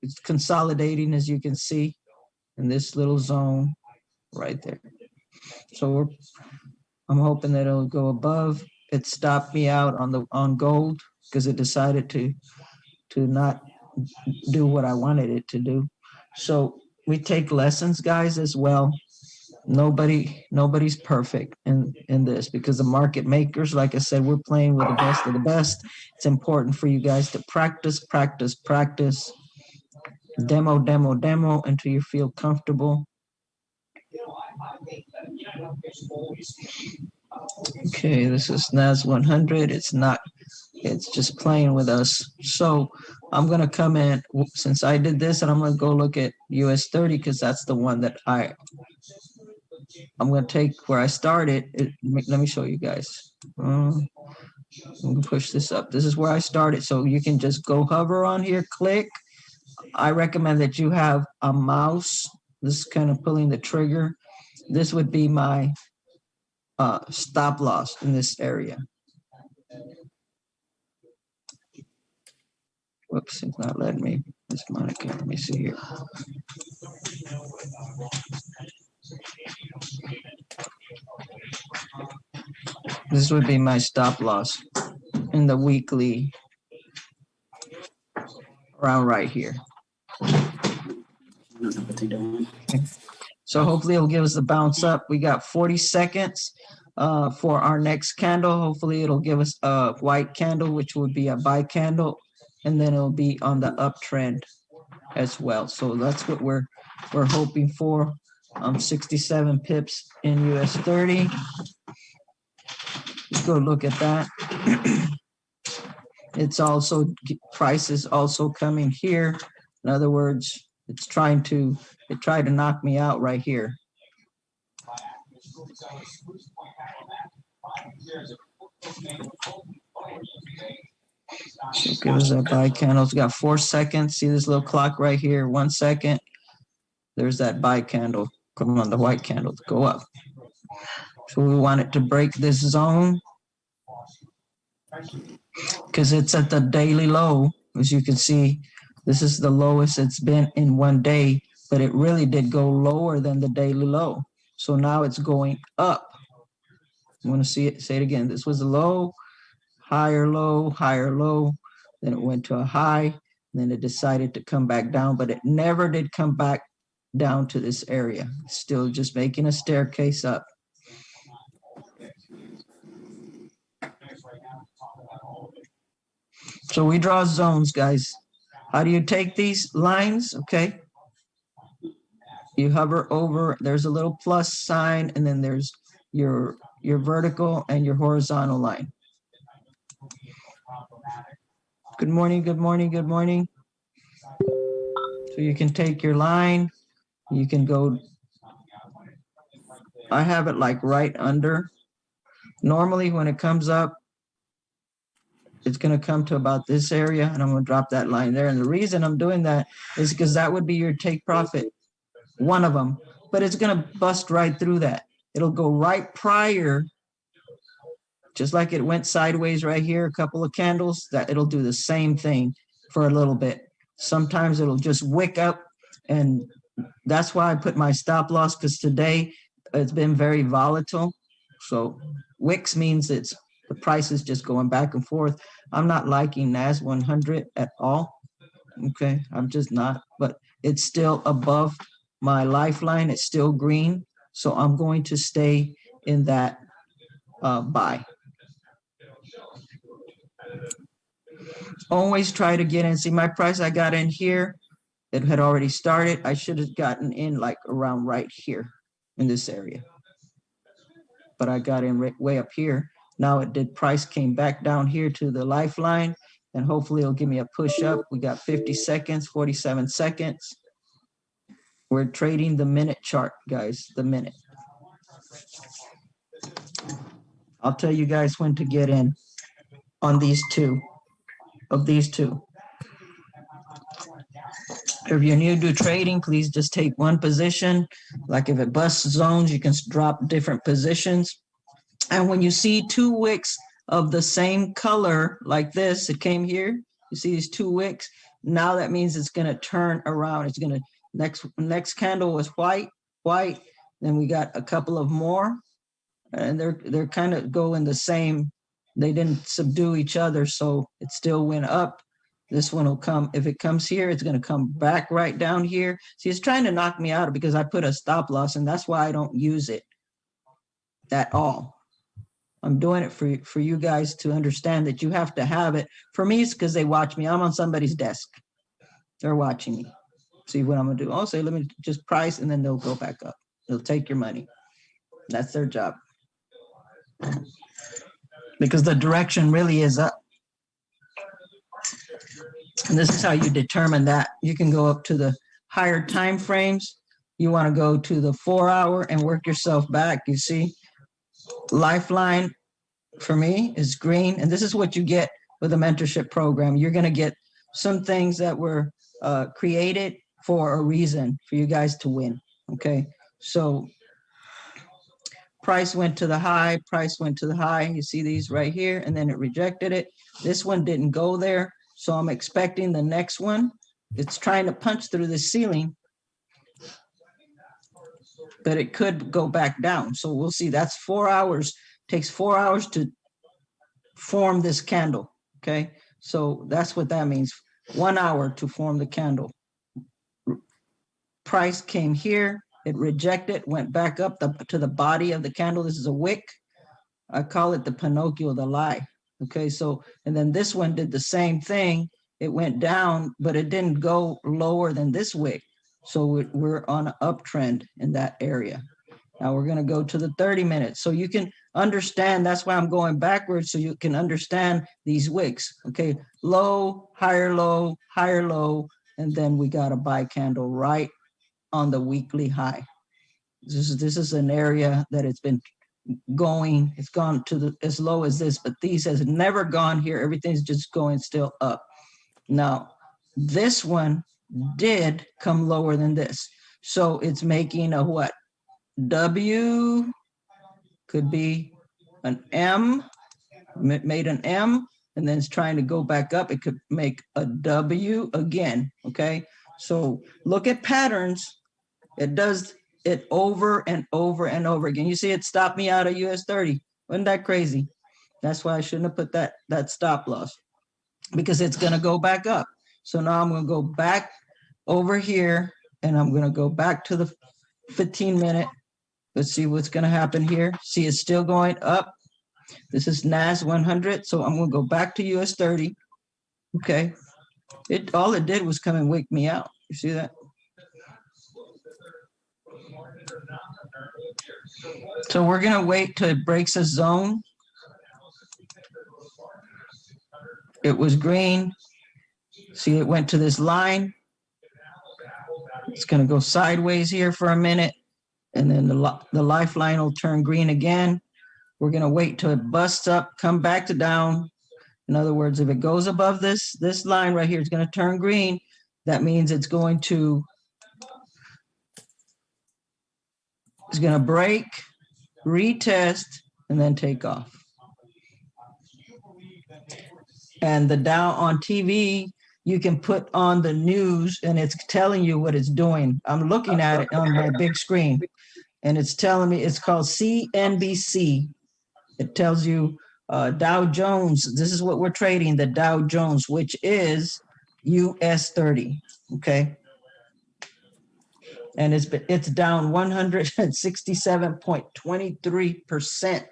it's consolidating, as you can see, in this little zone right there. So I'm hoping that it'll go above. It stopped me out on gold because it decided to not do what I wanted it to do. So we take lessons, guys, as well. Nobody's perfect in this, because the market makers, like I said, we're playing with the best of the best. It's important for you guys to practice, demo until you feel comfortable. Okay, this is NAS 100. It's just playing with us. So I'm going to come in, since I did this, and I'm going to go look at US 30, because that's the one that I'm going to take where I started. Let me show you guys. I'm going to push this up. This is where I started. So you can just go hover on here, click. I recommend that you have a mouse. This is kind of pulling the trigger. This would be my stop loss in this area. Whoops, it's not letting me. This monitor, let me see here. This would be my stop loss in the weekly, around right here. So hopefully it'll give us a bounce up. We got 40 seconds for our next candle. Hopefully it'll give us a white candle, which would be a buy candle, and then it'll be on the uptrend as well. So that's what we're hoping for. 67 pips in US 30. Let's go look at that. It's also, price is also coming here. In other words, it tried to knock me out right here. So give us that buy candle. It's got 4 seconds. See this little clock right here? 1 second. There's that buy candle. Come on, the white candle to go up. So we want it to break this zone, because it's at the daily low. As you can see, this is the lowest it's been in one day, but it really did go lower than the daily low. So now it's going up. You want to see it? Say it again. This was a low, higher low, then it went to a high, then it decided to come back down, but it never did come back down to this area. Still just making a staircase up. So we draw zones, guys. How do you take these lines? Okay. You hover over, there's a little plus sign, and then there's your vertical and your horizontal line. Good morning, good morning, good morning. So you can take your line, you can go, I have it like right under. Normally when it comes up, it's going to come to about this area, and I'm going to drop that line there. And the reason I'm doing that is because that would be your take profit, one of them, but it's going to bust right through that. It'll go right prior, just like it went sideways right here, a couple of candles, that it'll do the same thing for a little bit. Sometimes it'll just wick up, and that's why I put my stop loss, because today it's been very volatile. So wicks means the price is just going back and forth. I'm not liking NAS 100 at all. Okay, I'm just not, but it's still above my lifeline. It's still green. So I'm going to stay in that buy. Always try to get in. See my price I got in here. It had already started. I should have gotten in like around right here in this area. But I got in way up here. Now it did, price came back down here to the lifeline, and hopefully it'll give me a push up. We got 50 seconds, 47 seconds. We're trading the minute chart, guys, the minute. I'll tell you guys when to get in on these two, of these two. If you're new to trading, please just take one position. Like if it busts zones, you can drop different positions. And when you see 2 wicks of the same color like this, it came here, you see these 2 wicks, Now that means it's going to turn around. It's going to, next candle was white, white. Then we got a couple of more, and they're kind of going the same. They didn't subdue each other, so it still went up. This one will come, if it comes here, it's going to come back right down here. See, it's trying to knock me out because I put a stop loss, and that's why I don't use it at all. I'm doing it for you guys to understand that you have to have it. For me, it's because they watch me. I'm on somebody's desk. They're watching me. See what I'm going to do. I'll say, let me just price, and then they'll go back up. They'll take your money. That's their job. Because the direction really is up. And this is how you determine that. You can go up to the higher time frames. You want to go to the 4 hour and work yourself back. You see, Lifeline for me is green. And this is what you get with a mentorship program. You're going to get some things that were created for a reason for you guys to win. Okay. So price went to the high, price went to the high. You see these right here, and then it rejected it. This one didn't go there. So I'm expecting the next one. It's trying to punch through the ceiling, but it could go back down. So we'll see. That's 4 hours. Takes 4 hours to form this candle. Okay. So that's what that means. 1 hour to form the candle. Price came here. It rejected, went back up to the body of the candle. This is a wick. I call it the Pinocchio, the lie. Okay, so, and then this one did the same thing. It went down, but it didn't go lower than this wick. So we're on an uptrend in that area. Now we're going to go to the 30 minutes. So you can understand, that's why I'm going backwards, so you can understand these wicks. Okay, low, higher low, and then we got a buy candle right on the weekly high. This is an area that it's been going, it's gone to as low as this, but these has never gone here. Everything's just going still up. Now, this one did come lower than this. So it's making a what? W, could be an M, made an M, and then it's trying to go back up. It could make a W again, okay? So look at patterns. It does it over and over and over again. You see it stopped me out of US 30. Wasn't that crazy? That's why I shouldn't have put that stop loss, because it's going to go back up. So now I'm going to go back over here, and I'm going to go back to the 15-minute. Let's see what's going to happen here. See, it's still going up. This is NAS 100. So I'm going to go back to US 30. Okay. All it did was come and wake me out. You see that? So we're going to wait till it breaks a zone. It was green. See, it went to this line. It's going to go sideways here for a minute, and then the lifeline will turn green again. We're going to wait till it busts up, come back to down. In other words, if it goes above this line right here, it's going to turn green. That means it's going to break, retest, and then take off. And the Dow on TV, you can put on the news, and it's telling you what it's doing. I'm looking at it on my big screen, and it's telling me, it's called CNBC. It tells you Dow Jones. This is what we're trading, the Dow Jones, which is US 30. Okay. And it's down 167.23%.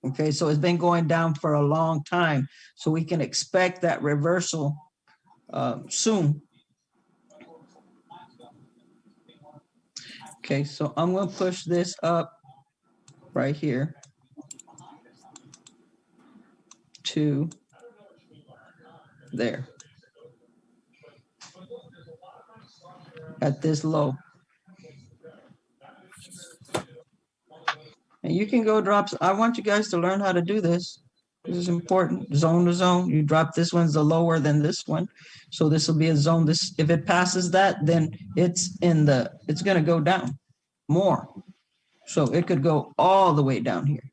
Okay, so it's been going down for a long time. So we can expect that reversal soon. Okay, so I'm going to push this up right here to there at this low. And you can go drop. I want you guys to learn how to do this. This is important. Zone to zone. You drop this one's the lower than this one. So this will be a zone. This, if it passes that, then it's going to go down more. So it could go all the way down here.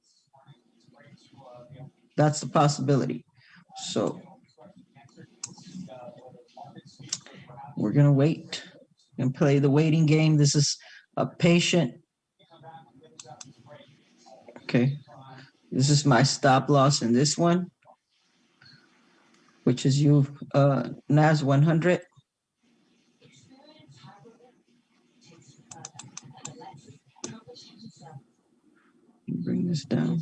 That's the possibility. So We're gonna wait and play the waiting game. This is a patient. Okay, this is my stop loss in this one, which is NAS 100. Bring this down.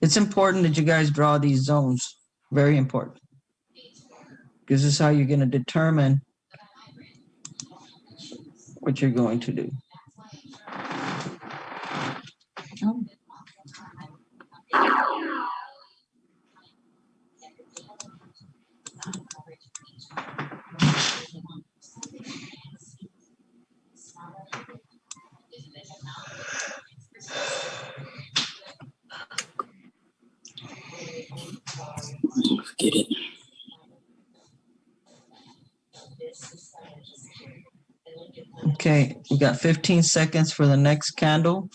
It's important that you guys draw these zones. Very important. Because this is how you're going to determine what you're going to do. Get it. Okay, we got 15 seconds for the next candle.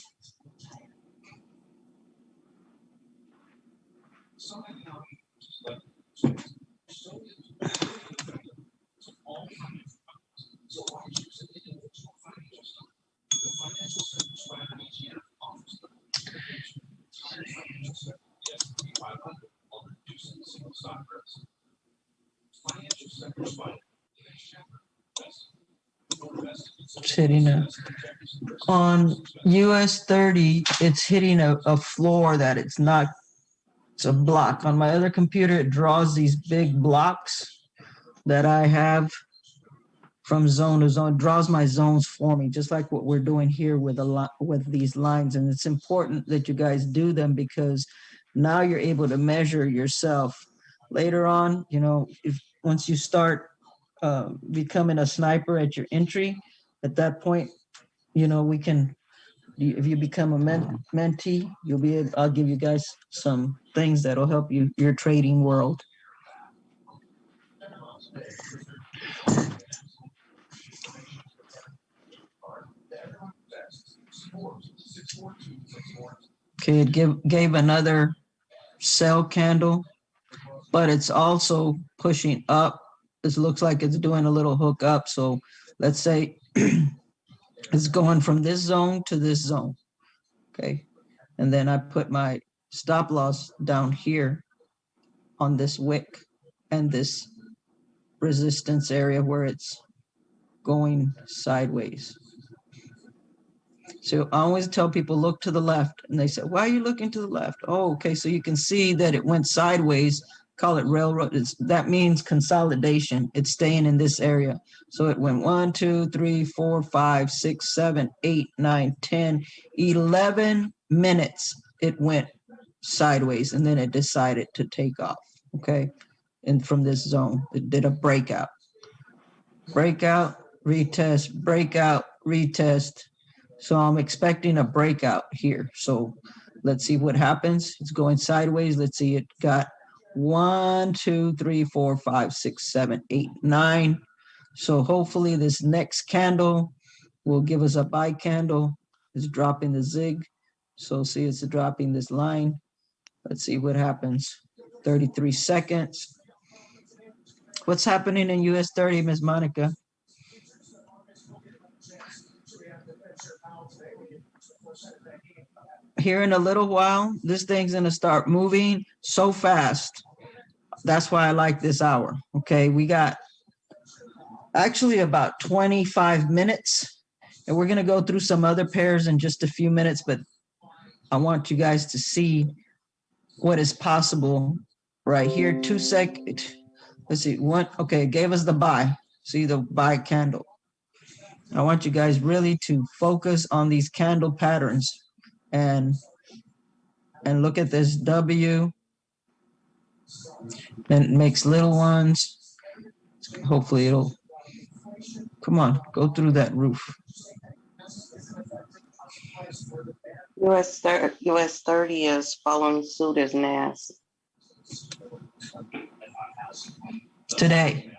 It's hitting on US 30, it's hitting a floor that it's a block. On my other computer, it draws these big blocks that I have from zone to zone, draws my zones for me, just like what we're doing here with with these lines. And it's important that you guys do them because now you're able to measure yourself. Later on, if once you start becoming a sniper at your entry, at that point, we can. If you become a mentee, I'll give you guys some things that'll help your trading world. Okay, it gave another sell candle, but it's also pushing up. This looks like it's doing a little hook up. So let's say it's going from this zone to this zone. Okay, and then I put my stop loss down here on this wick and this resistance area where it's going sideways. So I always tell people, look to the left. And they say, why are you looking to the left? Oh, okay. So you can see that it went sideways, call it railroad. That means consolidation. It's staying in this area. So it went 1, 2, 3, 4, 5, 6, 7, 8, 9, 10, 11 minutes. It went sideways and then it decided to take off. Okay. And from this zone, it did a breakout. Breakout, retest, breakout, retest. So I'm expecting a breakout here. So let's see what happens. It's going sideways. Let's see. It got 1, 2, 3, 4, 5, 6, 7, 8, 9. So hopefully this next candle will give us a buy candle. It's dropping the zig. So see, it's dropping this line. Let's see what happens. 33 seconds. What's happening in US 30, Ms. Monica? Here in a little while, this thing's gonna start moving so fast. That's why I like this hour. Okay, we got actually about 25 minutes, and we're gonna go through some other pairs in just a few minutes, but I want you guys to see what is possible right here. 2 seconds. Let's see. Okay, it gave us the buy. See the buy candle. I want you guys really to focus on these candle patterns and look at this W, and it makes little ones. Hopefully it'll, come on, go through that roof. US 30 is following suit as NAS. Today.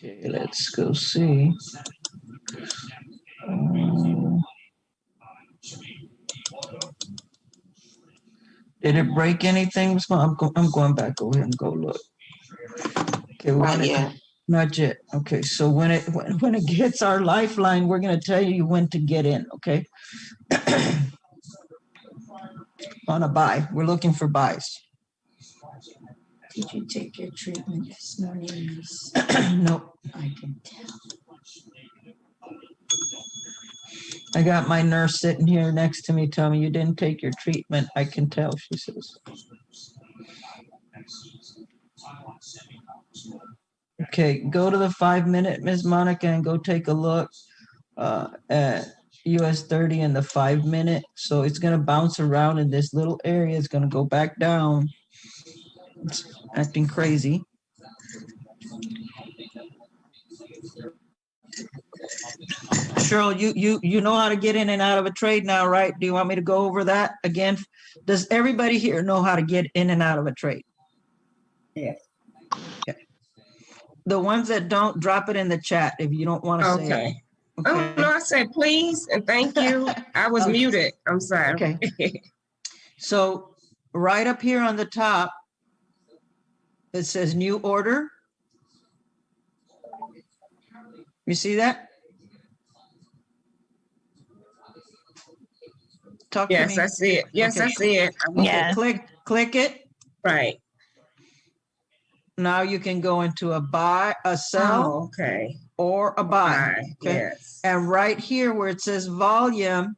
Okay, let's go see. Did it break anything? I'm going back over here and go look. Okay, Not yet. not yet. Okay, so when it gets our lifeline, we're gonna tell you when to get in, okay? On a buy. We're looking for buys. Did you take your treatment this morning, Miss? Nope. I can tell. I got my nurse sitting here next to me telling me you didn't take your treatment. I can tell, she says. Okay, go to the 5-minute, Ms. Monica, and go take a look at US 30 and the 5-minute. So it's gonna bounce around in this little area. It's gonna go back down. It's acting crazy. Cheryl, you know how to get in and out of a trade now, right? Do you want me to go over that again? Does everybody here know how to get in and out of a trade? Yes. Okay. The ones that don't, drop it in the chat if you don't want to say it. Okay. Oh, no, I said please and thank you. I was Okay. muted. I'm sorry. Okay. So right up here on the top, it says new order. You see that? Talk to Yes, me. I see it. Yes, I Okay. see it. Okay, click it. Right. Now you can go into a buy, a sell, Oh, okay. or a buy. Bye. Okay. Yes. And right here where it says volume,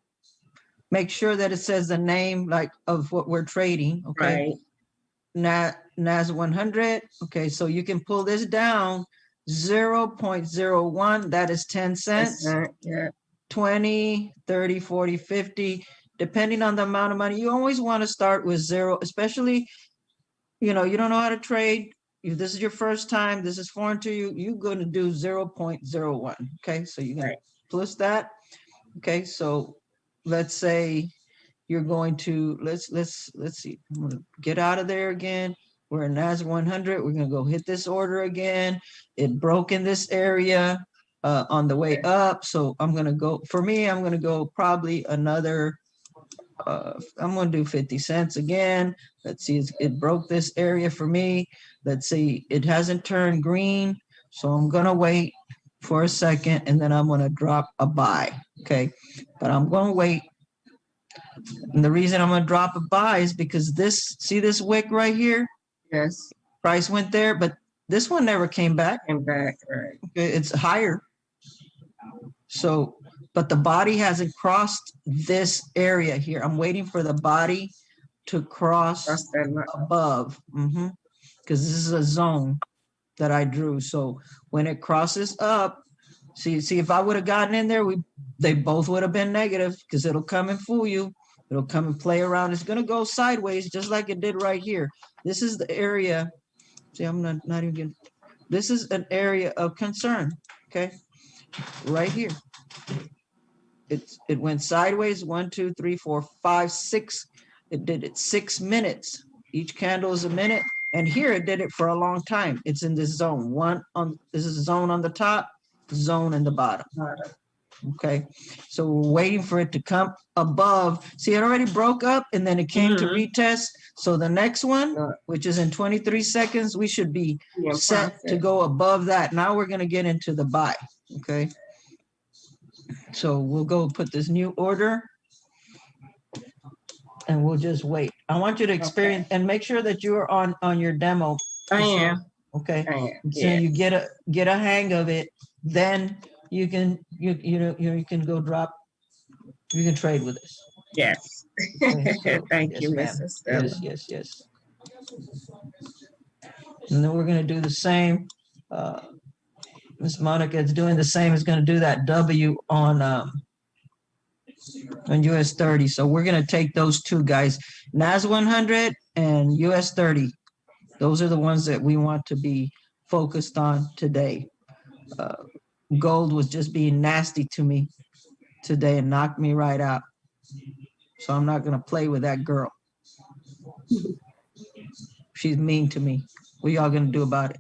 make sure that it says the name like of what we're trading. Okay. Right. NAS 100. Okay, so you can pull this down 0.01. That is 10 cents. That's right. Yeah. 20, 30, 40, 50, depending on the amount of money. You always want to start with zero, especially, you don't know how to trade. If this is your first time, this is foreign to you, you're going to do 0.01. Okay, so you're going to plus that. Okay, so let's say you're going to, let's see, I'm going to get out of there again. We're in NAS 100. We're going to go hit this order again. It broke in this area on the way up. So I'm going to go, for me, I'm going to go probably another, I'm going to do 50 cents again. Let's see, it broke this area for me. Let's see, it hasn't turned green. So I'm going to wait for a second and then I'm going to drop a buy. Okay, but I'm going to wait. And the reason I'm going to drop a buy is because see this wick right here? Yes. Price went there, but this one never came back. And back. Right. It's higher. So, but the body hasn't crossed this area here. I'm waiting for the body to cross That's that line. above. Because this is a zone that I drew. So when it crosses up, see if I would have gotten in there, they both would have been negative because it'll come and fool you. It'll come and play around. It's going to go sideways just like it did right here. This is the area. See, I'm not even getting, this is an area of concern. Okay. Right here. It went sideways. 1, 2, 3, 4, 5, 6. It did it 6 minutes. Each candle is a minute. And here it did it for a long time. It's in this zone. This is a zone on the top, zone in the bottom. Okay, so we're waiting for it to come above. See, it already broke up and then it came to retest. So the next one, which is in 23 seconds, we should be set to go above that. Now we're going to get into the buy. Okay, so we'll go put this new order and we'll just wait. I want you to experience and make sure that you are on your demo. I am. Okay, I am. so you get a hang of it, then you can go drop. You can trade with us. Yes. Okay, so, Thank you, ma'am. Mrs. Stella. Yes. And then we're going to do the same. Miss Monica is doing the same. Is going to do that W on US 30. So we're going to take those two guys, NAS 100 and US 30. Those are the ones that we want to be focused on today. Gold was just being nasty to me today and knocked me right out. So I'm not going to play with that girl. She's mean to me. What y'all going to do about it?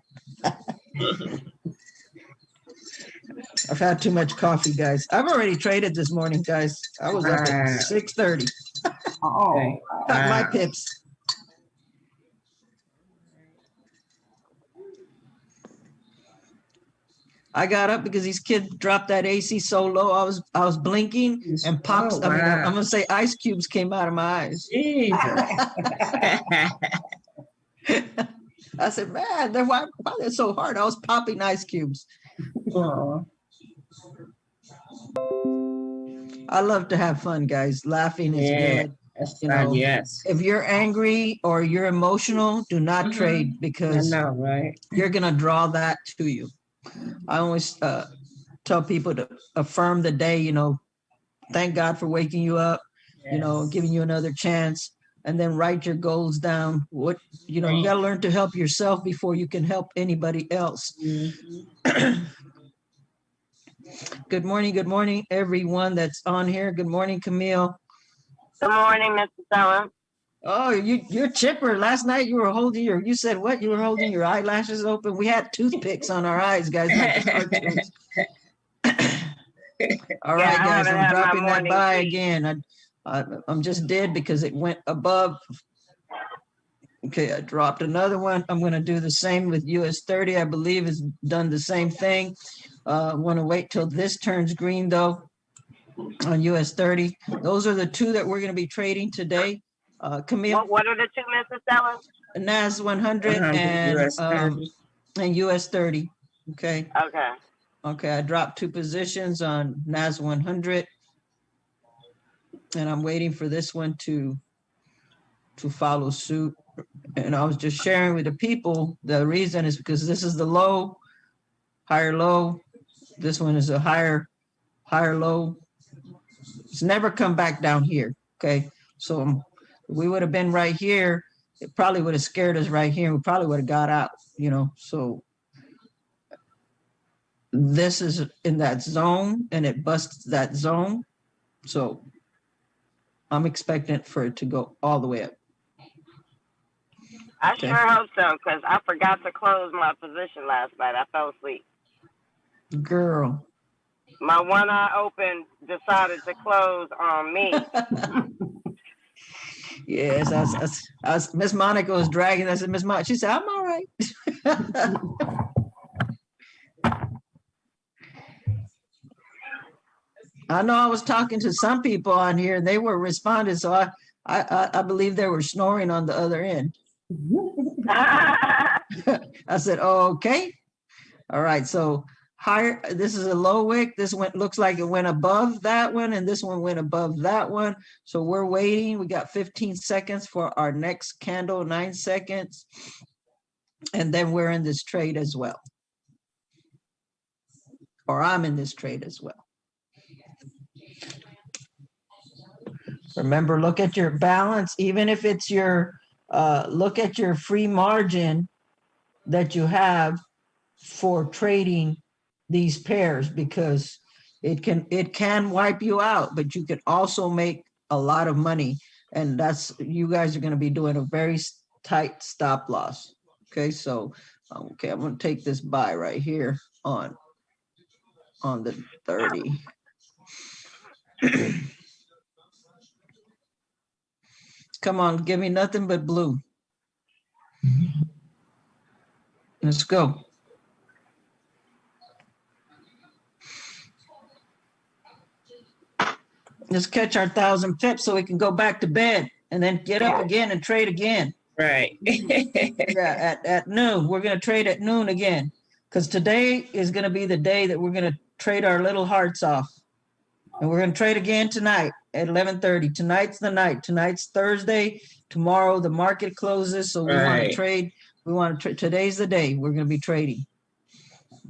I've had too much coffee, guys. I've already traded this morning, guys. I was up Wow. at 6:30. Oh, Got my Wow. pips. I got up because these kids dropped that AC so low. I was blinking and pops. Oh, I mean, I'm wow. gonna say ice cubes came out of my eyes. Jesus. I said, man, why they're so hard? I was popping ice cubes. Oh, I love to have fun, guys. Laughing is yeah. good. That's You right. know, Yes. if you're angry or you're emotional, do not Mhm. trade I because know, right? you're gonna draw that to you. I always tell people to affirm the day, you know, thank God for waking you up, you know, Yes. giving you another chance, and then write your goals down. What, you know, you got to learn to help yourself before you can help anybody else. Mhm. Good morning, everyone that's on here. Good morning, Camille. good morning, Mr. Seller. Oh, you're chipper. Last night you were holding you said what? You were holding your eyelashes open. We had toothpicks on our eyes, guys, not the cartoons. All right, I guys, haven't I'm had my dropping that morning by tea. again. I'm just did because it went above. Okay, I dropped another one. I'm going to do the same with US 30. I believe it's done the same thing. Want to wait till this turns green though on US 30. Those are the two that we're going to be trading today. Camille, What are the two, Mr. Seller? NAS 100 US 30. and US 30. Okay. Okay. Okay, I dropped two positions on NAS 100 and I'm waiting for this one to follow suit. And I was just sharing with the people, the reason is because this is the low, higher low. This one is a higher low. It's never come back down here. Okay. So we would have been right here. It probably would have scared us right here. We probably would have got out, you know. So this is in that zone and it busts that zone. So I'm expecting for it to go all the way up. I Okay. sure hope so, because I forgot to close my position last night. I fell asleep. Girl. My one eye open decided to close on me. Yes, Miss Monica was dragging. I said, Miss Monica, she said, I'm all right. I know I was talking to some people on here and they were responding. So I believe they were snoring on the other end. I said, oh, okay. All right. So higher, this is a low wick. This one looks like it went above that one and this one went above that one. So we're waiting. We got 15 seconds for our next candle, 9 seconds. And then we're in this trade as well. Or I'm in this trade as well. Remember, look at your balance, even if it's your, look at your free margin that you have for trading these pairs because it can wipe you out, but you can also make a lot of money. And that's, you guys are going to be doing a very tight stop loss. Okay, so, okay, I'm going to take this buy right here on the 30. Come on, give me nothing but blue. Let's go. Let's catch our 1,000 pips so we can go back to bed and then get up again and trade again. Right. Yeah, at noon. We're going to trade at noon again because today is going to be the day that we're going to trade our little hearts off. And we're going to trade again tonight at 11:30. Tonight's the night. Tonight's Thursday. Tomorrow the market closes, so we want to Right. trade. We want to. Today's the day we're going to be trading.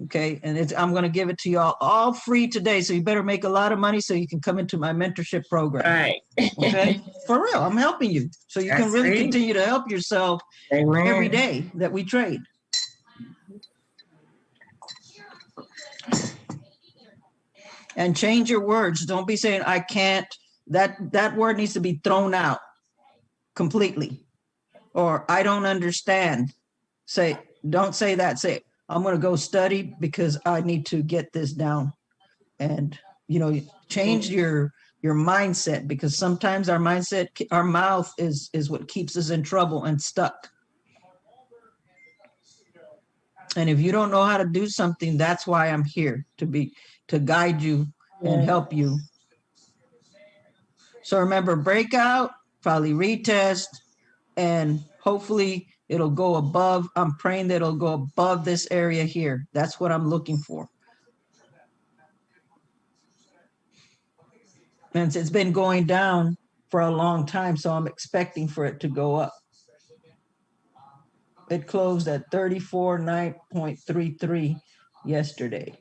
Okay, and I'm going to give it to y'all all free today. So you better make a lot of money so you can come into my mentorship program. Right. Okay, for real, I'm helping you so you can That's really it. continue to help yourself Amen. every day that we trade. And change your words. Don't be saying I can't. That word needs to be thrown out completely. Or I don't understand. Don't say that. Say I'm going to go study because I need to get this down and, change your mindset, because sometimes our mindset, our mouth is what keeps us in trouble and stuck. And if you don't know how to do something, that's why I'm here, to guide you and help you. So remember, breakout, probably retest, and hopefully it'll go above. I'm praying that it'll go above this area here. That's what I'm looking for. And it's been going down for a long time, so I'm expecting for it to go up. It closed at 34.9.33 yesterday.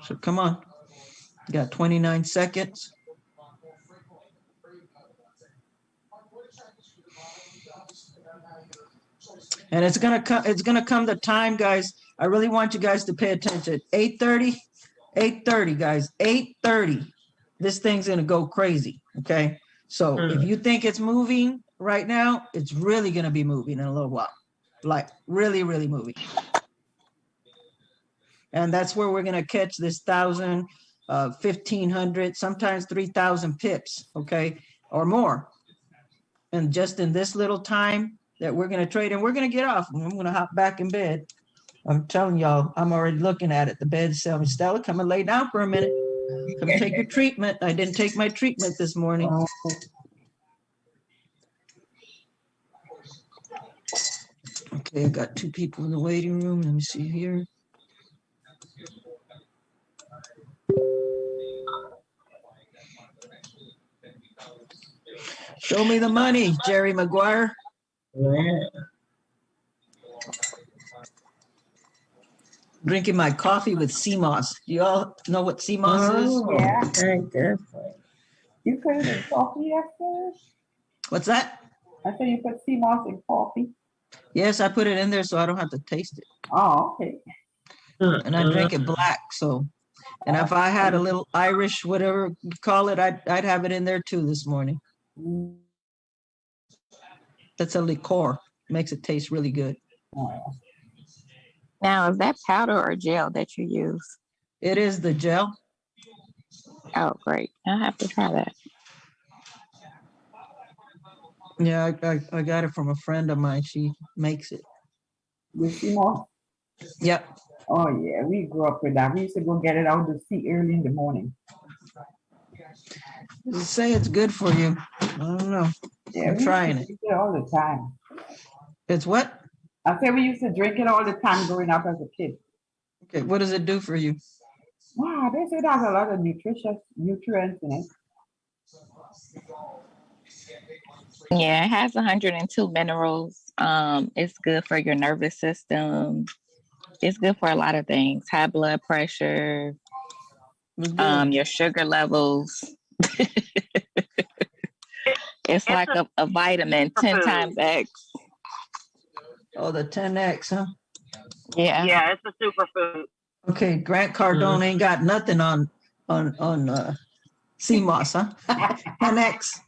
So come on, you got 29 seconds. And it's gonna come the time, guys. I really want you guys to pay attention. 8:30, guys, 8:30. This thing's gonna go crazy, okay? So if you think it's moving right now, it's really gonna be moving in a little while. Like really, really moving. And that's where we're gonna catch this 1,000, 1,500, sometimes 3,000 pips, okay? Or more. And just in this little time that we're gonna trade, and we're gonna get off. I'm gonna hop back in bed. I'm telling y'all, I'm already looking at it. The bed's telling me, Stella, come and lay down for a minute. Come take your treatment. I didn't take my treatment this morning. Okay, I got 2 people in the waiting room. Let me see here. Show me the money, Jerry Maguire. Drinking my coffee with sea moss. Do you all know what sea moss is? Yeah. Very good. You put it in coffee after? What's that? I said you put sea moss in coffee. Yes, I put it in there so I don't have to taste it. Oh, okay. And I drink it black, so. And if I had a little Irish, whatever you call it, I'd have it in there too this morning. That's a liqueur. Makes it taste really good. Now, is that powder or gel that you use? It is the gel. Oh, great. I'll have to try that. Yeah, I got it from a friend of mine. She makes it. The sea moss? Yep. Oh, yeah, we grew up with that. We used to go get it out of the sea early in the morning. They say it's good for you. I don't know. Yeah, I'm we trying used it. to drink it all the time. It's what? I said we used to drink it all the time growing up as a kid. Okay, what does it do for you? Wow, they say it has a lot of nutrients in it. Yeah, it has 102 minerals. It's good for your nervous system. It's good for a lot of things. High blood pressure, It's good. your sugar levels. It's like a vitamin 10 times X. Oh, the 10X, huh? Yeah. Yeah, it's a superfood. Okay, Grant Cardone ain't got nothing on sea moss, huh? 10X.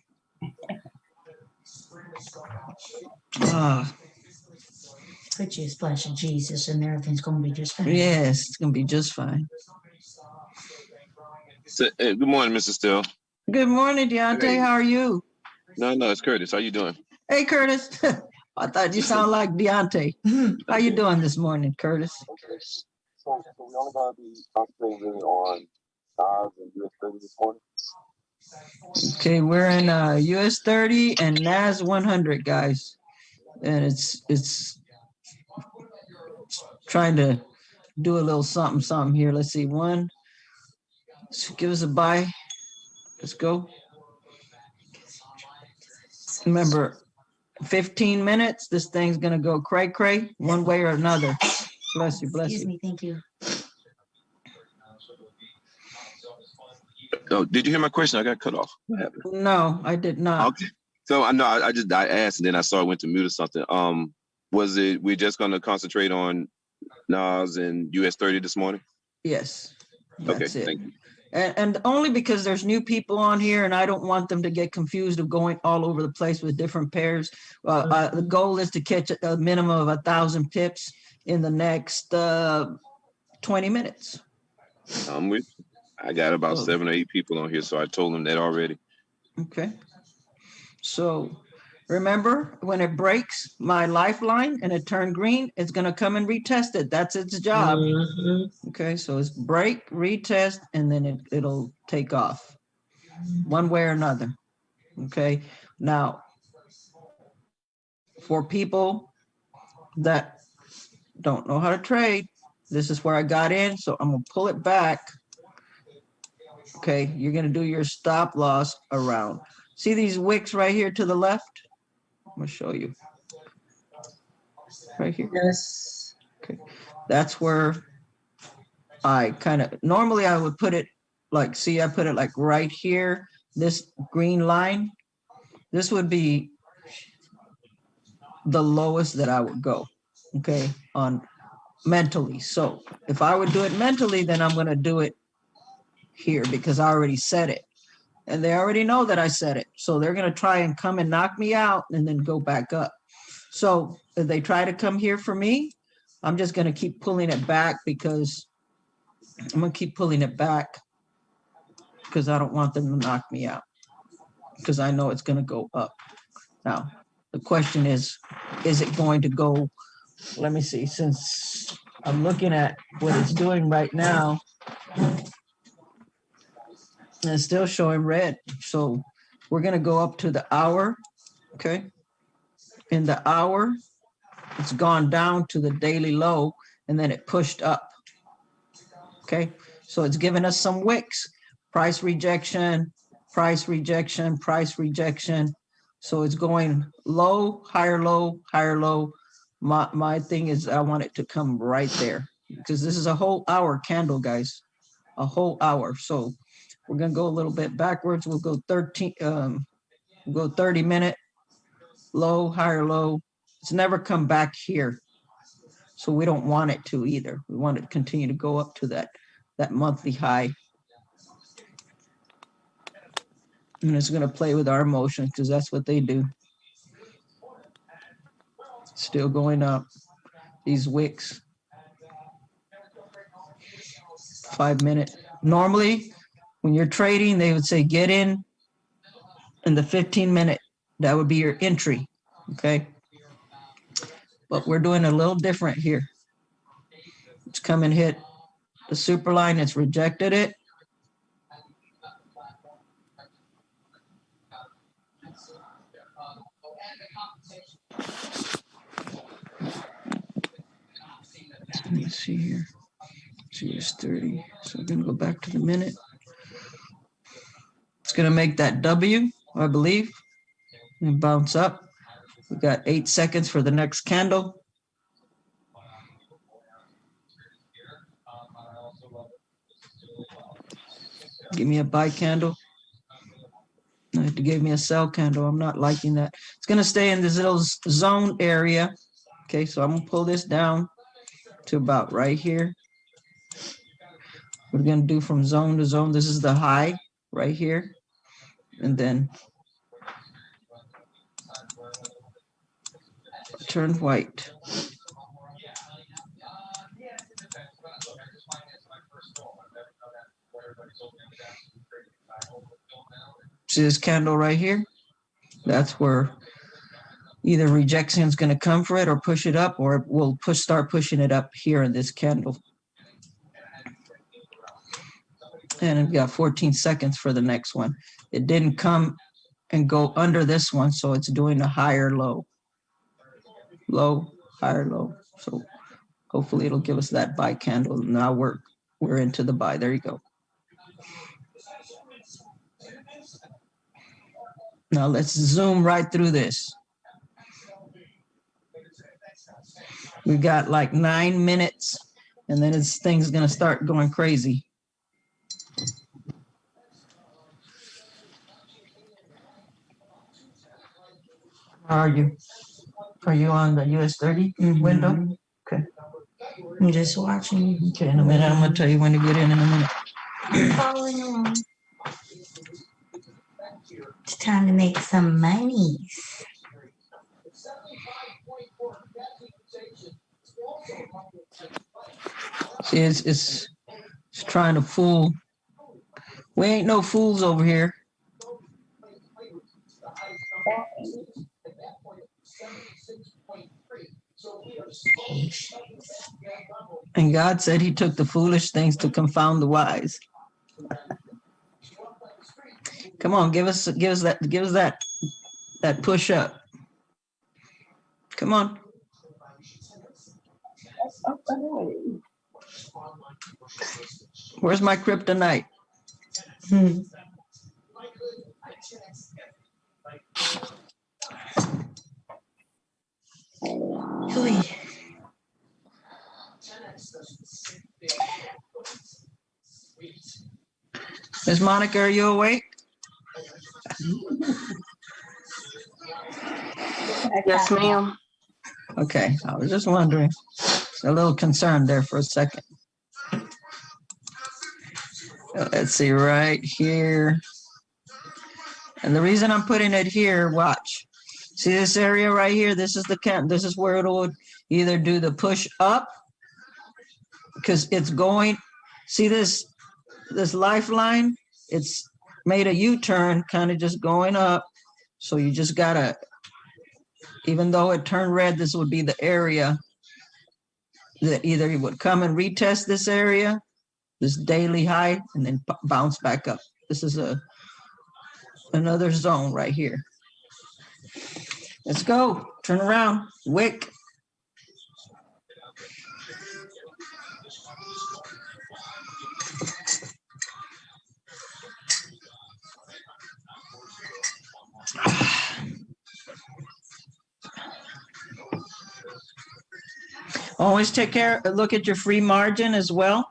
Put you a splash of Jesus and everything's gonna be just fine. Yes, it's gonna be just fine. So, good morning, Mr. Still. Good morning, Deontay. Hey. How are you? No, it's Curtis. How you doing? Hey, Curtis. I thought you sound like Deontay. How you doing this morning, Curtis? So we only gonna be concentrating on NAS and US 30 this morning. Okay, we're in US 30 and NAS 100, guys. And it's trying to do a little something here. Let's see, one. So give us a buy. Let's go. Remember, 15 minutes, this thing's gonna go cray, one way or another. Bless you, bless Excuse you. me, thank you. Oh, did you hear my question? I got cut off. What happened? No, I did not. Okay. So I know I asked and then I saw it went to mute or something. Was it we're just gonna concentrate on NAS and US 30 this morning? Yes. Okay, That's it. thank you. And only because there's new people on here and I don't want them to get confused of going all over the place with different pairs. The goal is to catch a minimum of 1,000 pips in the next 20 minutes. I'm with you. I got about Oh. 7 or 8 people on here, so I told them that already. Okay. So remember, when it breaks my lifeline and it turned green, it's gonna come and retest it. That's its job. Mhm. Okay, so it's break, retest, and then it'll take off one way or another. Okay, now for people that don't know how to trade, this is where I got in, so I'm gonna pull it back. Okay, you're gonna do your stop loss around. See these wicks right here to the left? I'm gonna show you. Right here. Yes. That's where I kind of, normally I would put it like, see, I put it like right here, this green line. This would be the lowest that I would go, okay, on mentally. So if I would do it mentally, then I'm gonna do it here because I already said it. And they already know that I said it. So they're gonna try and come and knock me out and then go back up. So if they try to come here for me, I'm just gonna keep pulling it back because I'm gonna keep pulling it back because I don't want them to knock me out because I know it's gonna go up. Now, the question is it going to go, let me see, since I'm looking at what it's doing right now, and it's still showing red. So we're gonna go up to the hour, okay? In the hour, it's gone down to the daily low and then it pushed up. Okay, so it's given us some wicks, price rejection, price rejection, price rejection. So it's going low, higher low, higher low. My thing is I want it to come right there because this is a whole hour candle, guys, a whole hour. So we're gonna go a little bit backwards. We'll go 30-minute low, higher low. It's never come back here. So we don't want it to either. We want it to continue to go up to that monthly high. And it's gonna play with our emotions because that's what they do. Still going up, these wicks. 5-minute. Normally, when you're trading, they would say get in the 15-minute. That would be your entry, okay? But we're doing a little different here. It's come and hit the super line, it's rejected it. Let me see here. It's 30. So I'm gonna go back to the minute. It's gonna make that W, I believe, and bounce up. We got 8 seconds for the next candle. Give me a buy candle. It gave me a sell candle. I'm not liking that. It's gonna stay in this little zone area. Okay, so I'm gonna pull this down to about right here. We're gonna do from zone to zone. This is the high right here. And then turn white. See this candle right here? That's where either rejection is going to come for it or push it up, or we'll start pushing it up here in this candle. And we've got 14 seconds for the next one. It didn't come and go under this one, so it's doing a higher low. Low, higher low. So hopefully it'll give us that buy candle. Now we're into the buy. There you go. Now let's zoom right through this. We got like 9 minutes, and then this thing's gonna start going crazy. How are you? Are you on the US 30 window? Okay. I'm just watching. Okay, in a minute, I'm gonna tell you when to get in a minute. I'm following along. It's time to make some money. See, it's trying to fool. We ain't no fools over here. And God said he took the foolish things to confound the wise. Come on, give us that push up. Come on. Where's my kryptonite? Oy. Miss Monica, are you awake? Yes, ma'am. Okay, I was just wondering. A little concerned there for a second. Let's see, right here. And the reason I'm putting it here, watch. See this area right here? This is the camp. This is where it would either do the push up, because it's going, see this lifeline? It's made a U-turn, kind of just going up. So you just gotta, even though it turned red, this would be the area that either you would come and retest this area, this daily high, and then bounce back up. This is another zone right here. Let's go. Turn around. Wick. Always look at your free margin as well.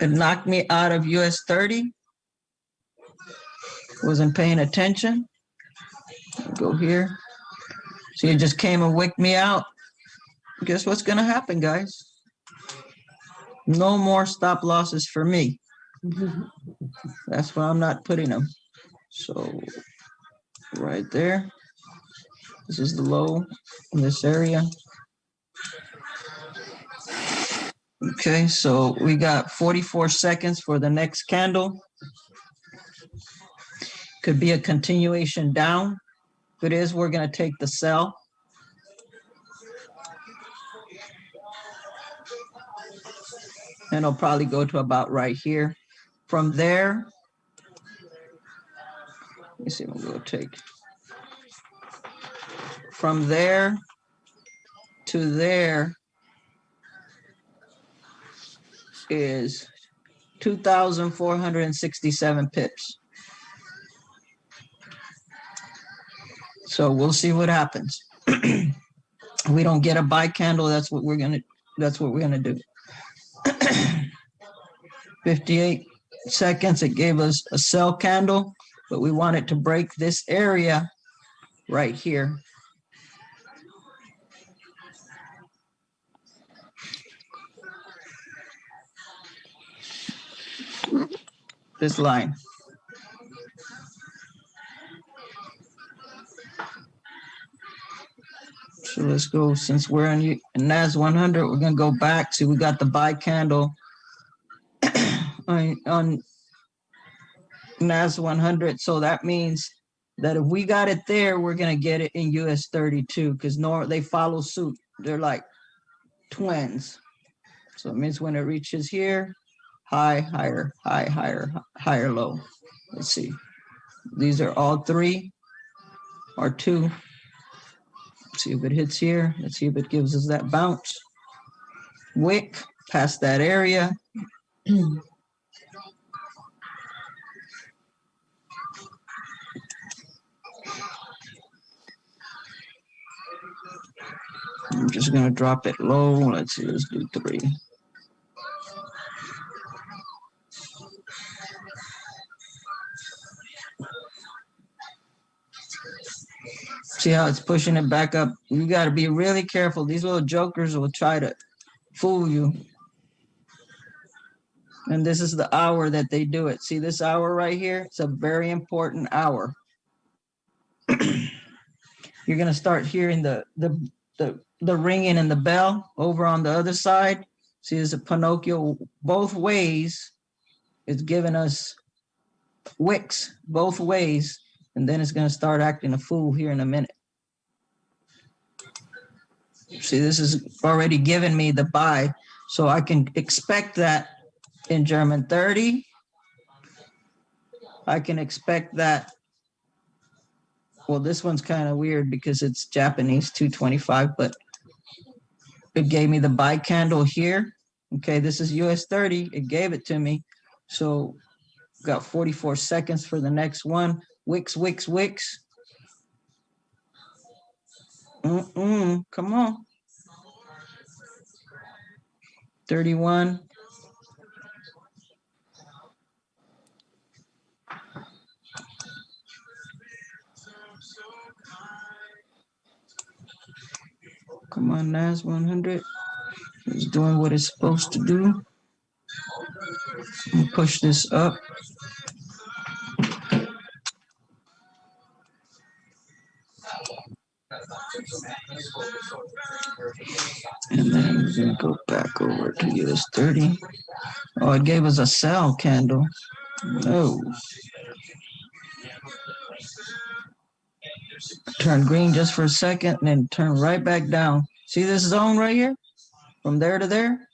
It knocked me out of US 30. Wasn't paying attention. Go here. So you just came and wicked me out. Guess what's gonna happen, guys? No more stop losses for me. That's why I'm not putting them. So right there. This is the low in this area. Okay, so we got 44 seconds for the next candle. Could be a continuation down. If it is, we're gonna take the sell. And it'll probably go to about right here. From there, let me see what we'll take. From there to there is 2,467 pips. So we'll see what happens. We don't get a buy candle, that's what we're gonna do. 58 seconds, it gave us a sell candle, but we want it to break this area right here. This line. So let's go, since we're in NAS 100, we're gonna go back. See, we got the buy candle on NAS 100. So that means that if we got it there, we're gonna get it in US 32, because they follow suit. They're like twins. So it means when it reaches here, high, higher, high, higher, higher, low. Let's see. These are all three or two. Let's see if it hits here. Let's see if it gives us that bounce. Wick past that area. I'm just gonna drop it low. Let's see, let's do 3. See how it's pushing it back up? You got to be really careful. These little jokers will try to fool you. And this is the hour that they do it. See this hour right here? It's a very important hour. You're going to start hearing the the ringing and the bell over on the other side. See, there's a Pinocchio both ways. It's giving us wicks both ways, and then it's gonna start acting a fool here in a minute. See, this is already giving me the buy, so I can expect that in German 30. I can expect that. Well, this one's kind of weird because it's Japanese 225, but it gave me the buy candle here. Okay, this is US 30. It gave it to me. So got 44 seconds for the next one. Wicks, wicks, wicks. Come on. 31. Come on, NAS 100. It's doing what it's supposed to do. Push this up. And then we're gonna go back over to US 30. Oh, it gave us a sell candle. No. Turn green just for a second and then turn right back down. See this zone right here? From there to there?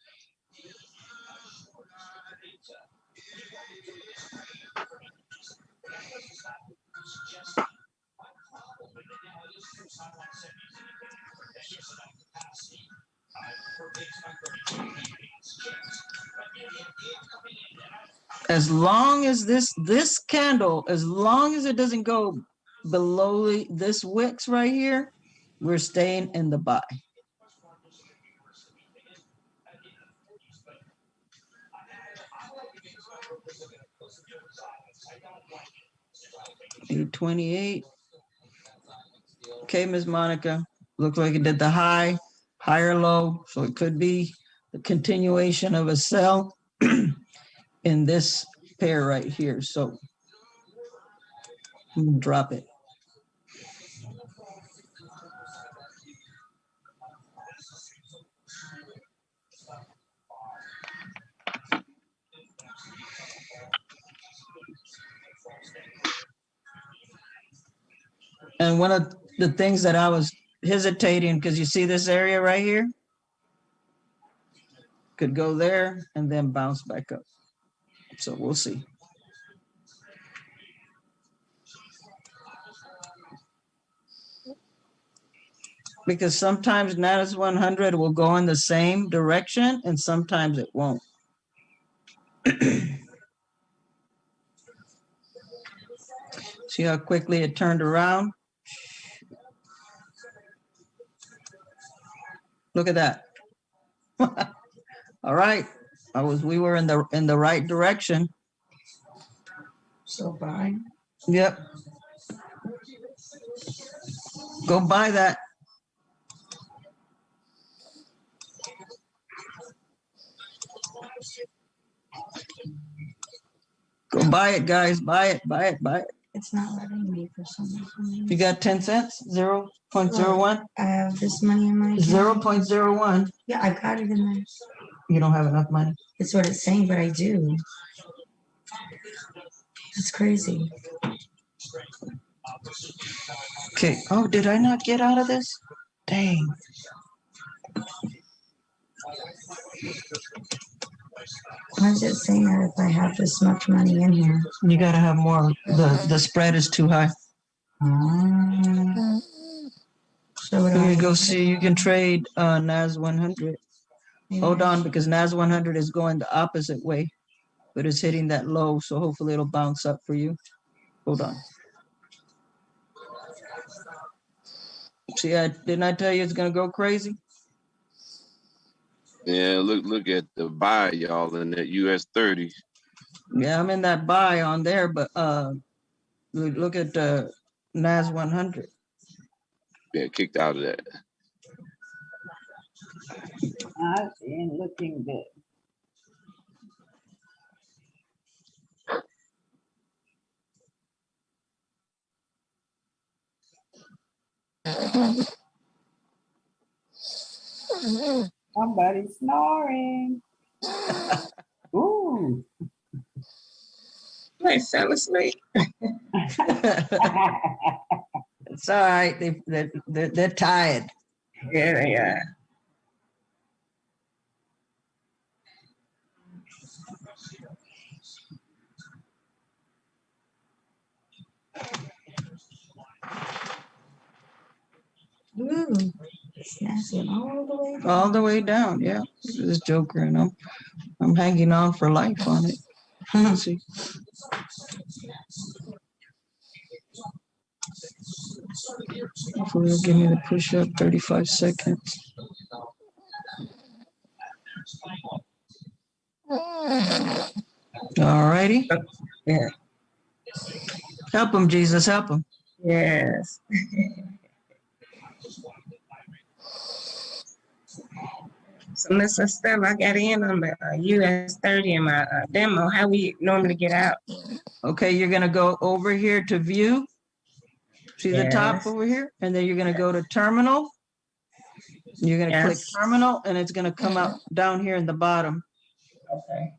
As long as this candle, as long as it doesn't go below this wicks right here, we're staying in the buy. $828. Okay, Ms. Monica. Looks like it did the high, higher low, so it could be the continuation of a sell in this pair right here. So I'm gonna drop it. And one of the things that I was hesitating, because you see this area right here? Could go there and then bounce back up. So we'll see. Because sometimes NAS 100 will go in the same direction and sometimes it won't. See how quickly it turned around? Look at that. All right. We were in the right direction. So buy. Yep. Go buy that. Go buy it, guys. Buy it, buy it, buy it. It's not letting me for some reason. You got 10 cents? 0.01? I have this money in my account. 0.01. Yeah, I got it in there. You don't have enough money. It's what it's saying, but I do. It's crazy. Okay. Oh, did I not get out of this? Dang. Why is it saying that if I have this much money in here? You gotta have more. The spread is too high. So what do You I go do? see, you can trade NAS 100. Hold on, because NAS 100 is going the opposite way, but it's hitting that low, so hopefully it'll bounce up for you. Hold on. See, didn't I tell you it's gonna go crazy? Yeah, look at the buy, y'all, in that US 30. Yeah, I'm in that buy on there, but look at the NAS 100. Yeah, kicked out of that. That ain't looking good. Somebody's snoring. Ooh. They fell asleep. It's all right. They're tired. Yeah, they are. Ooh, snapping all the way. down. All the way down, yeah. This Joker, and I'm hanging on for life on it. Let's see. Hopefully it'll give me the push up 35 seconds. All righty. Yeah. Help him, Jesus, help him. Yes. So, Mr. Stella, I got in on the US 30 in my demo. How we normally get out? Okay, you're gonna go over here to view. See the top Yes. over here? And then you're gonna go to terminal. You're gonna click Yes. terminal, and it's gonna come out down here in the bottom. Okay.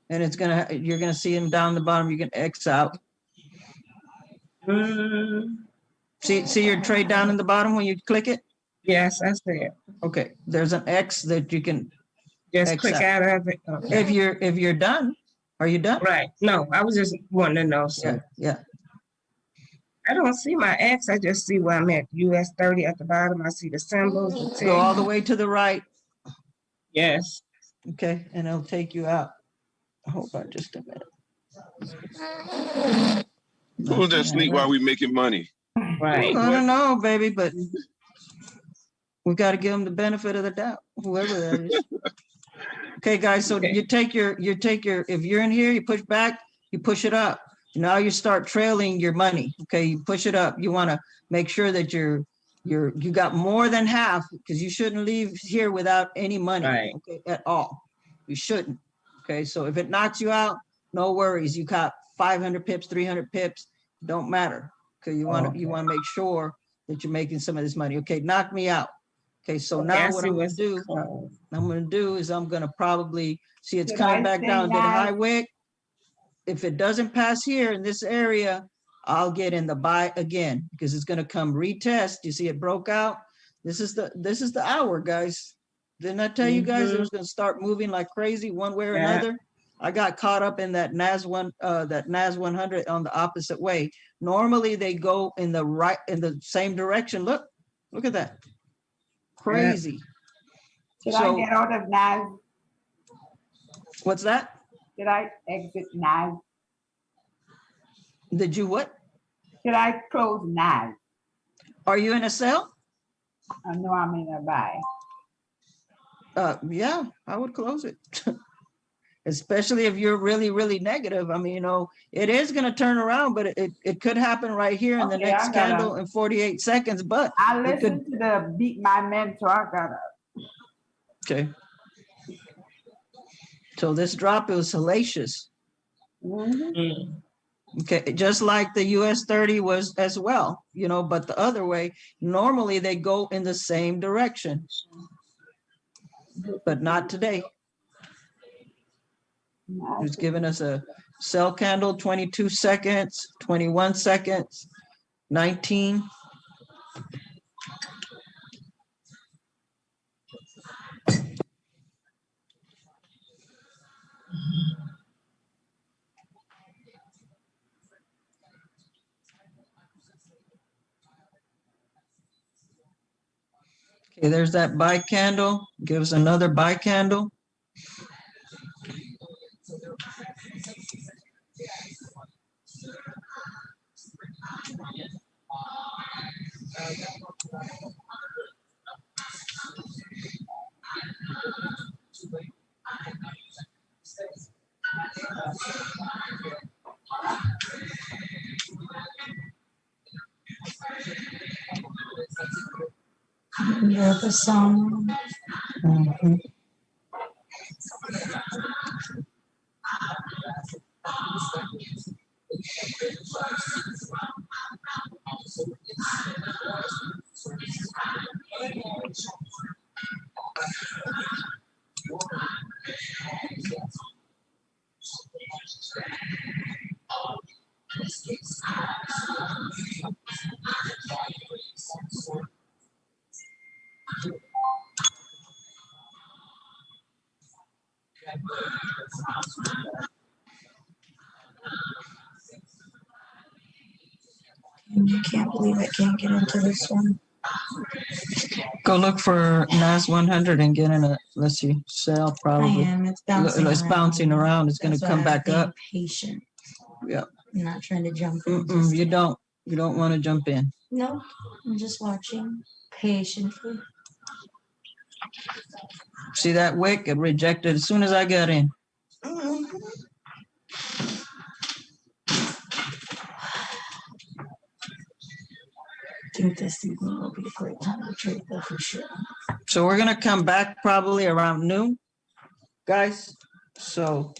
And you're gonna see him down the bottom. You can X out. See your trade down in the bottom when you click it? Yes, that's it. Okay, there's an X that you can, Just X click out. out of it. Okay. if you're done. Are you done? Right. No, I was just wanting to know. Yeah, So yeah. I don't see my X. I just see where I'm at. US 30 at the bottom. I see the symbols. The Go all text. the way to the right, Yes. okay, and it'll take you out. Hold on just a minute. Who's that sleep while we making money? Right. I don't know, baby, but we got to give them the benefit of the doubt, whoever that is. Okay, guys, so Okay. you take your, if you're in here, you push back, you push it up. Now you start trailing your money, okay? You push it up. You want to make sure that you got more than half, because you shouldn't leave here without any money, Right. okay, at all. You shouldn't, okay? So if it knocks you out, no worries. You got 500 pips, 300 pips, don't matter. Okay, you want to make sure that you're making some of this money. Okay, knock me out. Okay, so Okay, now I what see I'm gonna what's do, closed. I'm gonna probably, see it's Should coming I back say down to the now? high wick. If it doesn't pass here in this area, I'll get in the buy again, because it's gonna come retest. You see it broke out? This is the hour, guys. Didn't I tell you guys it was gonna start moving like crazy one way or Yeah. another? I got caught up in that NAS 100 on the opposite way. Normally they go in the same direction. Look at that. Crazy. Should So- I get out of NAS? What's that? Should I exit NAS? Did you what? Should I close NAS? Are you in a sale? I know I'm in a buy. Yeah, I would close it. Especially if you're really, really negative. I mean, it is gonna turn around, but it could happen right here in the Okay, next I gotta- candle in 48 seconds, but, I It could- listened to the Beat My Mentor. I gotta. okay. So this drop is hellacious. Mhm. Mm. Okay, just like the US 30 was as well, but the other way, normally they go in the same direction. But not today. It's giving us a sell candle, 22 seconds, 21 seconds, 19. Okay, there's that buy candle, gives another buy candle. Love the song. Mhm. I can't believe I can't get into this one. Go look for NAS 100 and get in a, let's see, sell I probably. am, it's bouncing around. It's bouncing around. It's gonna That's why come I'm back being up. Patient. Yep. I'm not trying to jump in. Mm-mm, you don't want to jump in. No, I'm just watching patiently. See that wick? It rejected as soon as I got in. I think this evening will be a great time to trade though for sure. So we're gonna come back probably around noon, guys. So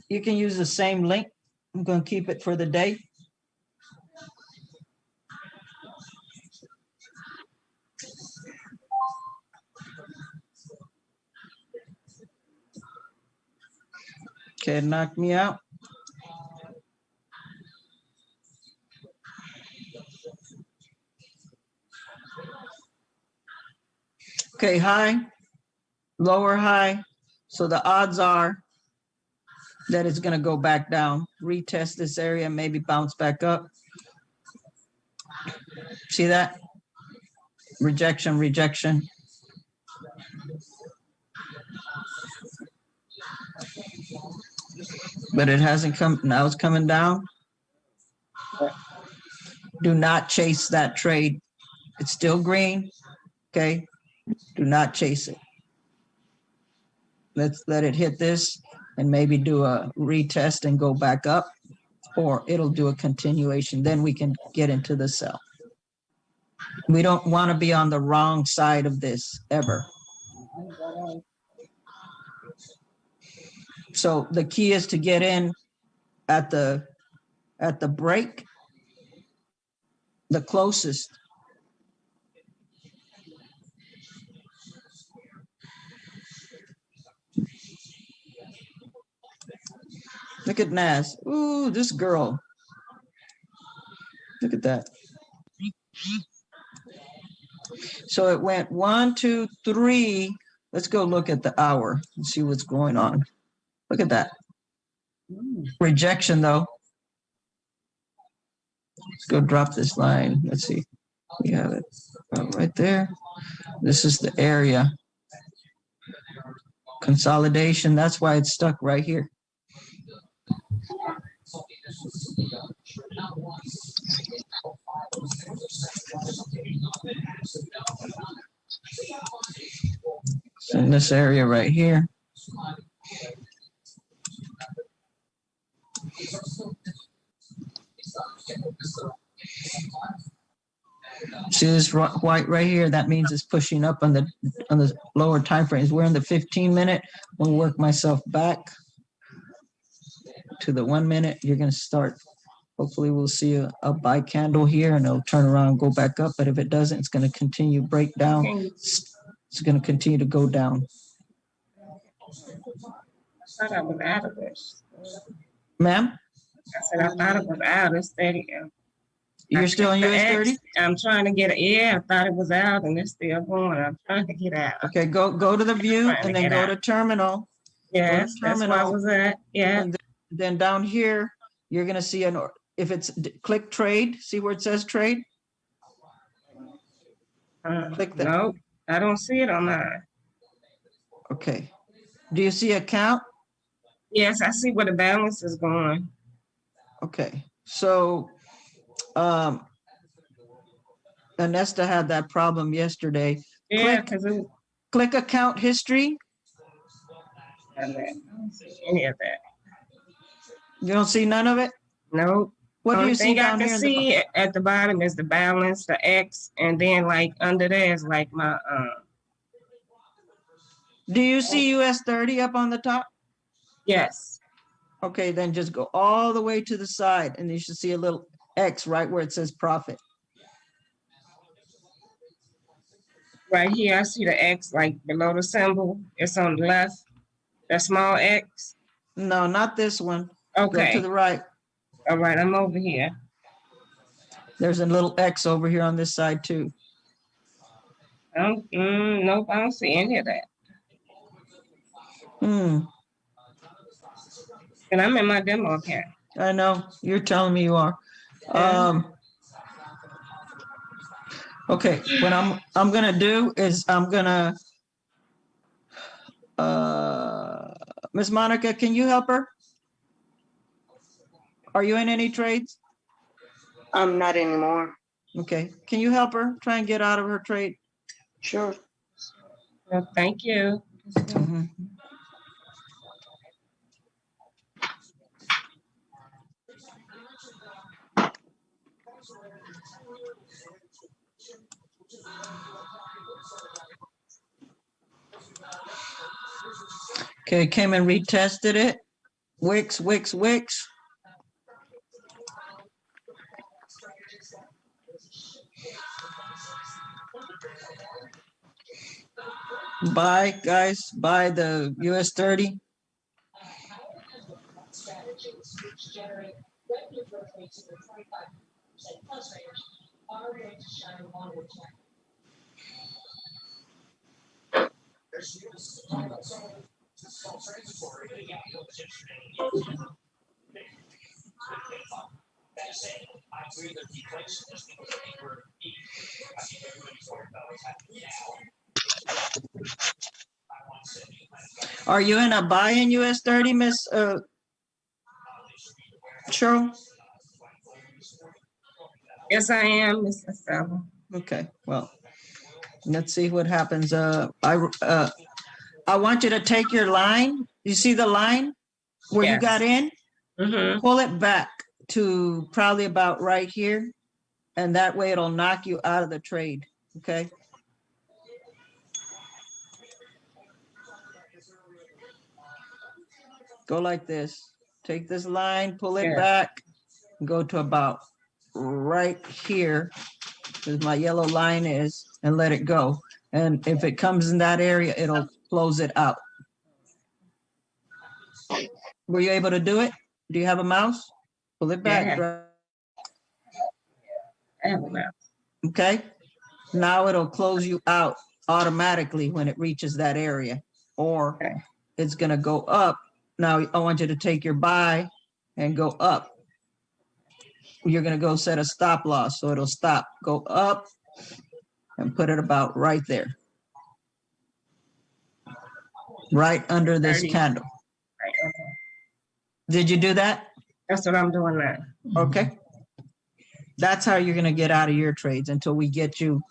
you can use the same link. I'm gonna keep it for the day. Okay, knock me out. Okay, high, lower high. So the odds are that it's gonna go back down, retest this area, maybe bounce back up. See that? Rejection, rejection. But it hasn't come, now it's coming down. Do not chase that trade. It's still green, okay? Do not chase it. Let's let it hit this and maybe do a retest and go back up, or it'll do a continuation. Then we can get into the sell. We don't want to be on the wrong side of this ever. So the key is to get in at the break, the closest. Look at Nas. Ooh, this girl. Look at that. So it went 1, 2, 3. Let's go look at the hour and see what's going on. Look at that. Rejection though. Let's go drop this line. Let's see. We have it right there. This is the area. Consolidation. That's why it's stuck right here. It's in this area right here. See this white right here? That means it's pushing up on the lower time frames. We're in the 15-minute. I'm gonna work myself back to the 1 minute. You're gonna start. Hopefully we'll see a buy candle here and it'll turn around and go back up. But if it doesn't, it's gonna continue break down. It's gonna continue to go down. I thought I was out of this. Ma'am, I said, I thought it was out. It's steady. you're still in US 30? I'm trying to get it. Yeah, I thought it was out and it's still going. I'm trying to get out. Okay, go to the view Trying to and then get go out. to terminal. Yes, that's where I terminal. was at. Yeah. And then down here, you're gonna see if it's click trade, see where it says trade? Click that. No, I don't see it on mine. Okay. Do you see account? Yes, I see where the balance is going. Okay, so Anesta had that problem yesterday. Yeah, Click. because it was, Click account history. I don't see any of that. You don't see none of it? Nope. What do Only you see thing I down can here? in the see at the bottom is the balance, the X, and then like under there is like my Do you see US 30 up on the top? yes. Okay, then just go all the way to the side and you should see a little X right where it says profit. Right here, I see the X like below the symbol. It's on the left. That small X. No, not this one. Go to Okay. the right. All right, I'm over here. There's a little X over here on this side too. Nope, I don't see any of that. Hmm, And I'm in my demo account. I know, you're telling me you are. Yeah. Okay, what I'm gonna do is I'm gonna, Miss Monica, can you help her? Are you in any trades? Not anymore. Okay, can you help her try and get out of her trade? Sure. Well, thank you. Mhm. Okay, came and retested it. Wix, Wix, Wix. Buy, guys, buy the US 30. Are you in a buy in US 30, Miss Cheryl? Yes, I am, Mr. Stella. Okay, well, let's see what happens. I want you to take your line. You see the line where you Yes. got in? Mm-hmm. Pull it back to probably about right here. And that way it'll knock you out of the trade, okay? Go like this. Take this line, pull it Yeah. back, go to about right here, because my yellow line is, and let it go. And if it comes in that area, it'll close it out. Were you able to do it? Do you have a mouse? Pull it back, Yeah. right? I have a mouth. Okay? Now it'll close you out automatically when it reaches that area, or Okay. it's gonna go up. Now I want you to take your buy and go up. You're gonna go set a stop loss, so it'll stop, go up and put it about right there. Right under this 30. candle. Right, okay. Did you do that? That's what I'm doing now. Okay. That's how you're gonna get out of your trades until we get you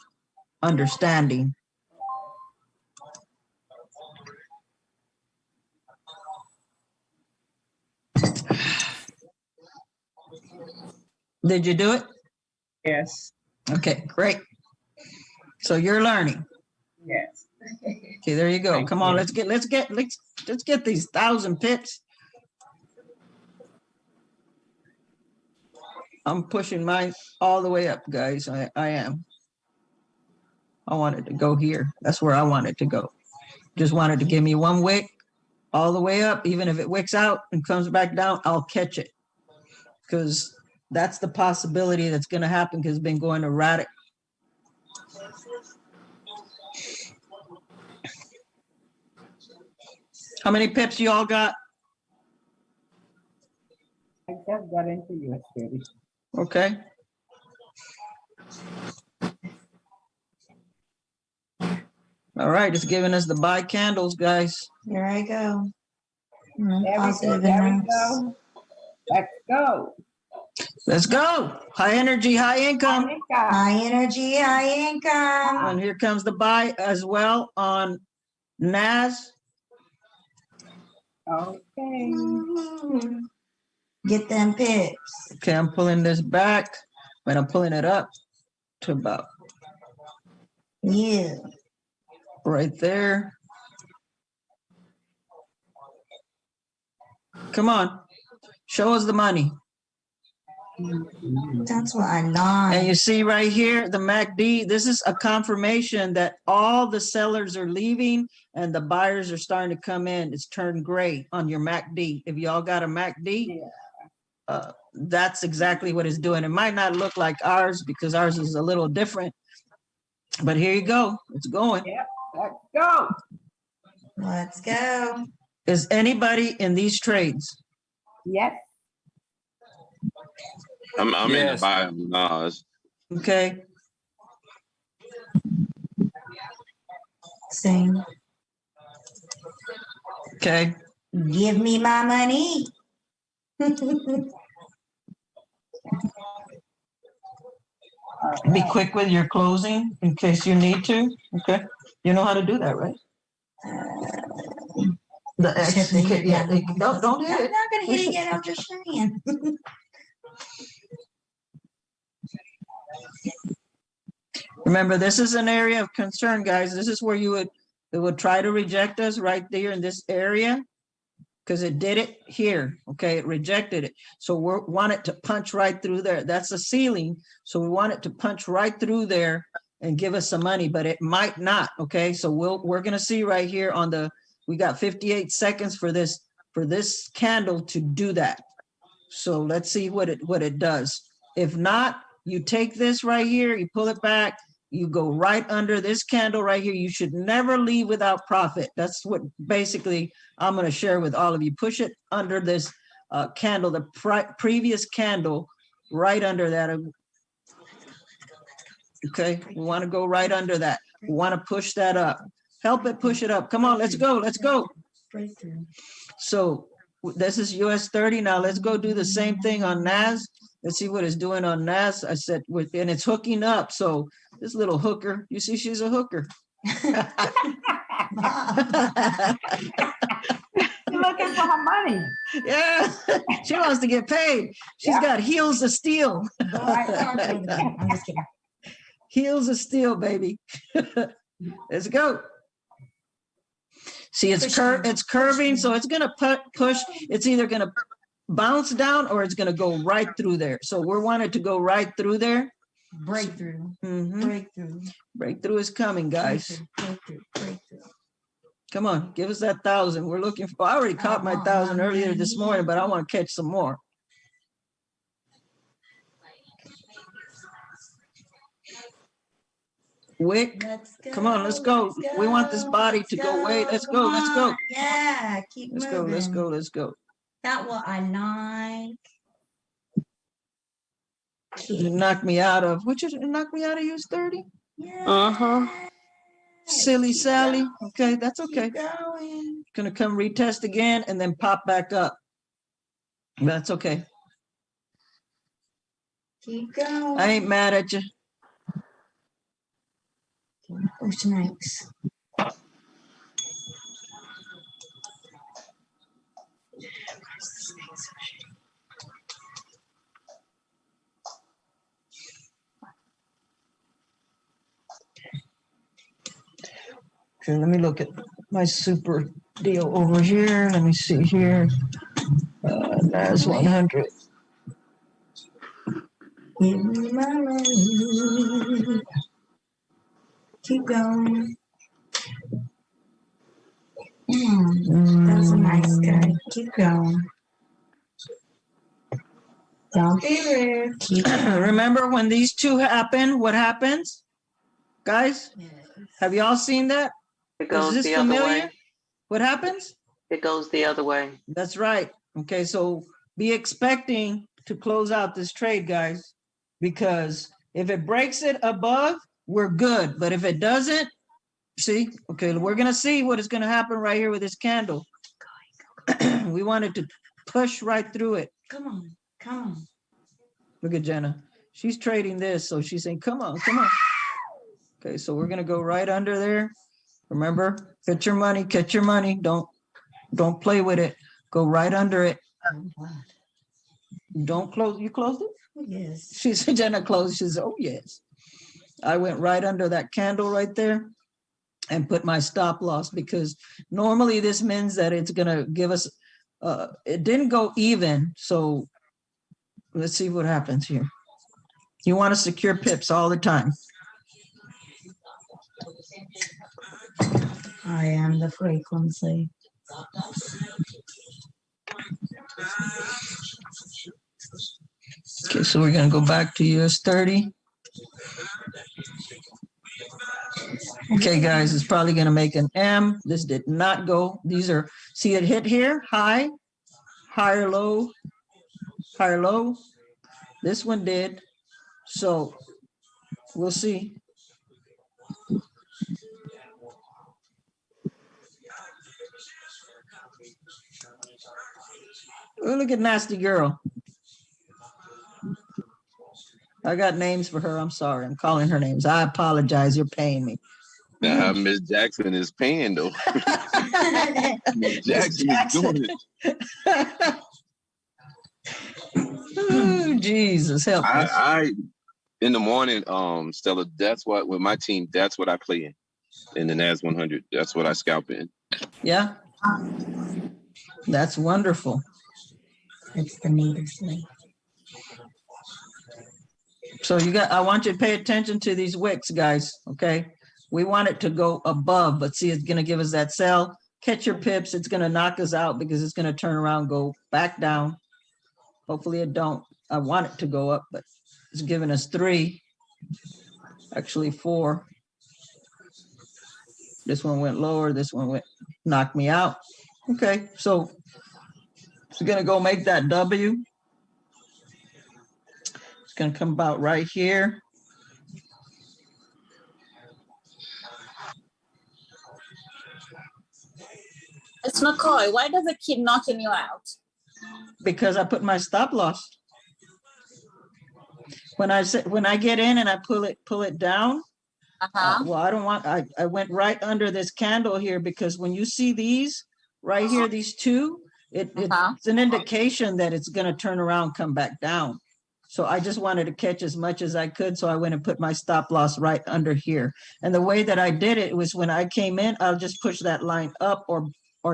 understanding. Did you do it? Yes. Okay, great. So you're learning. Yes. Okay, there you go. Thank Come on, you. let's get these 1,000 pips. I'm pushing mine all the way up, guys. I am. I wanted to go here. That's where I wanted to go. Just wanted to give me one wick all the way up. Even if it wicks out and comes back down, I'll catch it. Because that's the possibility that's going to happen because it's been going erratic. How many pips you all got? I just got into US 30. Okay. All right, it's giving us the buy candles, guys. Here I go. There we go. Let's go. Let's go. High energy, high income. Monica. High energy, high income. And here comes the buy as well on NAS. Okay. Get them pips. Okay, I'm pulling this back, but I'm pulling it up to about Yeah. right there. Come on, show us the money. That's what I And like. you see right here, the MACD, this is a confirmation that all the sellers are leaving and the buyers are starting to come in. It's turned gray on your MACD. If y'all got a MACD, that's exactly what it's doing. It might not look like ours because ours is a little different, but here you go. It's going. Let's go. Let's go. Is anybody in these trades? Yes. I'm in the Yes. buy of Nas. Okay, Same. okay. Give me my money. Be quick with your closing in case you need to, okay? You know how to do that, right? The X, okay, yeah, don't I'm hit it. not gonna hit it yet, I'm just saying. Remember, this is an area of concern, guys. This is where it would try to reject us right there in this area. Because it did it here, okay? It rejected it. So we want it to punch right through there. That's the ceiling. So we want it to punch right through there and give us some money, but it might not, okay? So we're gonna see right here on we got 58 seconds for this candle to do that. So let's see what it does. If not, you take this right here, you pull it back, you go right under this candle right here. You should never leave without profit. That's what basically I'm going to share with all of you. Push it under this candle, the previous candle, right under that. Okay, we want to go right under that. We want to push that up. Help it push it up. Come on, let's go. Let's go. Breakthrough. So this is US 30. Now let's go do the same thing on NAS. Let's see what it's doing on NAS. I said, and it's hooking up. So this little hooker, you see, she's a hooker. You're looking for her money. Yeah, she wants to get paid. She's got heels of steel. I'm just kidding. Heels of steel, baby. Let's go. See, it's curving, so it's gonna push. It's either gonna bounce down or it's gonna go right through there. So we're wanted to go right through there. Breakthrough. Mhm. Breakthrough. Breakthrough is coming, guys. Breakthrough. Come on, give us that 1,000. We're looking for. I already caught my 1,000 earlier this morning, but I want to catch some more. Wick, Let's go. come on, let's go. We want this body to go way. Let's go, let's go. Yeah, keep Let's moving. go, let's go, let's go. That what I like. You knocked me out of, what you knock me out of US 30? Yeah. Silly Sally. Okay, that's okay. Keep going. Gonna come retest again and then pop back up. That's okay. Keep going. I ain't mad at you. What's next? Okay, let me look at my super deal over here. Let me see here. NAS 100. Give me my money. Keep going. That's a nice guy. Keep going. Don't be rude. Keep going. Remember when these two happen, what happens? Guys, have you all seen that? It Is goes this the other familiar? way. What happens? It goes the other way. That's right. Okay, so be expecting to close out this trade, guys, because if it breaks it above, we're good. But if it doesn't, see, okay, we're gonna see what is gonna happen right here with this candle. We wanted to push right through it. Come on. Come on. Look at Jenna. She's trading this, so she's saying, come on, come on. Okay, so we're gonna go right under there. Remember, catch your money, catch your money. Don't play with it. Go right under it. I'm glad. Don't close. You closed it? Oh, yes. She said, Jenna closed. She said, oh, yes. I went right under that candle right there and put my stop loss because normally this means that it's going to give us, it didn't go even. So let's see what happens here. You want to secure pips all the time. I am the frequency. Okay, so we're going to go back to US 30. Okay, guys, it's probably gonna make an M. This did not go. These are, see it hit here, high, higher, low, higher, low. This one did. So we'll see. Oh, look at nasty girl. I got names for her. I'm sorry. I'm calling her names. I apologize. You're paying me. Miss Jackson is paying though. Miss Jackson is doing it. Oh, Jesus, help us. I in the morning, Stella, that's what with my team, that's what I play in the NAS 100. That's what I scalp in. Yeah. That's wonderful. It's the neighbor's lane. So I want you to pay attention to these wicks, guys, okay? We want it to go above, but see, it's gonna give us that sell. Catch your pips, it's gonna knock us out because it's gonna turn around, go back down. Hopefully it don't. I want it to go up, but it's giving us 3, actually 4. This one went lower, this one went, knocked me out. Okay, so it's gonna go make that W. It's gonna come about right here. It's McCoy. Why does it keep knocking you out? Because I put my stop loss. When I get in and I pull it down, well, I don't want, I went right under this candle here because when you see these right here, these two, it's an indication that it's gonna turn around, come back down. So I just wanted to catch as much as I could. So I went and put my stop loss right under here. And the way that I did it was when I came in, I'll just push that line up or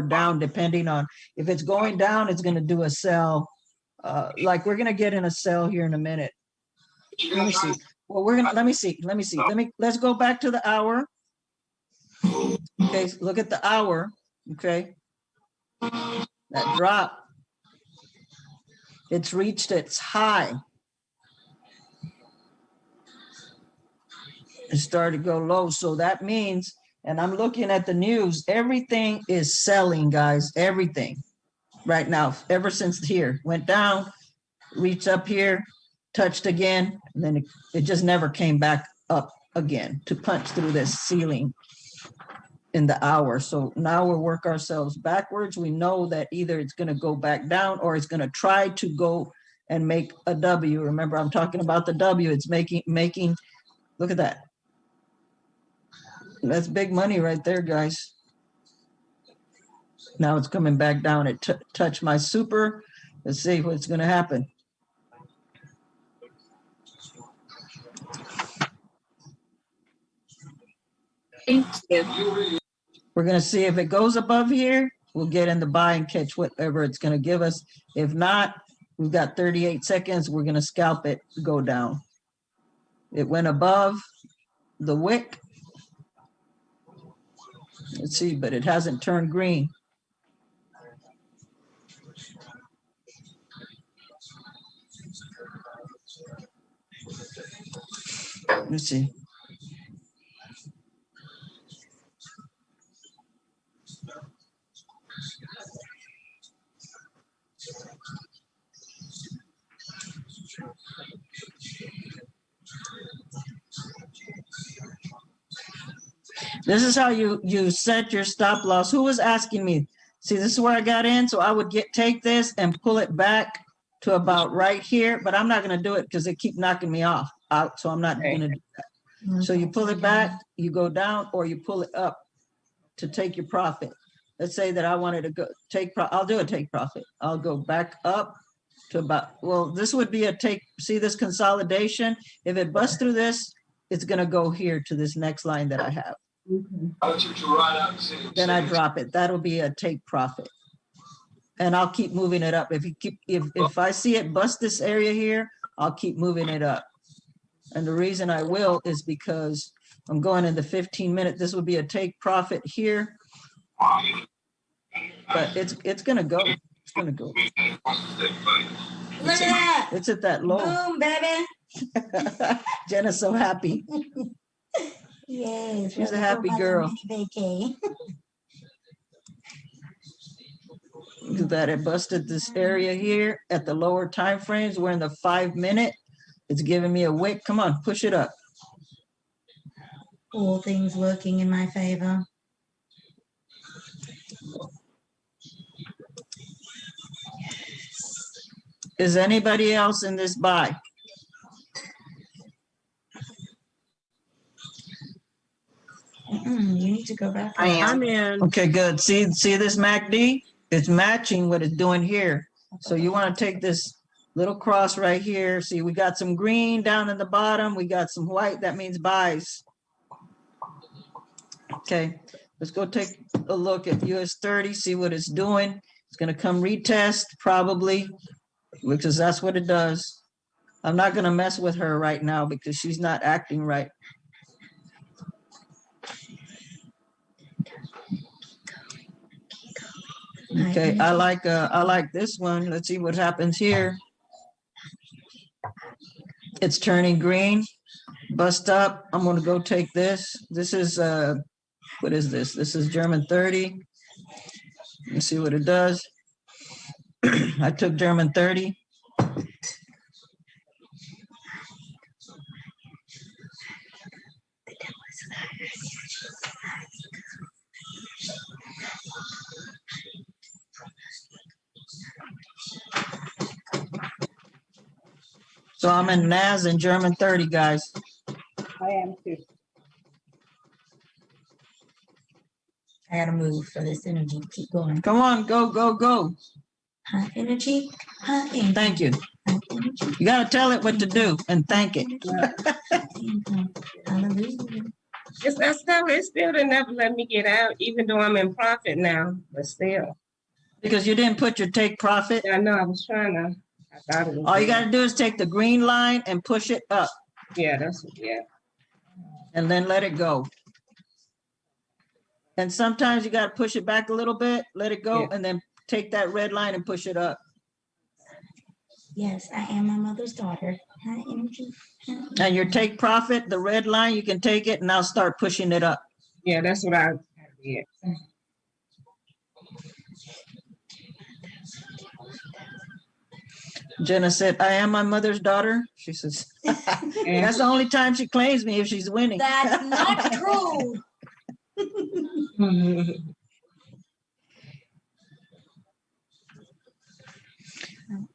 down, depending on if it's going down, it's gonna do a sell. Like we're gonna get in a sell here in a minute. Let me see. Well, let me see. Let's go back to the hour. Okay, look at the hour, okay? That drop. It's reached its high. It started to go low, so that means, and I'm looking at the news, everything is selling, guys, everything. Right now, ever since here, went down, reached up here, touched again, and then it just never came back up again to punch through this ceiling in the hour. So now we'll work ourselves backwards. We know that either it's gonna go back down or it's gonna try to go and make a W. Remember, I'm talking about the W. It's making, look at that. That's big money right there, guys. Now it's coming back down. It touched my super. Let's see what's gonna happen. Thank you. We're gonna see if it goes above here, we'll get in the buy and catch whatever it's gonna give us. If not, we've got 38 seconds. We're gonna scalp it, go down. It went above the wick. Let's see, but it hasn't turned green. Let's see. This is how you set your stop loss. Who was asking me? See, this is where I got in. So I would take this and pull it back to about right here, but I'm not going to do it because they keep knocking me out. So I'm not going to do that. So you pull it back, you go down, or you pull it up to take your profit. Let's say that I wanted to go I'll do a take profit. I'll go back up to about, well, this would be a take. See this consolidation? If it busts through this, it's going to go here to this next line that I have. Then I drop it. That'll be a take profit. And I'll keep moving it up. If I see it bust this area here, I'll keep moving it up. And the reason I will is because I'm going in the 15-minute. This would be a take profit here. But it's gonna go. It's gonna go. Look at that. It's at that low. Boom, baby. Jenna's so happy. Yes. She's a ready to go happy back on girl. mini vacay. Look at that, it busted this area here at the lower time frames. We're in the 5 minute. It's giving me a wick. Come on, push it up. All things working in my favor. Is anybody else in this buy? You need to go back. I am. I'm in. Okay, good. See this MACD? It's matching what it's doing here. So you want to take this little cross right here. See, we got some green down in the bottom. We got some white. That means buys. Okay, let's go take a look at US 30, see what it's doing. It's going to come retest probably because that's what it does. I'm not going to mess with her right now because she's not acting right. Okay, I like this one. Let's see what happens here. It's turning green. Bust up. I'm gonna go take this. This is what is this? This is German 30. Let's see what it does. I took German 30. So I'm in NAS and German 30, guys. I am too. I gotta move for this energy. Keep going. Come on, go, go, go. High energy. High energy. Thank you. High energy. You gotta tell it what to do and thank it. Hallelujah. It's that stuff. It still didn't never let me get out, even though I'm in profit now. But still, Because you didn't put your take profit. I know I was trying to. I thought it was. All you gotta do is take the green line and push it up Yeah, and then let it go. And sometimes you gotta push it back a little bit, let it go, Yeah. and then take that red line and push it up. Yes, I am my mother's daughter. High energy. And your take profit, the red line, you can take it and now start pushing it up. Yeah, that's what I did. Jenna said, I am my mother's daughter. She says, that's the only time she claims me if she's winning. That's not true.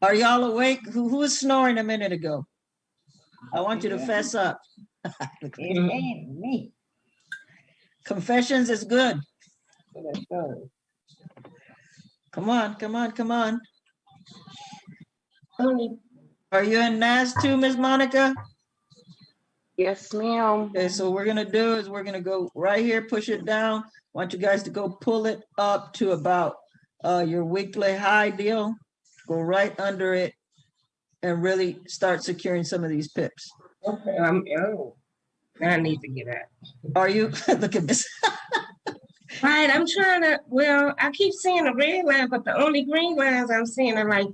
Are y'all awake? Who was snoring a minute ago? I want you to fess up. It ain't me. Confessions is good. That's good. Come on, come on, come on. Only Are you in NAS too, Ms. Monica? Yes, ma'am. Okay, so we're gonna do is we're gonna go right here, push it down. Want you guys to go pull it up to about your weekly high deal. Go right under it and really start securing some of these pips. okay. Now I need to get out. Are you, look at this. Right, I'm trying to. Well, I keep seeing the red line, but the only green lines I'm seeing are like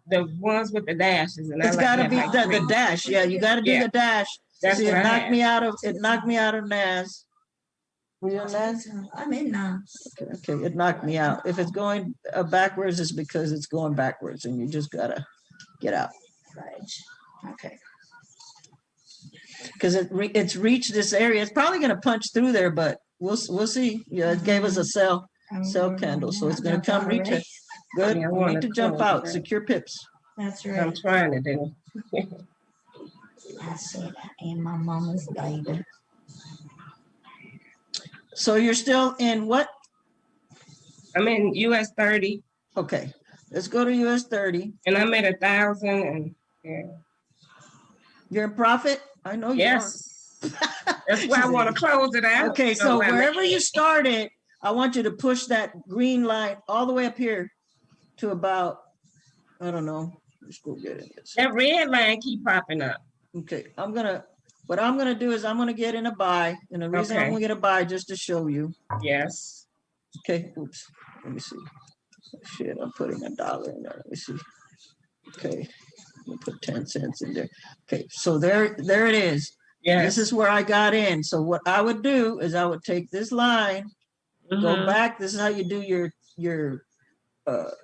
the ones with the dashes, and It's I like gotta that, be like the green. dash. Yeah, you gotta do Yeah. the dash. That's See, what it I knocked had. me out of, it knocked me out of NAS. Were you in NAS? I'm in now. Okay, it knocked me out. If it's going backwards, it's because it's going backwards and you just gotta get out. Right. Okay. Because it's reached this area. It's probably gonna punch through there, but we'll see. Yeah, it gave us a sell candle, so it's gonna come reach it. Good, Yeah, I we wanna need to jump close out, that. secure pips. That's I'm right. trying to do. I said I am my mama's baby. So you're still in what? I'm in US 30, Okay, let's go to US 30. and I'm at 1,000, and yeah. You're in profit? I know you are. Yes. That's why I want to close it out. Okay, so wherever you started, I want you to push that green line all the way up here to about, I don't know, let's go get it. That red line keep popping up. Okay, what I'm gonna do is I'm gonna get in a buy, and the reason I'm Okay. gonna get a buy just to show you. Yes. Okay, oops, let me see. Shit, I'm putting $1 in there, let me see. Okay, we'll put 10 cents in there. Okay, so there it is. This Yes. is where I got in. So what I would do is I would take this line, go Mhm, back. This is how you do your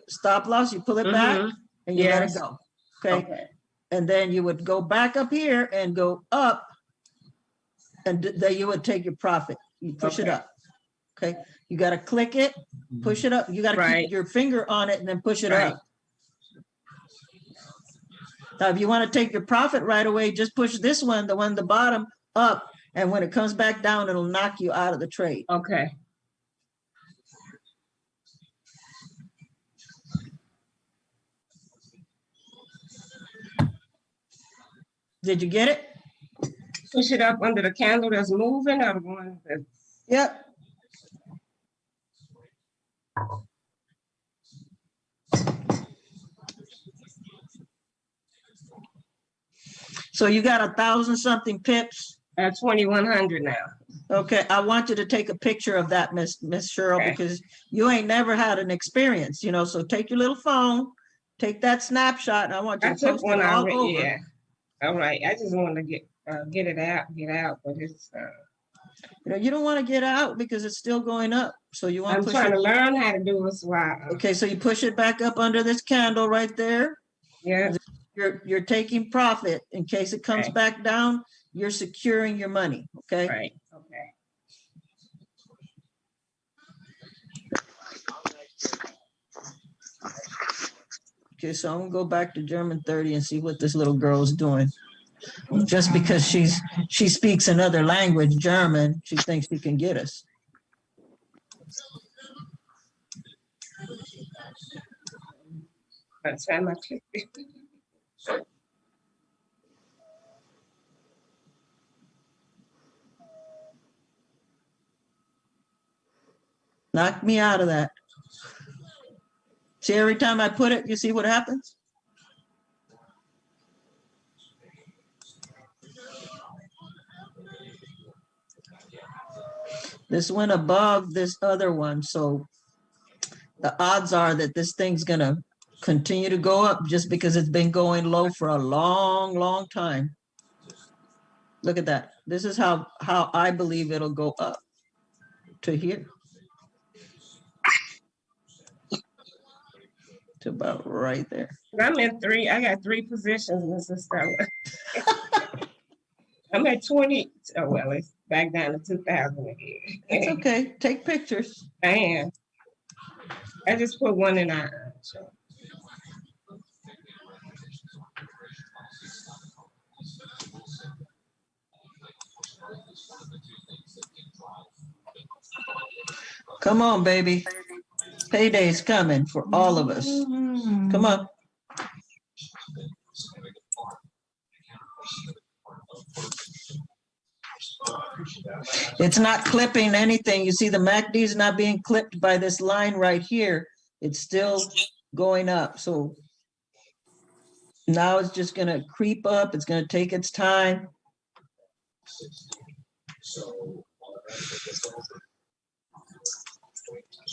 stop loss. You pull it back mhm. and you let it Yes. go. Okay. Okay. And then you would go back up here and go up, and then you would take your profit. You push it Okay. up. Okay. You got to click it, push it up. You got to Right. keep your finger on it and then push it Right. up. Now, if you want to take your profit right away, just push this one, the one at the bottom, up. And when it comes back down, it'll knock you out of the trade. Okay. Did you get it? Push it up under the candle that's moving or the one that, Yep. So you got 1,000 something pips. at 2,100 now. Okay, I want you to take a picture of that, Miss Cheryl, Okay. because you ain't never had an experience, you know, so take your little phone, take that snapshot, and I want you I to took post one it all already, over. yeah. All right, I just wanted to get it out, but it's, You know, you don't want to get out because it's still going up, so you want I'm to push trying to it. learn how to do this while, Okay, so you push it back up under this candle right there. yeah, You're taking profit in case it comes Okay. back down, you're securing your money, okay? right, okay. Okay, so I'm gonna go back to German 30 and see what this little girl is doing. Just because she speaks another language, German, she thinks she can get us. That's time I clicked it. Knock me out of that. See, every time I put it, you see what happens? This went above this other one, so the odds are that this thing's gonna continue to go up just because it's been going low for a long, long time. Look at that. This is how I believe it'll go up to here. To about right there. I'm at I got 3 positions, Mrs. Stella. I'm at 20, oh, well, it's back down to 2,000 again. It's okay. Take pictures. I am. I just put one in our, Come on, baby. Payday's coming for all of us. Come on. It's not clipping anything. You see the MACD is not being clipped by this line right here. It's still going up. So now it's just gonna creep up. It's gonna take its time.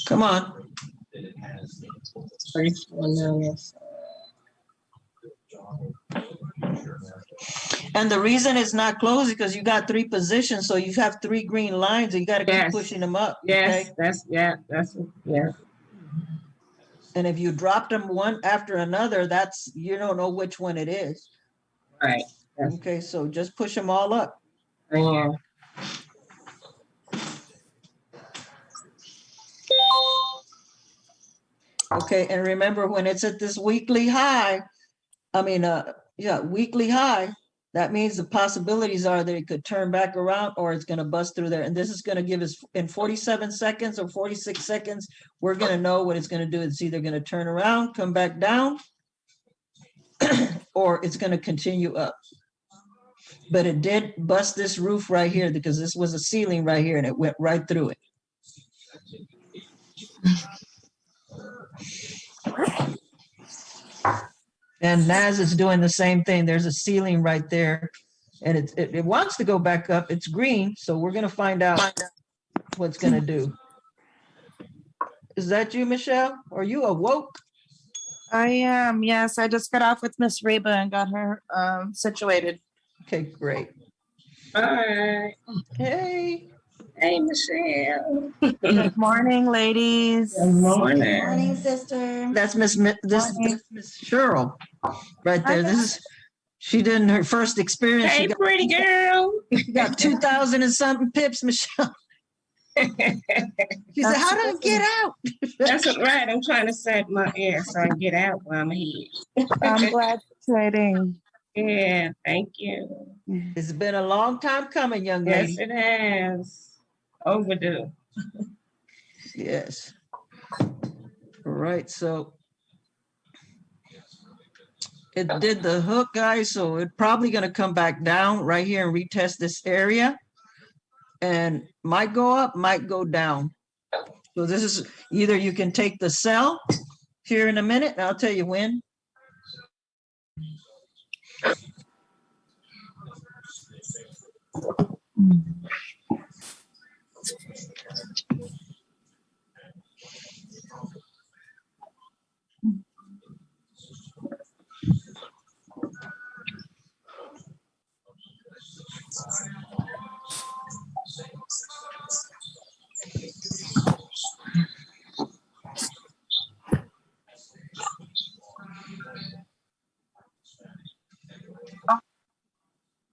Come on. first one now, yes. And the reason it's not closing because you got 3 positions, so you have 3 green lines, and you got to keep Yes. pushing them up. Yes, okay? that's, yeah. And if you drop them one after another, that's, you don't know which one it is. Right, Yes. Okay, so just push them all up. I am. Okay, and remember when it's at this weekly high, weekly high, that means the possibilities are that it could turn back around or it's gonna bust through there. And this is gonna give us, in 47 seconds or 46 seconds, we're gonna know what it's gonna do. It's either gonna turn around, come back down, or it's gonna continue up. But it did bust this roof right here because this was a ceiling right here and it went right through it. And NAS is doing the same thing. There's a ceiling right there and it wants to go back up. It's green, so we're gonna find out what it's gonna do. Is that you, Michelle? Are you awoke? I am, yes. I just got off with Miss Reba and got her situated. Okay, great. All right. Hey, Hey, Michelle. Good morning, ladies. Good morning. Morning, sister. that's this Morning. Miss Cheryl right there. This is, she did in her first experience. Hey, pretty girl. She got 2,000 and something pips, Michelle. She said, how do I get out? That's right. I'm trying to set my air so I can get out while I'm here. I'm glad you're trading. Yeah, thank you. It's been a long time coming, young Yes, lady. it has. Overdue. Yes. All right, so it did the hook, guys, so it's probably gonna come back down right here and retest this area. And might go up, might go down. So this is either you can take the sell here in a minute, and I'll tell you when.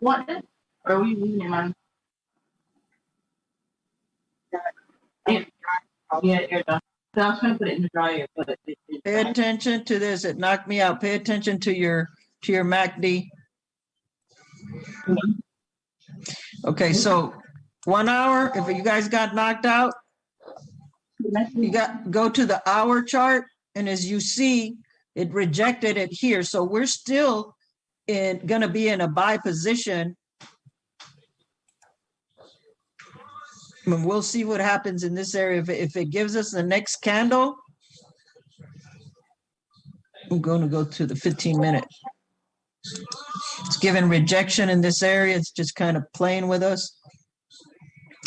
What? Are we moving on? Yeah, you're done. So I was trying to put it in the dryer, but it. Pay attention to this. It knocked me out. Pay attention to your MACD. Okay, so 1 hour, if you guys got knocked out, you go to the hour chart, and as you see, it rejected it here. So we're still gonna be in a buy position. And we'll see what happens in this area. If it gives us the next candle, I'm gonna go to the 15-minute. It's given rejection in this area. It's just kind of playing with us.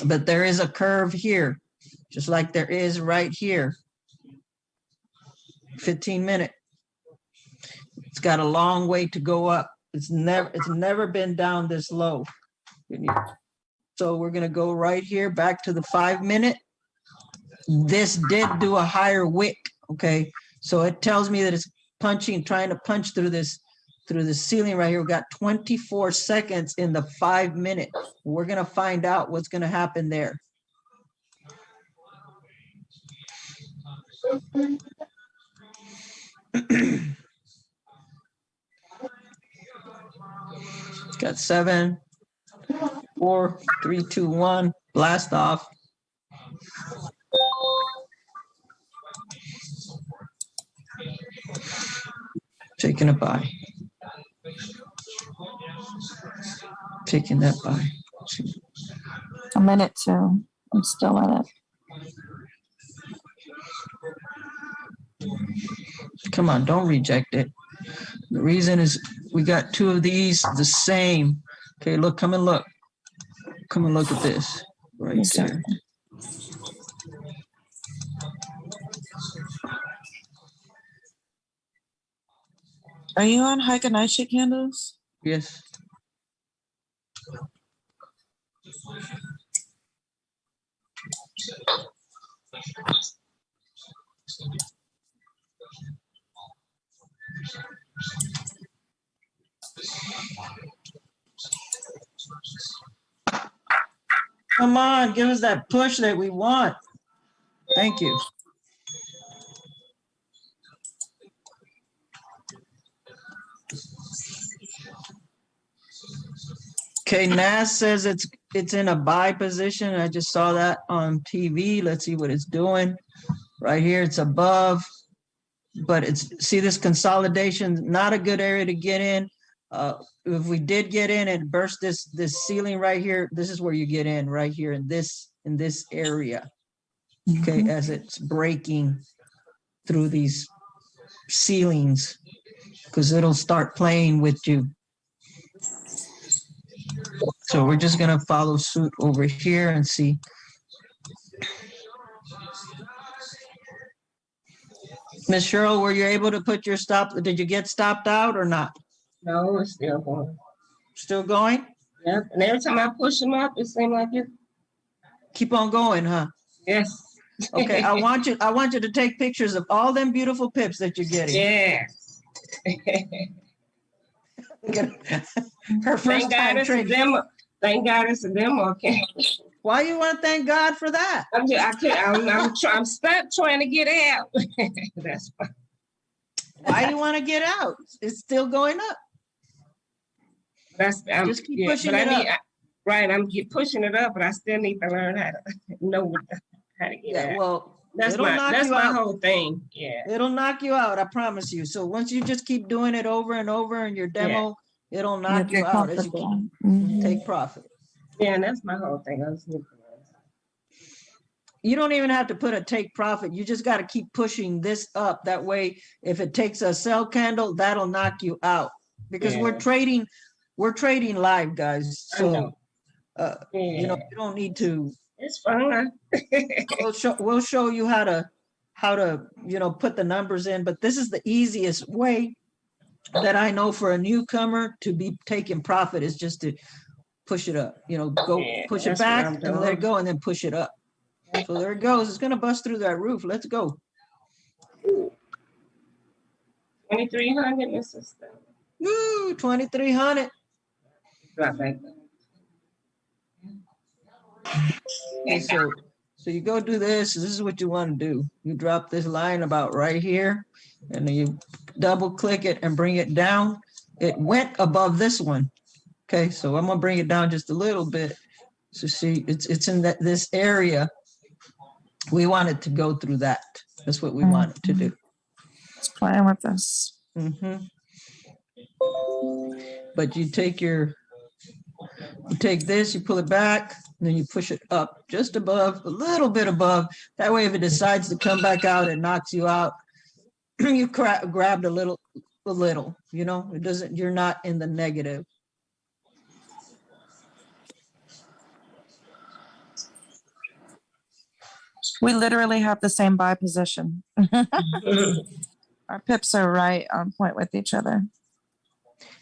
But there is a curve here, just like there is right here. 15-minute. It's got a long way to go up. It's never been down this low. So we're gonna go right here back to the 5-minute. This did do a higher wick, okay? So it tells me that it's trying to punch through this ceiling right here. We got 24 seconds in the 5-minute. We're gonna find out what's gonna happen there. It's got 7, 4, 3, 2, 1, blast off. Taking a buy. Taking that buy. A minute too. I'm still in it. Come on, don't reject it. The reason is we got 2 of these the same. Okay, look, come and look. Come and look at this right Yes, sir. there. Are you on Heikeneiche candles? Yes. Come on, give us that push that we want. Thank you. Okay, NAS says it's in a buy position. I just saw that on TV. Let's see what it's doing. Right here, it's above, but see this consolidation, not a good area to get in. If we did get in and burst this ceiling right here, this is where you get in, right here in this area. Okay, as it's breaking through these ceilings, because it'll start playing with you. So we're just gonna follow suit over here and see. Miss Cheryl, were you able to put your stop? Did you get stopped out or not? No, it's still going. Still going? Yep. And every time I push them up, it seems like it. Keep on going, huh? Yes. Okay, I want you to take pictures of all them beautiful pips that you're getting. Yes. Her first Thank God time it's a trading. demo. Thank God it's a demo. Okay. Why you want to thank God for that? I'm stuck trying to get out. That's fine. Why you want to get out? It's still going up. Just keep pushing but it I need, up. Right, I'm pushing it up, but I still need to learn how to know how to get Yeah, out. well, That's it'll knock my you out. whole thing. Yeah. It'll knock you out, I promise you. So once you just keep doing it over and over in your demo, it'll knock you get out as you comfortable. keep take profit. Yeah, and that's my whole thing. I was looking You don't even have to put a take profit. You just got to keep pushing this up. That way, if it takes a sell candle, that'll knock you out because we're trading live, guys. I So, know. you know, you don't need to. It's fun. We'll show you how to, you know, put the numbers in, but this is the easiest way that I know for a newcomer to be taking profit is just to push it up, you know, go push it that's what back I'm and let it doing. go and then push it up. So there it goes. It's going to bust through that roof. Let's go. 2,300, Mrs. Stone. Woo, 2,300. Drop back. Okay, so you go do this. This is what you want to do. You drop this line about right here, and then you double click it and bring it down. It went above this one. Okay, so I'm gonna bring it down just a little bit. So see, it's in this area. We want it to go through that. That's what we want it to do. It's playing with us. But you take this, you pull it back, and then you push it up just above, a little bit above. That way, if it decides to come back out, it knocks you out. You grabbed a little, you know, it doesn't, you're not in the negative. We literally have the same buy position. Our pips are right on point with each other.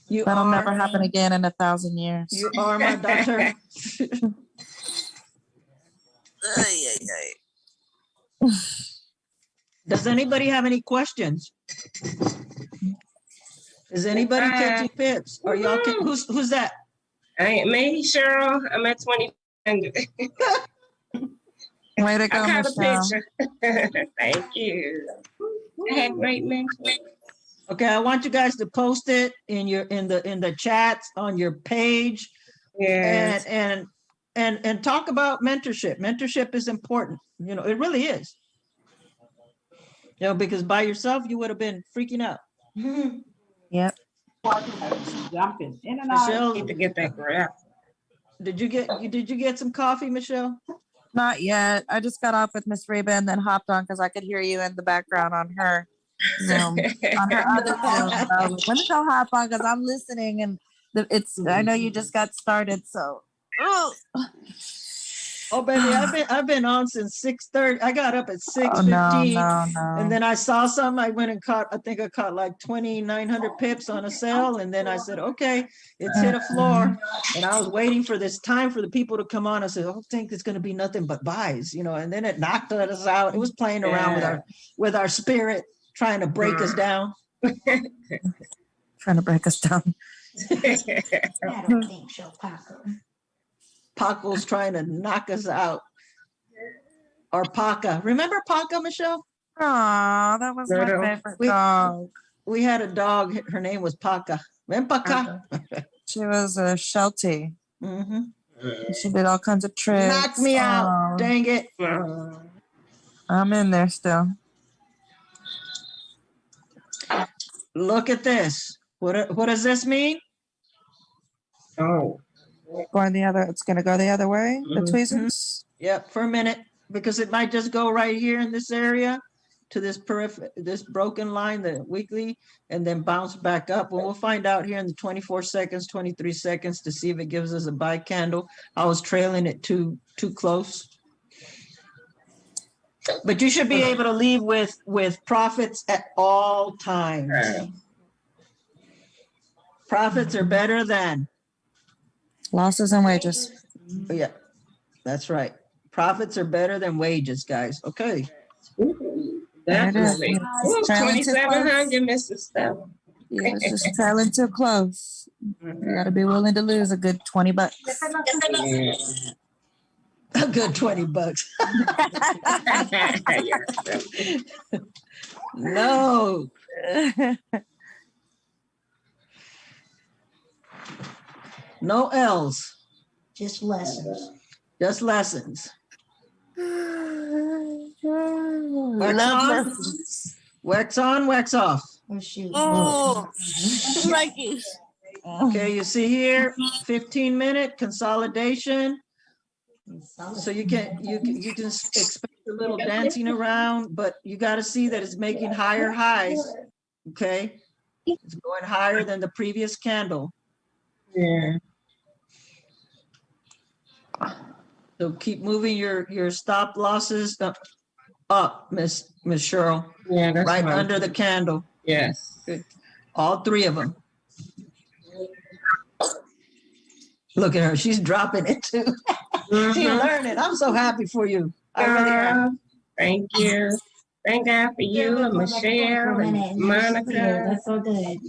That'll never happen again in 1,000 years. You are my daughter. Does anybody have any questions? Is anybody catching pips? Are y'all who's that? Me, Cheryl. I'm at 2,000. Way to go, I got Michelle. a picture. Thank you. I had great mentors. Okay, I want you guys to post it in the chats on your page. Yes. And talk about mentorship. Mentorship is important. You know, it really is. You know, because by yourself you would have been freaking out. Yep. Jumping in and Michelle, out. Need to get that graph. did you get some coffee, Michelle? Not yet. I just got off with Miss Reba and then hopped on because I could hear you in the background on her Zoom, on her other Zoom. I was like, let me go hop on because I'm listening and I know you just got started, so. Oh, baby, I've been on since 6:30. I got up at 6:15. No. And then I saw some. I went and I think I caught like 2,900 pips on a sale. And then I said, okay, it's hit a floor. And I was waiting for this time for the people to come on. I said, I don't think it's going to be nothing but buys, you know. And then it knocked us out. It was playing around with our spirit, trying to break us down. Trying to break us down. I don't think so, Paco. Paco's trying to knock us out. Or Paca. Remember Paca, Michelle? Aw, that was my favorite dog. We had a dog. Her name was Paca. Ven Paca. She was a Sheltie. She did all kinds of tricks. Knock me out. Dang it. I'm in there still. Look at this. What does this mean? Oh. It's gonna go the other way, the tweezers. Yep, for a minute, because it might just go right here in this area to this this broken line, the weekly, and then bounce back up. Well, we'll find out here in the 24 seconds, 23 seconds to see if it gives us a buy candle. I was trailing it too close. But you should be able to leave with profits at all times. Profits are better than. Losses and wages. Yeah, that's right. Profits are better than wages, guys. Okay. Definitely. It's trailing too close. 2,700, Mr. Stella. Yeah, it's just trailing too close. You gotta be willing to lose a good $20. A good 20 bucks. No. No L's, Just lessons. just lessons. Wax Love on, lessons. wax on, wax off. Oh, shoot. Oh, like it. Okay, you see here, 15-minute consolidation. So you can expect a little dancing around, but you got to see that it's making higher highs. Okay, it's going higher than the previous candle. Yeah. So keep moving your stop losses up, Miss Cheryl, Yeah, that's right right. under the candle. Yes. Good. All three of them. Look at her, she's dropping it too. She's Mhm. learning. I'm so happy for you. I really am. Girl, thank you. Thank God for you and Michelle and Monica. That's so good.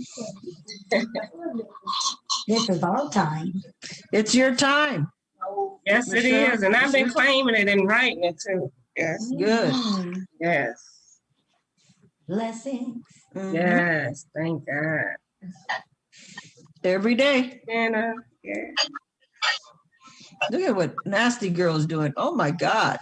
This is our time. It's your time. Yes, it Michelle, is. And I've been Michelle. claiming it and writing it too. Yes. Good. Mm. Yes. Blessings. Mhm. Yes. Thank God. Every day. And yeah. Look at what Nasty Girl's doing. Oh my God.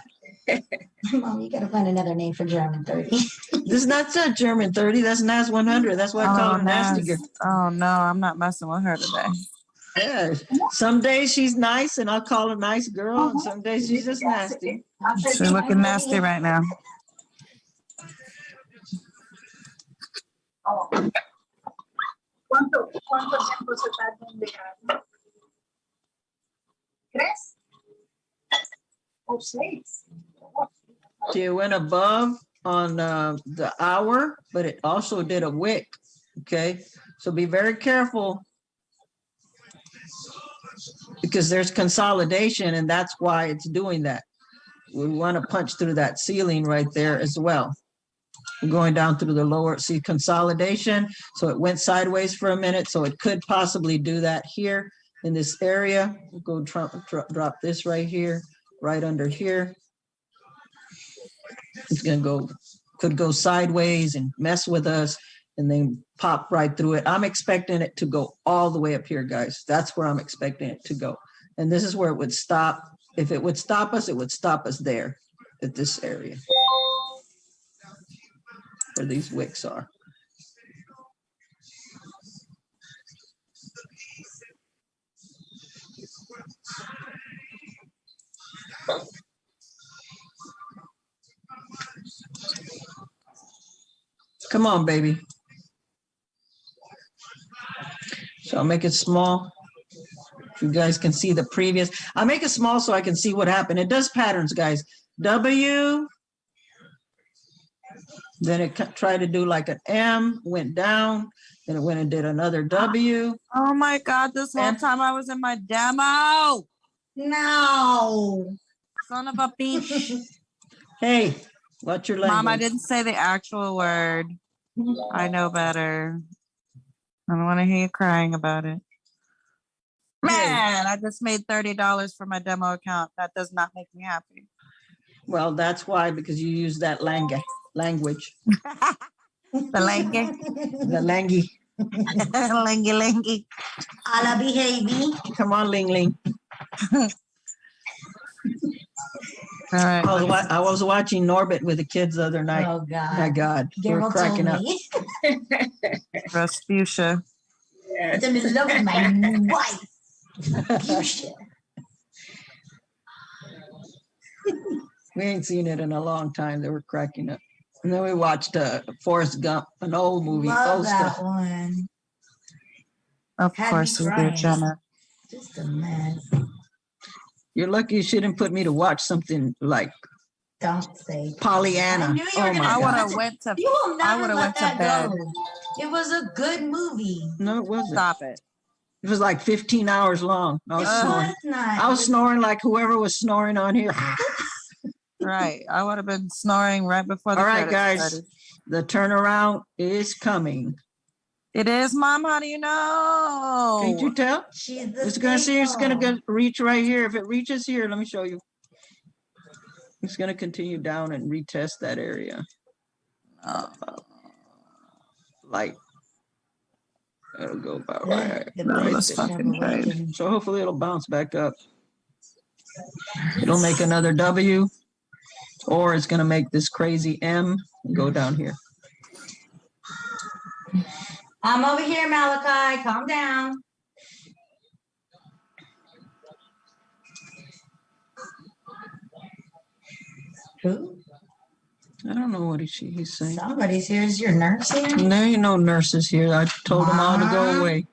Mom, you gotta find another name for German 30. This is not a German 30. That's NAS 100. That's why I call her Nasty Girl. Oh no, I'm not messing with her today. Yeah. Some days she's nice and I'll call her nice girl. And some days she's just nasty. She's looking nasty right now. ¿Cuánto tiempo se tarda en dejar? 3 o 6. She went above on the hour, but it also did a wick. Okay. So be very careful because there's consolidation and that's why it's doing that. We want to punch through that ceiling right there as well. Going down through the lower, see consolidation. So it went sideways for a minute. So it could possibly do that here in this area. We'll go drop this right here, right under here. It's gonna go, could go sideways and mess with us and then pop right through it. I'm expecting it to go all the way up here, guys. That's where I'm expecting it to go. And this is where it would stop. If it would stop us, it would stop us there at this area where these wicks are. Come on, baby. So I'll make it small. If you guys can see the previous, I'll make it small so I can see what happened. It does patterns, guys. W, then it tried to do like an M, went down, then it went and did another W. Oh my God, this whole And- time I was in my demo. No. Son of a bitch. Hey, what's your language? Mom, I didn't say the actual word. I know better. I don't want to hear you crying about it. Man, I just made $30 for my demo account. That does not make me happy. Well, that's why, because you use that language. The langy. The langy. Langy, langy. A la behaving. Come on, Ling Ling. All right. I was watching Norbit with the kids the other night. Oh, My God. God, we were Daryl cracking told up. me. Rasputia. It's in the love of my wife. Fuchsia. We ain't seen it in a long time. They were cracking up. And then we watched Forrest Gump, an old movie, Love old that stuff. one. Of Had me course we do, crying. Jenna. Just a mess. You're lucky you shouldn't put me to watch something like Don't say. Pollyanna. I knew you were Oh gonna my I would God. have went to You will I never would've let went to that bed. go. It was a good movie. No, it wasn't. stop it. It was like 15 hours long. I was snoring. It's not. I was snoring like whoever was snoring on here. Right. I would have been snoring right before the All right, credits guys, started. the turnaround is coming. It is, Mom. How do you know? Can't you tell? She's the It's gonna see, it's gonna signal. reach right here. If it reaches here, let me show you. It's gonna continue down and retest that area. Oh. Light. That'll go about The- right. the right big Let's there. fucking Chevrolet trade. didn't- So hopefully it'll bounce back up. It'll make another W, or it's gonna make this crazy M and go down here. I'm over here, Malachi. Calm down. Who? I don't know what he's saying. Somebody's here. Is your nurse here? There ain't no nurses here. I told them all to go Mom? away.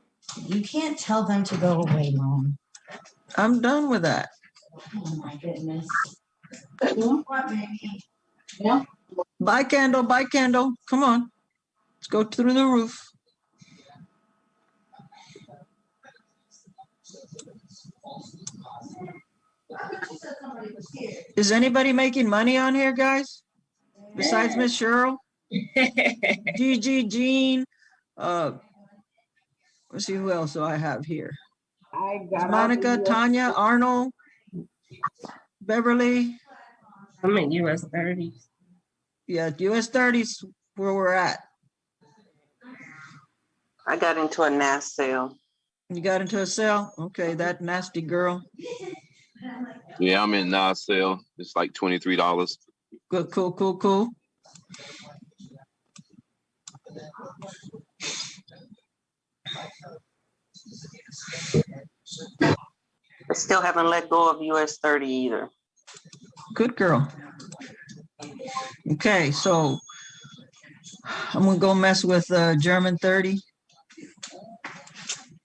You can't tell them to go away, Mom. I'm done with that. Oh my goodness. What, baby? Bye, Candle. Bye, Candle. Come on. Let's go through the roof. Is anybody making money on here, guys? Besides Miss Cheryl? Gigi, Jean, let's see who else do I have here. I got out Monica, the Tanya, Arnold, Beverly. I'm in US 30. Yeah, US 30's where we're at. I got into a NAS sale. You got into a sale? Okay, that nasty girl. Yeah, I'm in Nas sale. It's like $23. Good, cool, cool, cool. I still haven't let go of US 30 either. Good girl. Okay, so I'm gonna go mess with German 30.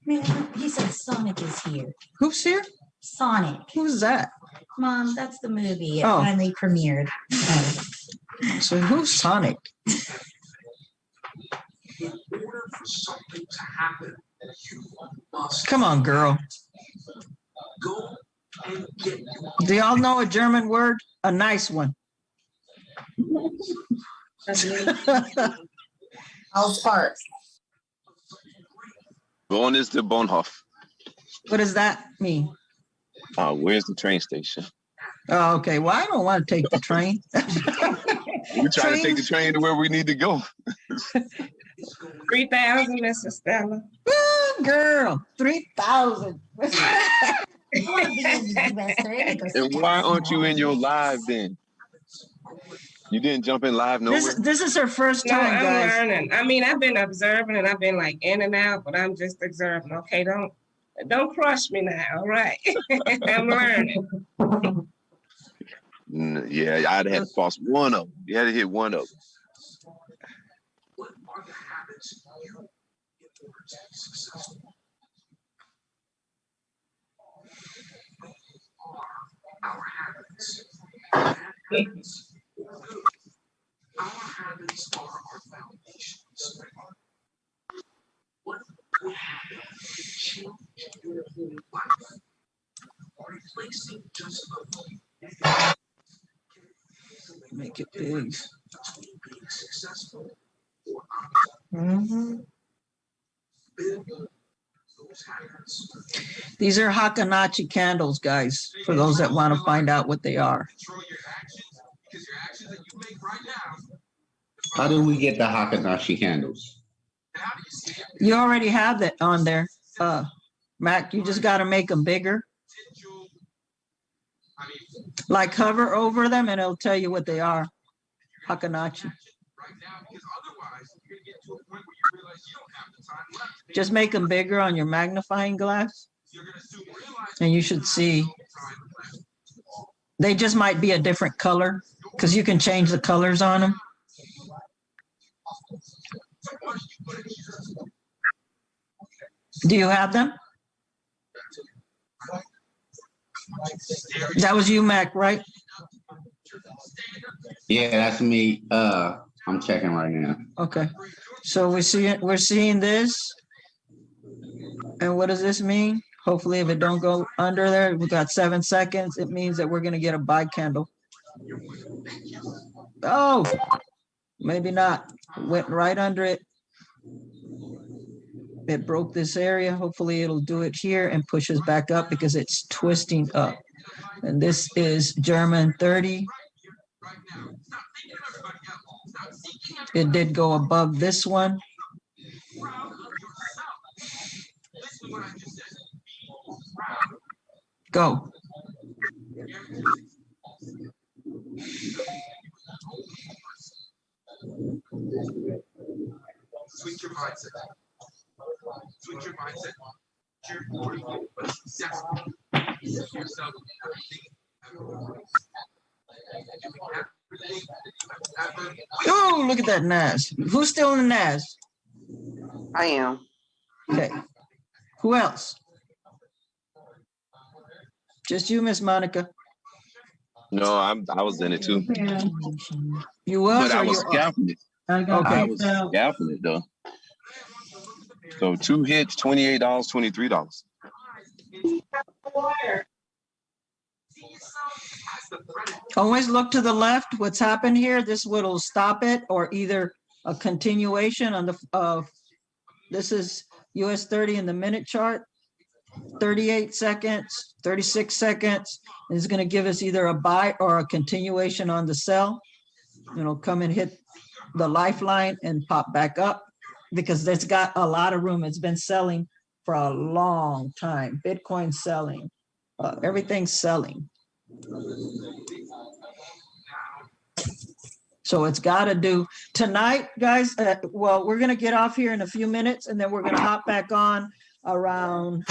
Man, he said Sonic is here. Who's here? Sonic. Who's that? Mom, that's the movie. It Oh. finally premiered. Oh. So who's Sonic? Come on, girl. Do y'all know a German word? A nice one. All Sparks. Bonn is the Bonhof. What does that mean? Where's the train station? Oh, okay. Well, I don't want to take the train. We're trying to take the train to where we need to go. 3,000, Mr. Stella. Ooh, girl, 3,000. And why aren't you in your live then? You didn't jump in live nowhere? This is her first No, time, I'm guys. learning. I mean, I've been observing and I've been like in and out, but I'm just observing. Okay, don't crush me now. All right. I'm learning. Yeah, I'd have to toss one of them. You had to hit one of them. Make it big. Mhm. These are Hakanachi candles, guys, for those that want to find out what they are. How do we get the Hakanashi candles? You already have that on there, Mac. You just got to make them bigger. Like hover over them and it'll tell you what they are. Hakanachi. Just make them bigger on your magnifying glass. And you should see. They just might be a different color because you can change the colors on them. Do you have them? That was you, Mac, right? Yeah, that's me. I'm checking right now. Okay. So we're seeing this. And what does this mean? Hopefully if it don't go under there, we got 7 seconds. It means that we're gonna get a buy candle. Oh, maybe not. Went right under it. It broke this area. Hopefully it'll do it here and pushes back up because it's twisting up. And this is German 30. It did go above this one. Go. Switch your mindset. Switch your mindset. Oh, look at that NAS. Who's still in the NAS? I am. Okay. Who else? Just you, Miss Monica. No, I was in it too, You was but I or was you? scalping it. Okay. I was scalping it though. So 2 hits, $28, $23. Always look to the left. What's happened here, this will stop it or either a continuation on the, this is US 30 in the minute chart. 38 seconds, 36 seconds. Is going to give us either a buy or a continuation on the sell. It'll come and hit the lifeline and pop back up because it's got a lot of room. It's been selling for a long time. Bitcoin selling, everything's selling. So it's got to do tonight, guys. Well, we're going to get off here in a few minutes and then we're going to hop back on around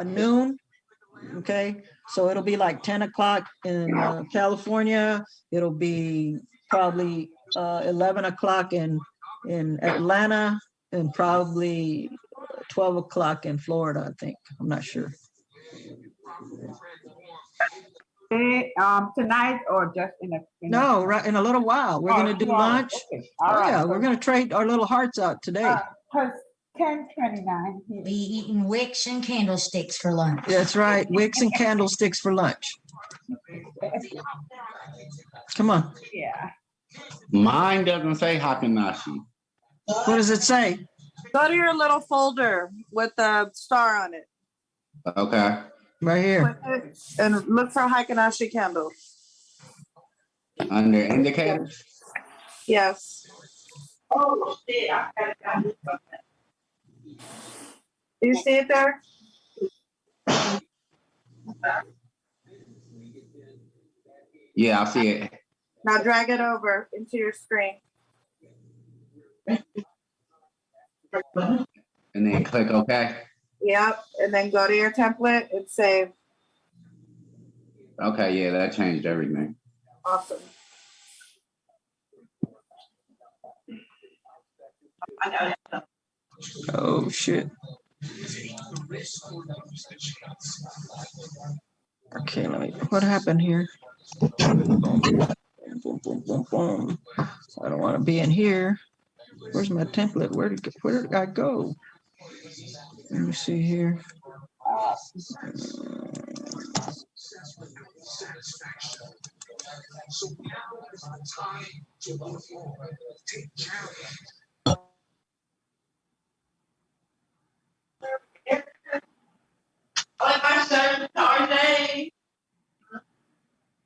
noon. Okay, so it'll be like 10 o'clock in California. It'll be probably 11 o'clock in Atlanta and probably 12 o'clock in Florida, I think. I'm not sure. Tonight or just in a? No, right in a little while. We're going to do tomorrow. lunch. Okay. All Oh, right. yeah, we're going to trade our little hearts out today. 10:29. We eating wicks and candlesticks for lunch. That's right. Wicks and candlesticks for lunch. Come on. Yeah. Mine doesn't say Hakanashi. What does it say? Go to your little folder with the star on it. Okay. Right here. Click it and look for Haikanashi candle. Under indicators. Yes. Oh, shit. I gotta do something. Do you see it there? Yeah, I see it. Now drag it over into your screen. And then click OK. Yep, and then go to your template and save. Okay, yeah, that changed everything. Awesome. Oh, shit. Okay, what happened here? Boom, boom, boom, boom. I don't want to be in here. Where's my template? Where did I go? Let me see here.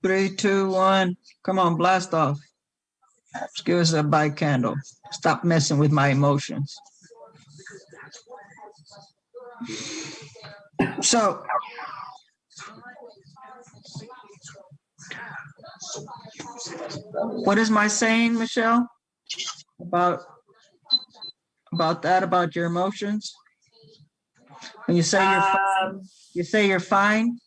Three, two, one. Come on, blast off. Just give us a buy candle. Stop messing with my emotions. So, what is my saying, Michelle? About that, about your emotions? When you say you're fine,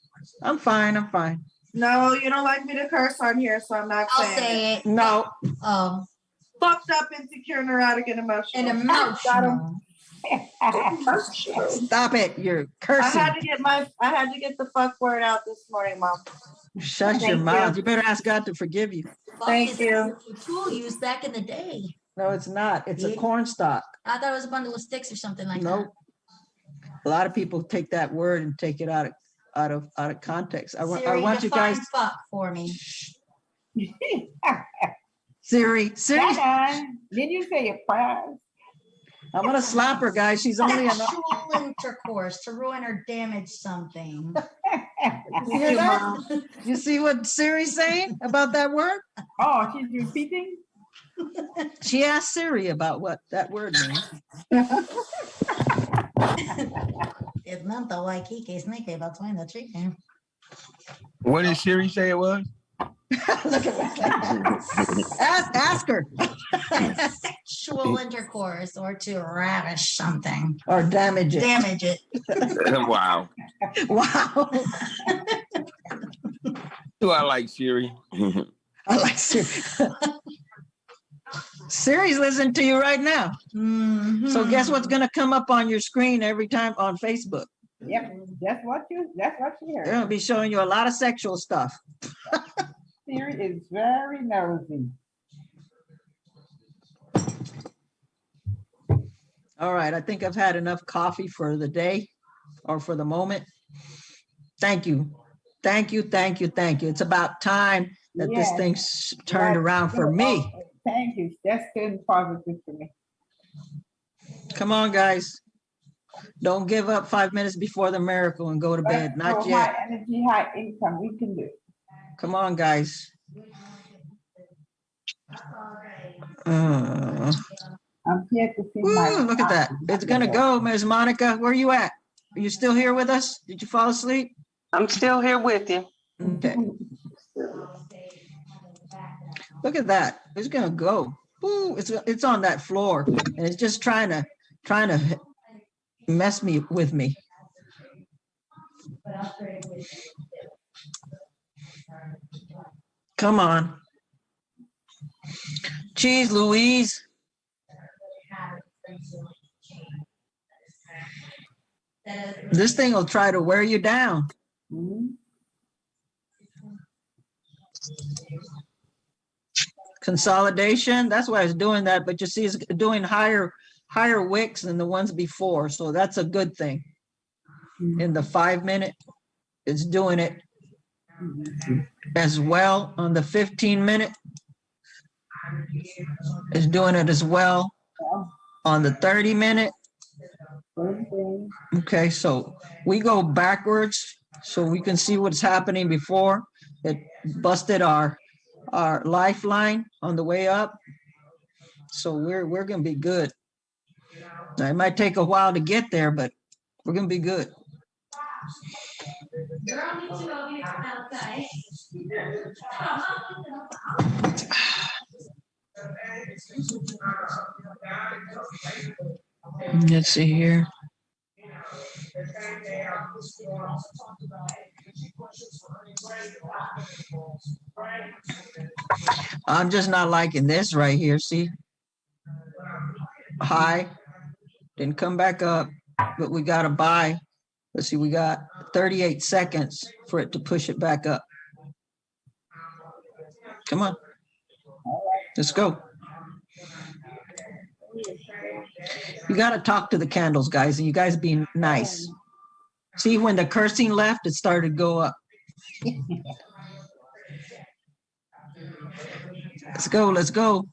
I'm fine, I'm fine. No, you don't like me to curse on here, so I'm not I'll saying say it. it. No. Fucked up, insecure, neurotic, and emotional. And emotional. Stop it, you're I cursing. had to get the fuck word out this morning, Mom. Shut your Thank mouth. you. You better ask God to forgive you. Thank you. Tool used back in the day. No, it's not. It's a Yeah. corn stalk. I thought it was a bundle of sticks or something like Nope. that. A lot of people take that word and take it out of context. I Siri, want you define guys, fuck for me. Siri, Did you say your prayers? I'm gonna slap her, guys. She's only an. Sexual intercourse to ruin or damage something. You hear that? You see what Siri's saying about that word? Oh, she's repeating? She asked Siri about what that word means. It's not the Waikiki snake between the chicken. What did Siri say it was? Look at that. Ask her. Sexual intercourse or to ravish something. Or damage it. Damage it. Wow. Wow. Do I like Siri? I like Siri. Siri's listening to you right now. So guess what's going to come up on your screen every time on Facebook? Yep, that's what she They're heard. going to be showing you a lot of sexual stuff. Siri is very nosy. All right, I think I've had enough coffee for the day or for the moment. Thank you. Thank you, thank you, thank you. It's about time that this Yes. thing's turned Right. around for me. Thank you. That's good positive for me. Come on, guys. Don't give up 5 minutes before the miracle and go to bed. Not yet. High energy, high income. We can do it. Come on, guys. Uh, I'm here to see Woo, look at that. It's gonna go, Ms. Monica. Where you at? Are you still here with us? Did you fall asleep? I'm still here with you. Okay. Look at that. It's gonna go. Ooh, it's on that floor and it's just trying to mess with me. Come on. Jeez, Louise. This thing will try to wear you down. Consolidation, that's why it's doing that, but you see it's doing higher wicks than the ones before, so that's a good thing. In the 5 minute, it's doing it as well. On the 15 minute, it's doing it as well. On the 30 minute, okay, so we go backwards so we can see what's happening before. It busted our lifeline on the way up. So we're gonna be good. Now, it might take a while to get there, but we're gonna be good. Let's see here. I'm just not liking this right here. See? High, didn't come back up, but we got to buy. Let's see, we got 38 seconds for it to push it back up. Come on. Let's go. You got to talk to the candles, guys, and you guys be nice. See, when the cursing left, it started to go up. Let's go, let's go.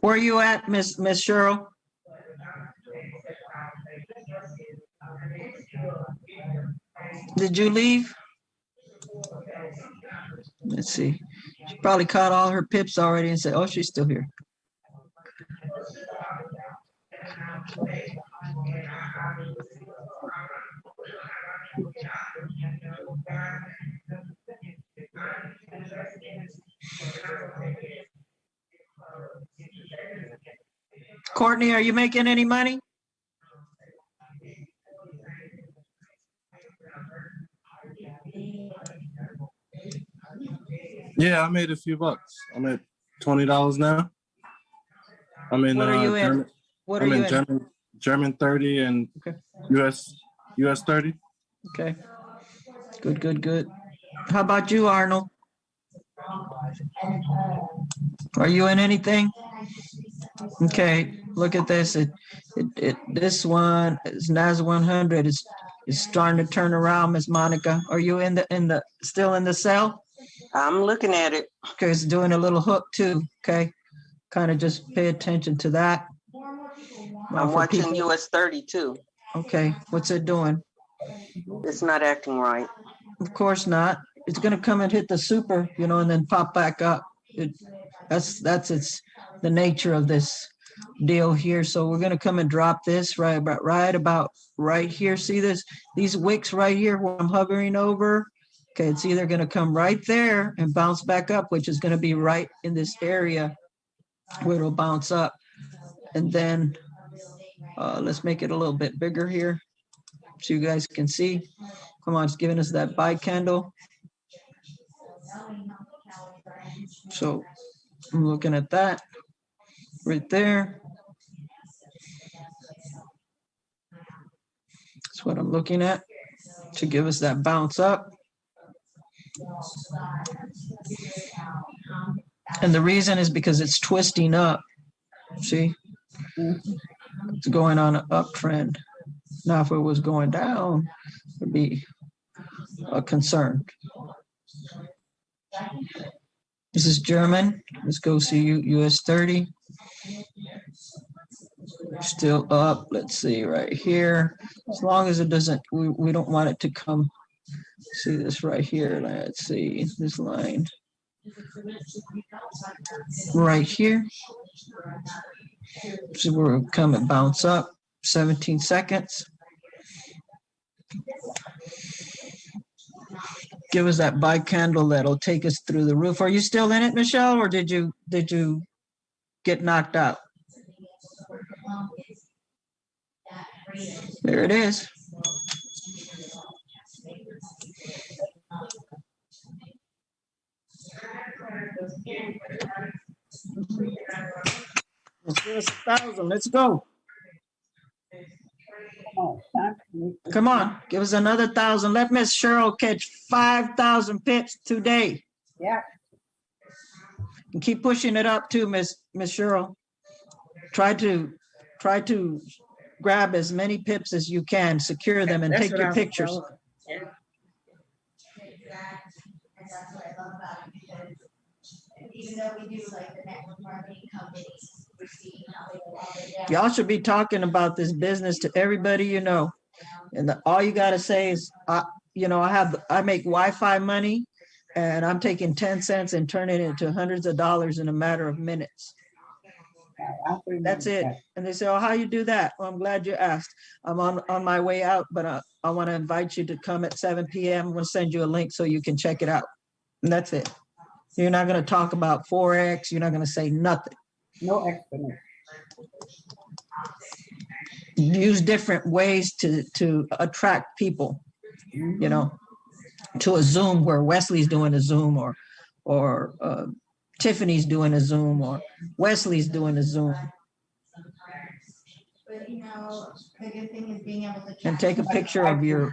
Where are you at, Miss Cheryl? Did you leave? Let's see. She probably caught all her pips already and said, oh, she's still here. Courtney, are you making any money? Yeah, I made a few bucks. I'm at $20 now. I'm in. What are you in? What are I'm you in German 30 and US 30. Okay. Good, good, good. How about you, Arnold? Are you in anything? Okay, look at this. This one is NAS 100. It's starting to turn around, Miss Monica. Are you still in the cell? I'm looking at it. Okay, it's doing a little hook too. Okay, kind of just pay attention to that. I'm For watching people- US 32. Okay, what's it doing? It's not acting right. Of course not. It's gonna come and hit the super, and then pop back up. That's the nature of this deal here. So we're gonna come and drop this right about right here. See these wicks right here where I'm hovering over? Okay, it's either gonna come right there and bounce back up, which is gonna be right in this area where it'll bounce up. And then let's make it a little bit bigger here so you guys can see. Come on, it's giving us that buy candle. So I'm looking at that right there. That's what I'm looking at to give us that bounce up. And the reason is because it's twisting up. See? It's going on an uptrend. Now, if it was going down, it'd be a concern. This is German. Let's go see US 30. Still up. Let's see right here. As long as it doesn't, we don't want it to come. See this right here. Let's see this line right here. So we'll come and bounce up 17 seconds. Give us that buy candle that'll take us through the roof. Are you still in it, Michelle, or did you get knocked out? There it is. Let's give us 1,000. Let's go. Come on, give us another 1,000. Let Miss Cheryl catch 5,000 pips today. Yeah. And keep pushing it up too, Miss Cheryl. Try to grab as many pips as you can, secure them, and That's take what your I'm pictures. doing. Yeah. Even though we do like the network marketing companies, we're seeing how they go all the way down. Y'all should be talking about this business to everybody you know. And all you gotta say is, I make Wi-Fi money, and I'm taking 10 cents and turning it into hundreds of dollars in a matter of minutes. That's it. And they say, oh, how you do that? Well, I'm glad you asked. I'm on my way out, but I want to invite you to come at 7 p.m. I'm going to send you a link so you can check it out. And that's it. You're not going to talk about Forex. You're not going to say nothing. No explanation. Use different ways to attract people, to a Zoom where Wesley's doing a Zoom or Tiffany's doing a Zoom or Wesley's doing a Zoom. But the good thing is being able to. And take a picture of your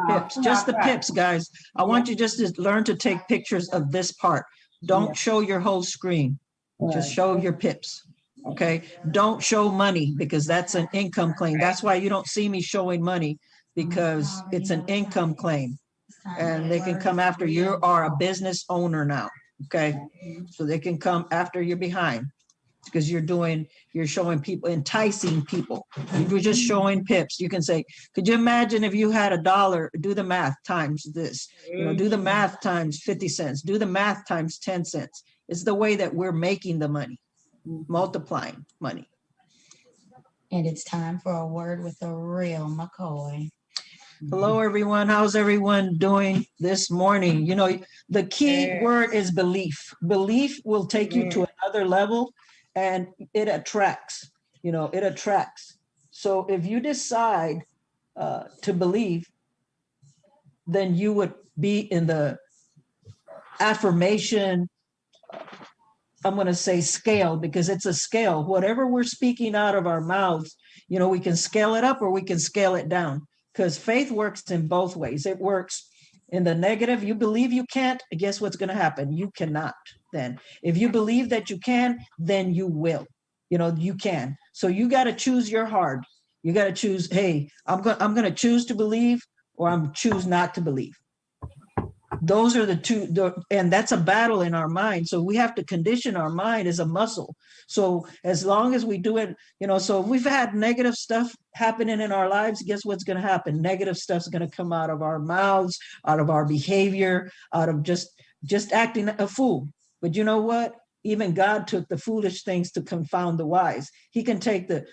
pips, just the pips, guys. I want you just to learn to take pictures of this part. Don't show your whole screen. Just show your pips. Okay. Don't show money because that's an income claim. That's why you don't see me showing money, because it's an income claim and they can come after you are a business owner now. Okay. So they can come after you're behind because you're showing people, enticing people. You're just showing pips. You can say, could you imagine if you had $1, do the math times this, do the math times 50 cents, do the math times 10 cents. It's the way that we're making the money, multiplying money. And it's time for a word with a real McCoy. Hello, everyone. How's everyone doing this morning? The key word is belief. Belief will take you to another level, and it attracts, it attracts. So if you decide to believe, then you would be in the affirmation, I'm going to say scale, because it's a scale. Whatever we're speaking out of our mouths, we can scale it up or we can scale it down. Because faith works in both ways. It works In the negative, you believe you can't, guess what's going to happen? You cannot then. If you believe that you can, then you will. You know, you can. So you got to choose your heart. You got to choose, hey, I'm going to choose to believe, or I'm choose not to believe. Those are the two, and that's a battle in our mind. So we have to condition our mind as a muscle. So as long as we do it, you know, so if we've had negative stuff happening in our lives, guess what's going to happen? Negative stuff's going to come out of our mouths, out of our behavior, out of just acting a fool. But you know what? Even God took the foolish things to confound the wise. He can take the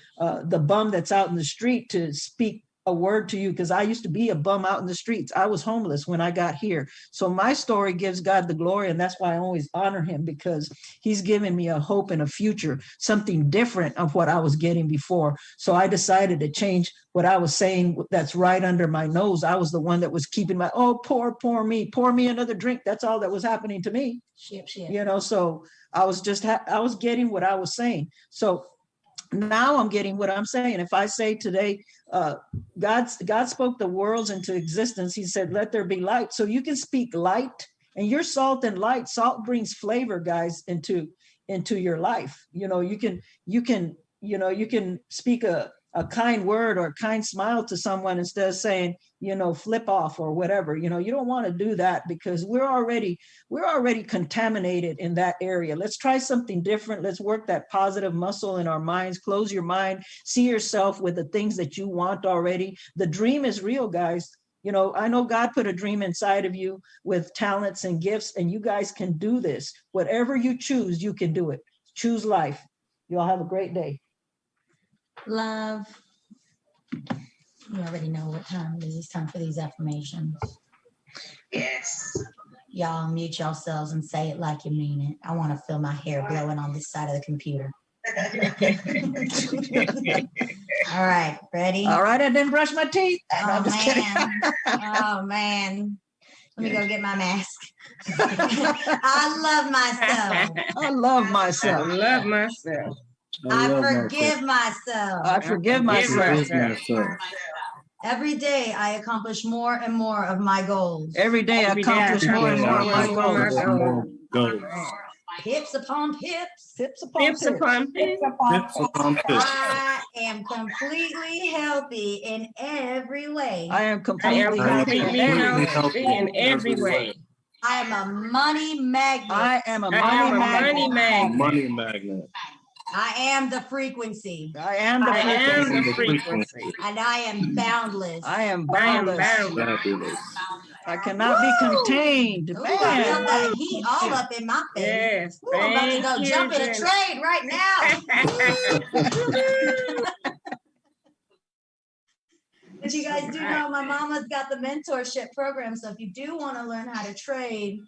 bum that's out in the street to speak a word to you, because I used to be a bum out in the streets. I was homeless when I got here. So my story gives God the glory, and that's why I always honor him, because he's given me a hope and a future, something different of what I was getting before. So I decided to change what I was saying that's right under my nose. I was the one that was keeping my, oh, pour me another drink. That's all that was happening to me. Shit. You know, so I was just, I was getting what I was saying. So now I'm getting what I'm saying. If I say today, God spoke the worlds into existence. He said, let there be light. So you can speak light, and you're salt and light. Salt brings flavor, guys, into your life. You know, you can speak a kind word or a kind smile to someone instead of saying, you know, flip off or whatever. You know, you don't want to do that, because we're already contaminated in that area. Let's try something different. Let's work that positive muscle in our minds. Close your mind, see yourself with the things that you want already. The dream is real, guys. You know, I know God put a dream inside of you with talents and gifts, and you guys can do this. Whatever you choose, you can do it. Choose life. You all have a great day. Love. You already know what time it is. It's time for these affirmations. Yes. Y'all mute yourselves and say it like you mean it. I want to feel my hair blowing on this side of the computer. All right, ready? All right, I didn't brush my teeth. No, Oh, I'm just kidding. man. Oh, man. Let me go get my mask. I love myself. I love I myself. love myself. I love forgive myself. I forgive myself. myself. Every day I accomplish more and more of my goals. Every day I Every day I accomplish more and more of my accomplish more and more goals. of my Goals. Pips upon pips. Pips upon Pips pips. upon pips. Pips upon pips. I am completely healthy in every way. I am I am completely healthy. completely healthy in every way. I am a money magnet. I am a I am money a money magnet. magnet. Money magnet. I am the frequency. I am the I am frequency. the frequency. And I am boundless. I am I am boundless. boundless. Fabulous. I cannot be contained. Ooh, I feel Man. that heat all up in my face. Yes. Ooh, I'm about to go Thank you, jump in a Jenny. trade right now. But you guys do know my mama's got the mentorship program. So if you do want to learn how to trade,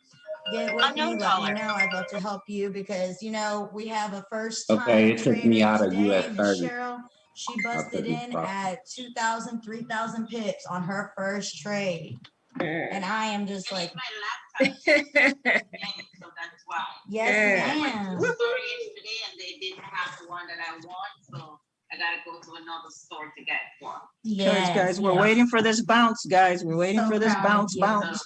get with me, let me know. I'd love to help you, because you know we have a first time Okay, it took me trader out of today, US Miss 30. Cheryl. She busted took me in profit. at 2,000, 3,000 pips on her first trade. And I am just like, yes, ma'am. Yesterday, and they didn't have the one that I want, so I gotta go to another store to get one. Yes, Guys, we're yes. waiting for this bounce, guys. We're waiting So for this proud of bounce, you. bounce.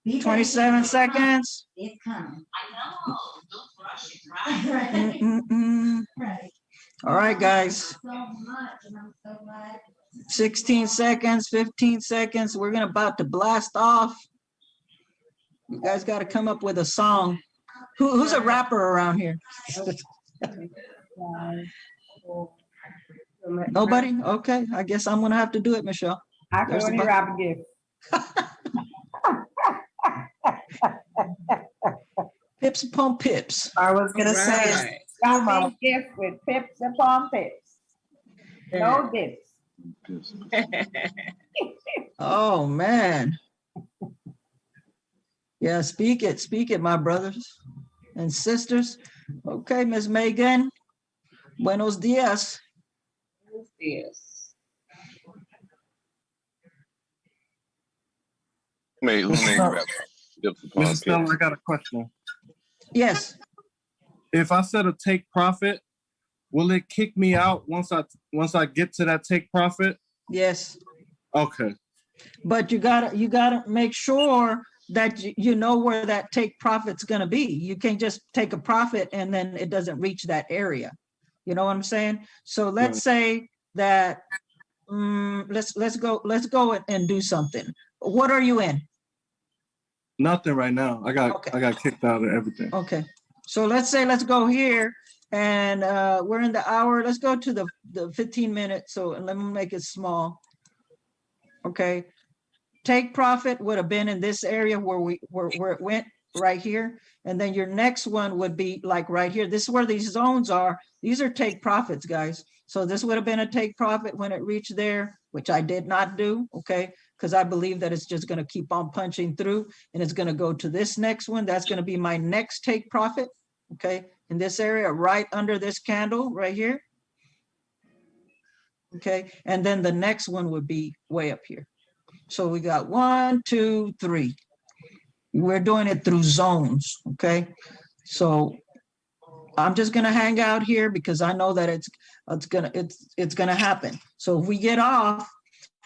Be 27 patient. seconds. It's coming. I know, don't rush it, right? Right. Mm-mm-mm. Right. All right, guys. So much, and I'm so glad. 16 seconds, 15 seconds. We're about to blast off. You guys got to come up with a song. Who's a rapper around here? Nobody? Okay, I guess I'm gonna have to do it, Michelle. I can There's the only button. rap a gift. Pips upon pips. I was gonna say, Right. Got me gift with pips upon pips. No dips. Oh, man. Yeah, speak it, my brothers and sisters. Okay, Miss Megan. Buenos dias. Yes. Who made rap? Mrs. Stella, I got a question. Yes. If I set a take profit, will it kick me out once I get to that take profit? Yes. Okay. But you gotta make sure that you know where that take profit's gonna be. You can't just take a profit and then it doesn't reach that area. You know what I'm saying? So let's say that, let's go and do something. What are you in? Nothing right now. I got kicked out of everything. Okay, so let's go here and we're in the hour. Let's go to the 15 minutes. So let me make it small. Okay, take profit would have been in this area where it went right here. And then your next one would be like right here. This is where these zones are. These are take profits, guys. So this would have been a take profit when it reached there, which I did not do, okay? Because I believe that it's just gonna keep on punching through and it's gonna go to this next one. That's gonna be my next take profit, okay? In this area, right under this candle right here. Okay, and then the next one would be way up here. So we got 1, 2, 3. We're doing it through zones, okay? So I'm just gonna hang out here because I know that it's gonna happen. So if we get off,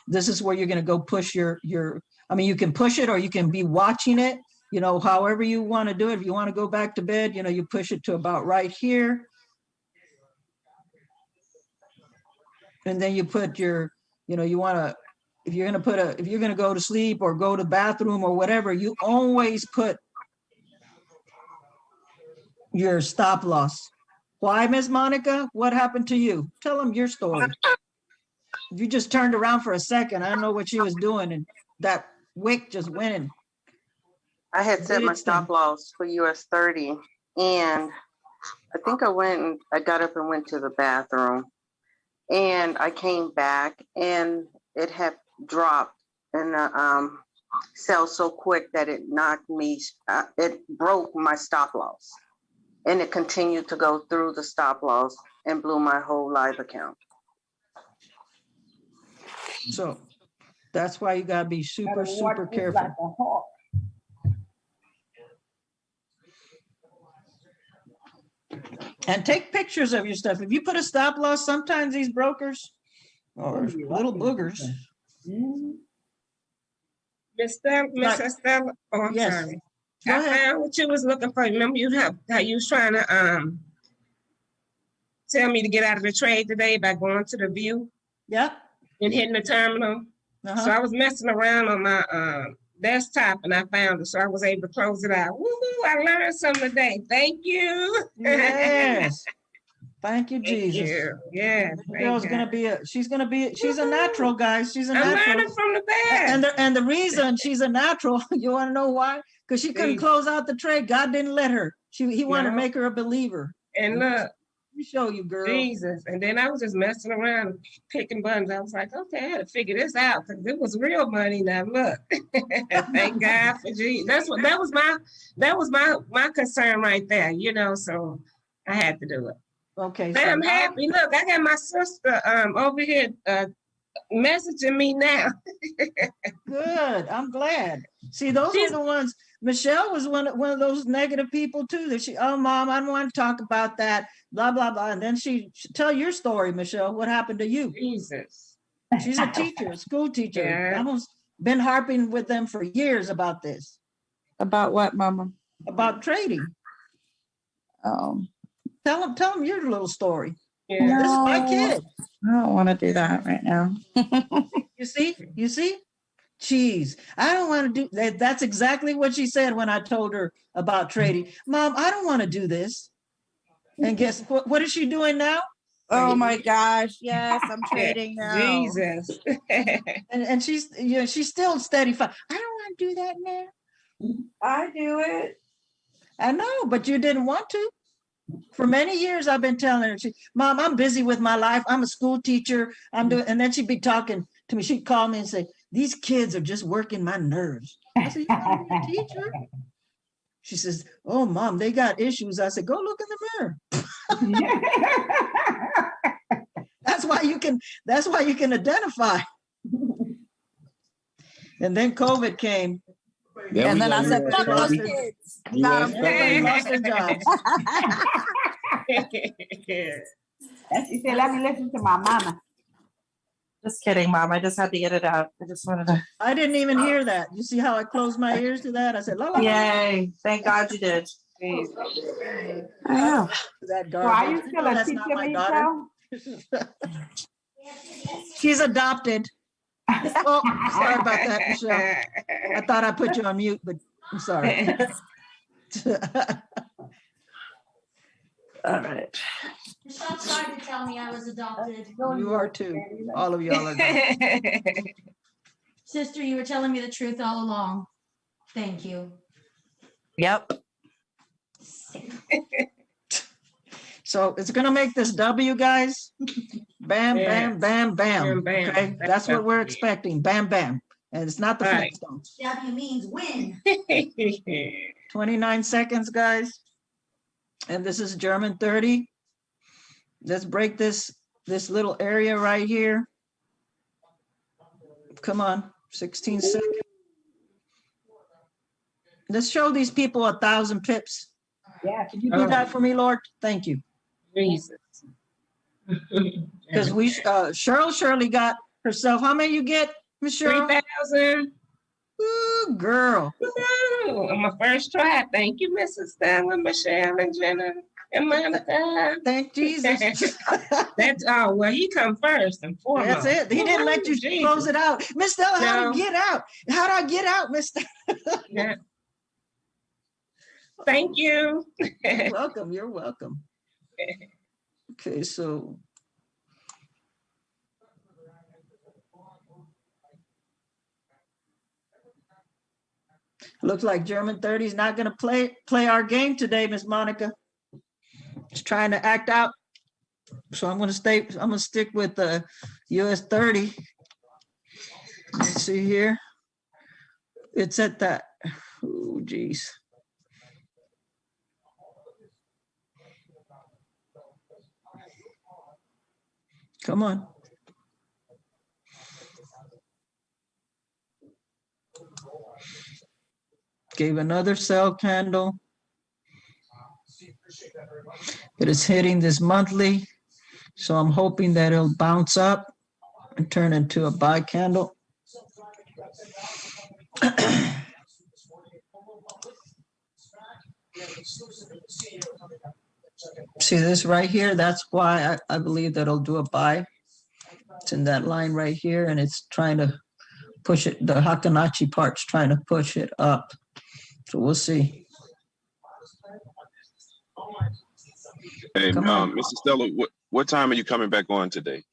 this is where you're gonna go push your, I mean, you can push it or you can be watching it, you know, however you wanna do it. If you wanna go back to bed, you know, you push it to about right here. And then you put your, you know, you wanna, if you're gonna go to sleep or go to the bathroom or whatever, you always put your stop loss. Why, Miss Monica? What happened to you? Tell them your story. You just turned around for a second. I don't know what she was doing and that wick just went in. I had set my stop loss for US 30 and I think I got up and went to the bathroom and I came back and it had dropped and sell so quick that it knocked me, it broke my stop loss and it continued to go through the stop loss and blew my whole live account. So that's why you gotta be super, super careful. Like a hawk. And take pictures of your stuff. If you put a stop loss, sometimes these brokers are little boogers. Miss Estella, oh, I'm Yes. sorry. Go I ahead. found what you was looking for. Remember how you was trying to tell me to get out of the trade today by going to the view? Yep. And hitting the terminal. So I was messing around on my desktop and I found it. So I was able to close it out. Woohoo, I learned something today. Thank you. Yes. Thank you, Thank Jesus. you. Yeah. The girl's gonna be she's a natural, guys. She's a I'm natural. learning from the best. And the reason she's a natural, you want to know why? Because she couldn't close out the trade. God didn't let her. He wanted to make her a believer. And look, Let me show you, girl. Jesus. And then I was just messing around, clicking buttons. I was like, okay, I had to figure this out because it was real money. Now look, thank God for Jesus. That was my concern right there, you know. So I had to do it. Okay. But I'm happy. Look, I got my sister over here messaging me now. Good. I'm glad. See, those are the ones. Michelle was one of those negative people too. That oh, Mom, I don't want to talk about that. Blah blah blah. And then she tell your story, Michelle. What happened to you? Jesus. She's a teacher, a school teacher. Yeah. I've been harping with them for years about this. About what, Mama? About trading. Oh. Tell them your little story. Yeah. This is my kid. I don't want to do that right now. You see? Jeez, I don't want to do that. That's exactly what she said when I told her about trading. Mom, I don't want to do this. And guess what is she doing now? Oh my gosh. Yes, I'm trading now. Jesus. and she's she's still steady. I don't want to do that now. I do it. I know, but you didn't want to. For many years, I've been telling her, Mom, I'm busy with my life. I'm a school teacher. I'm doing, and then she'd be talking to me. She'd call me and say, these kids are just working my nerves. I said, you're a teacher. She says, oh, Mom, they got issues. I said, go look in the mirror. That's why you can identify. And then COVID came. And then I said, fuck those kids. Got 'em. Everybody lost their jobs. And she said, let me listen to my mama. Just kidding, Mom. I just had to get it out. I just wanted to. I didn't even hear that. You see how I closed my ears to that? I said, la, la, la. Yay. Thank God you did. Please. I know. That Why you garbage. still No, a that's teacher, not my daughter. Michelle? She's adopted. Oh, sorry about that, Michelle. I thought I put you on mute, but I'm sorry. All right. Michelle tried to tell me I was adopted. You are too. All of y'all are adopted. Sister, you were telling me the truth all along. Thank you. Yep. So it's gonna make this W, guys. Bam, bam, bam, bam. Bam, bam. Okay, that's what we're expecting. Bam, bam. And it's not the Right. Flintstones. W means win. 29 seconds, guys. And this is German 30. Let's break this little area right here. Come on, 16 seconds. Let's show these people 1,000 pips. Yeah. Can you do that for me, Lord? Thank you. Jesus. Because Cheryl Shirley got herself, how many you get, Miss Cheryl? 3,000. Ooh, girl. Woo-hoo. On my first try. Thank you, Mrs. Stella, Michelle, and Jenna, and Monica. Thank Jesus. That's well, you come first and foremost. That's it. He didn't let you Jesus. close it out. Miss Stella, how No. to get out? How do I get out, Miss Stella? Yeah. Thank you. You're welcome. You're welcome. Okay, so. Looks like German 30 is not gonna play our game today, Miss Monica. She's trying to act out. So I'm gonna stick with the US 30. Let's see here. It's at that, oh geez. Come on. Gave another sell candle. But it's hitting this monthly. So I'm hoping that it'll bounce up and turn into a buy candle. See this right here? That's why I believe that it'll do a buy. It's in that line right here, and it's trying to push it. The Hakanachi part's trying to push it up. So we'll see. Hey, Come on. Mr. Stella, what time are you coming back on today?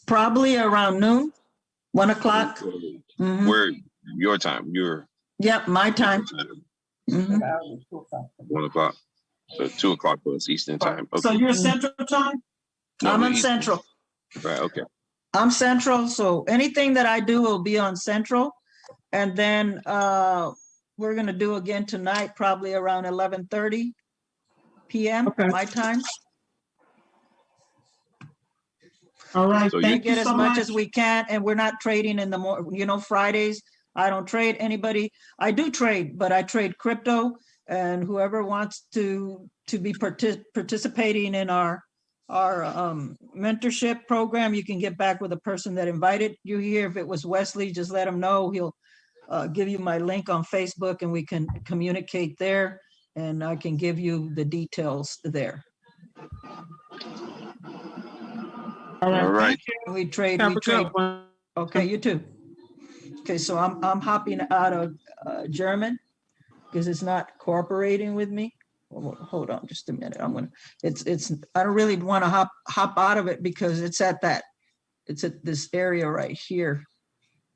Probably around noon, 1 o'clock. Mhm. Where your time? Your Yep, my time. Mhm. 1 o'clock. So 2 o'clock for us Eastern time. Okay. So you're Central Time? No, I'm we're on Eastern. Central. Right. Okay. I'm Central, so anything that I do will be on Central. And then we're gonna do again tonight, probably around 11:30 PM, Okay. my time. All right, So you- We thank you get as so much much. as we can, and we're not trading in the Fridays. I don't trade anybody. I do trade, but I trade crypto, and whoever wants to be participating in our mentorship program, you can get back with the person that invited you here. If it was Wesley, just let him know. He'll give you my link on Facebook, and we can communicate there, and I can give you the details there. All right. All right. Thank you. We trade. Have a good one. Okay, you too. Okay, so I'm hopping out of German because it's not cooperating with me. Hold on just a minute. I don't really want to hop out of it because it's at this area right here.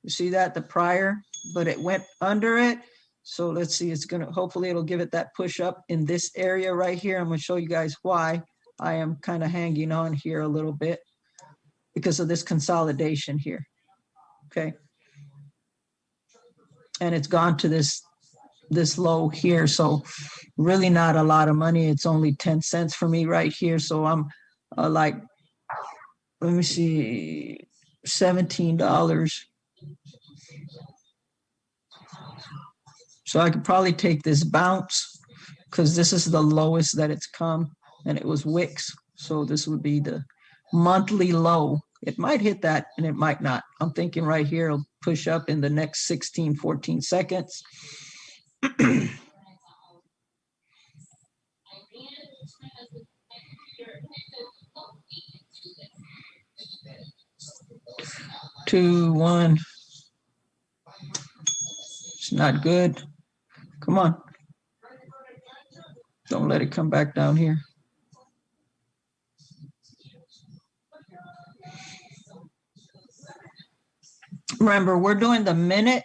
You see that, the prior, but it went under it. So let's see, hopefully it'll give it that push up in this area right here. I'm gonna show you guys why I am kind of hanging on here a little bit because of this consolidation here. Okay. And it's gone to this low here. So really not a lot of money. It's only 10 cents for me right here. So I'm like, let me see, $17. So I could probably take this bounce because this is the lowest that it's come, and it was Wix. So this would be the monthly low It might hit that and it might not. I'm thinking right here, it'll push up in the next 16, 14 seconds. Two, one. It's not good. Come on. Don't let it come back down here. Remember, we're doing the minute.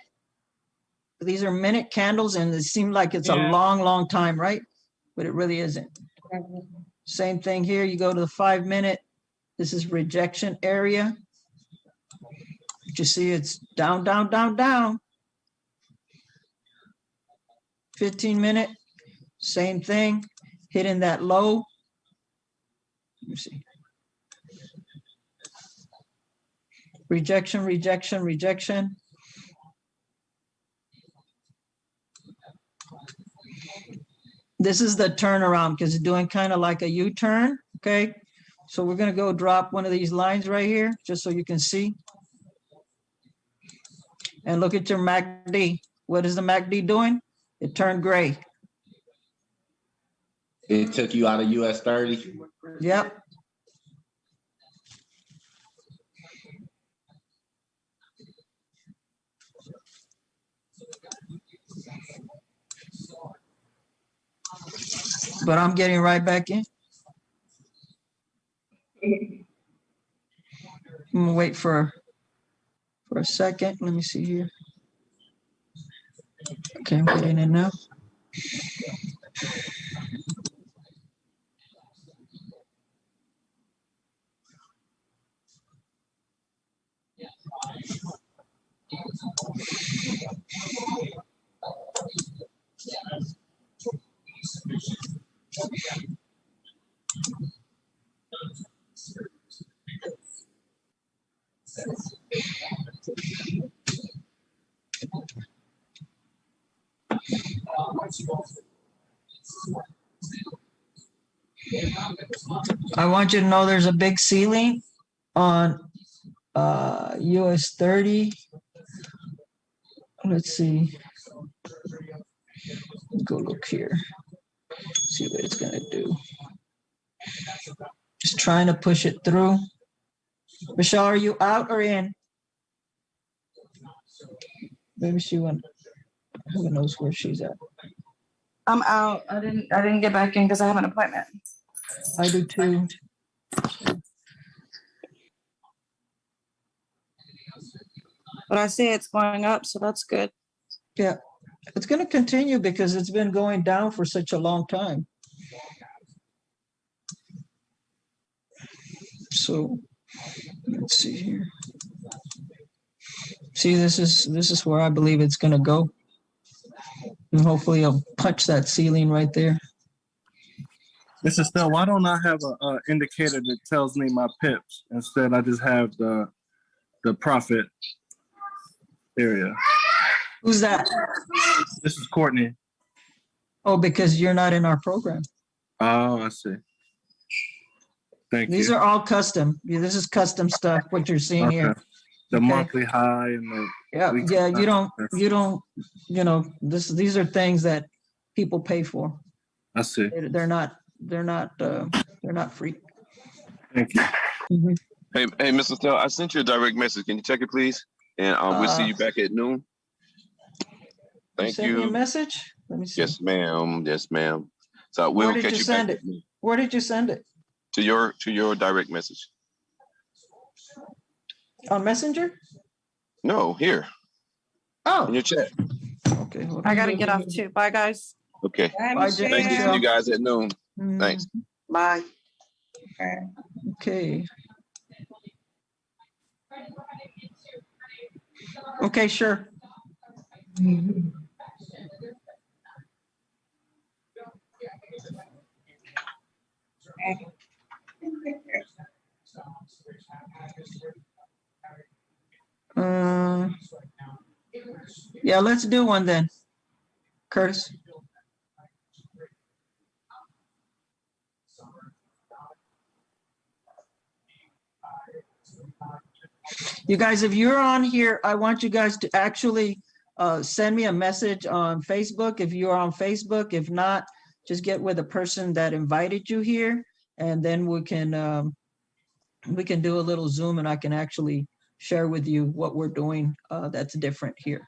These are minute candles and it seems like it's a Yeah. long, long time, right? But it really isn't. Same thing here. You go to the 5 minute. This is rejection area. You see it's down, down, down, down. 15 minute, same thing, hitting that low. Let me see. Rejection, rejection, rejection. This is the turnaround because it's doing kind of like a U-turn, okay? So we're gonna go drop one of these lines right here, just so you can see. And look at your MACD. What is the MACD doing? It turned gray. It took you out of US 30. Yep. But I'm getting right back in. I'm gonna wait for a second. Let me see here. Okay, I'm getting in now. I want you to know there's a big ceiling on US 30. Let's see. Go look here. See what it's gonna do. Just trying to push it through. Michelle, are you out or in? Maybe she went. Who knows where she's at? I'm out. I didn't get back in because I have an appointment. I do too. But I see it's going up, so that's good. Yeah, it's going to continue because it's been going down for such a long time. So let's see here. See, this is where I believe it's going to go. And hopefully I'll punch that ceiling right there. Mr. Stell, why don't I have a indicator that tells me my pips? Instead, I just have the profit area. Who's that? This is Courtney. Oh, because you're not in our program. Oh, I see. Thank These you. are all custom. Yeah, this is custom stuff, what you're seeing here. Okay. The Okay. monthly high and the Yeah, weekly yeah, high. you don't, these are things that people pay for. I see. They're not free. Thank you. Mhm. Hey, Mr. Stell, I sent you a direct message. Can you check it, please? And we'll see you back at noon. Thank Send me a you. message? Let me see. Yes, ma'am. Yes, ma'am. So we'll Where did catch you you back send it? at noon. Where did you send it? To your direct message. On Messenger? No, here in Oh, your chat. okay. hold I on. gotta get off too. Bye, guys. Okay. Bye, Bye, Jen. Thank you. See Michelle. you guys at noon. Mm, Thanks. Bye. Okay. Okay, sure. Yeah, let's do one then. Curtis. You guys, if you're on here, I want you guys to actually send me a message on Facebook if you're on Facebook. If not, just get with the person that invited you here, and then we can do a little Zoom, and I can actually share with you what we're doing that's different here.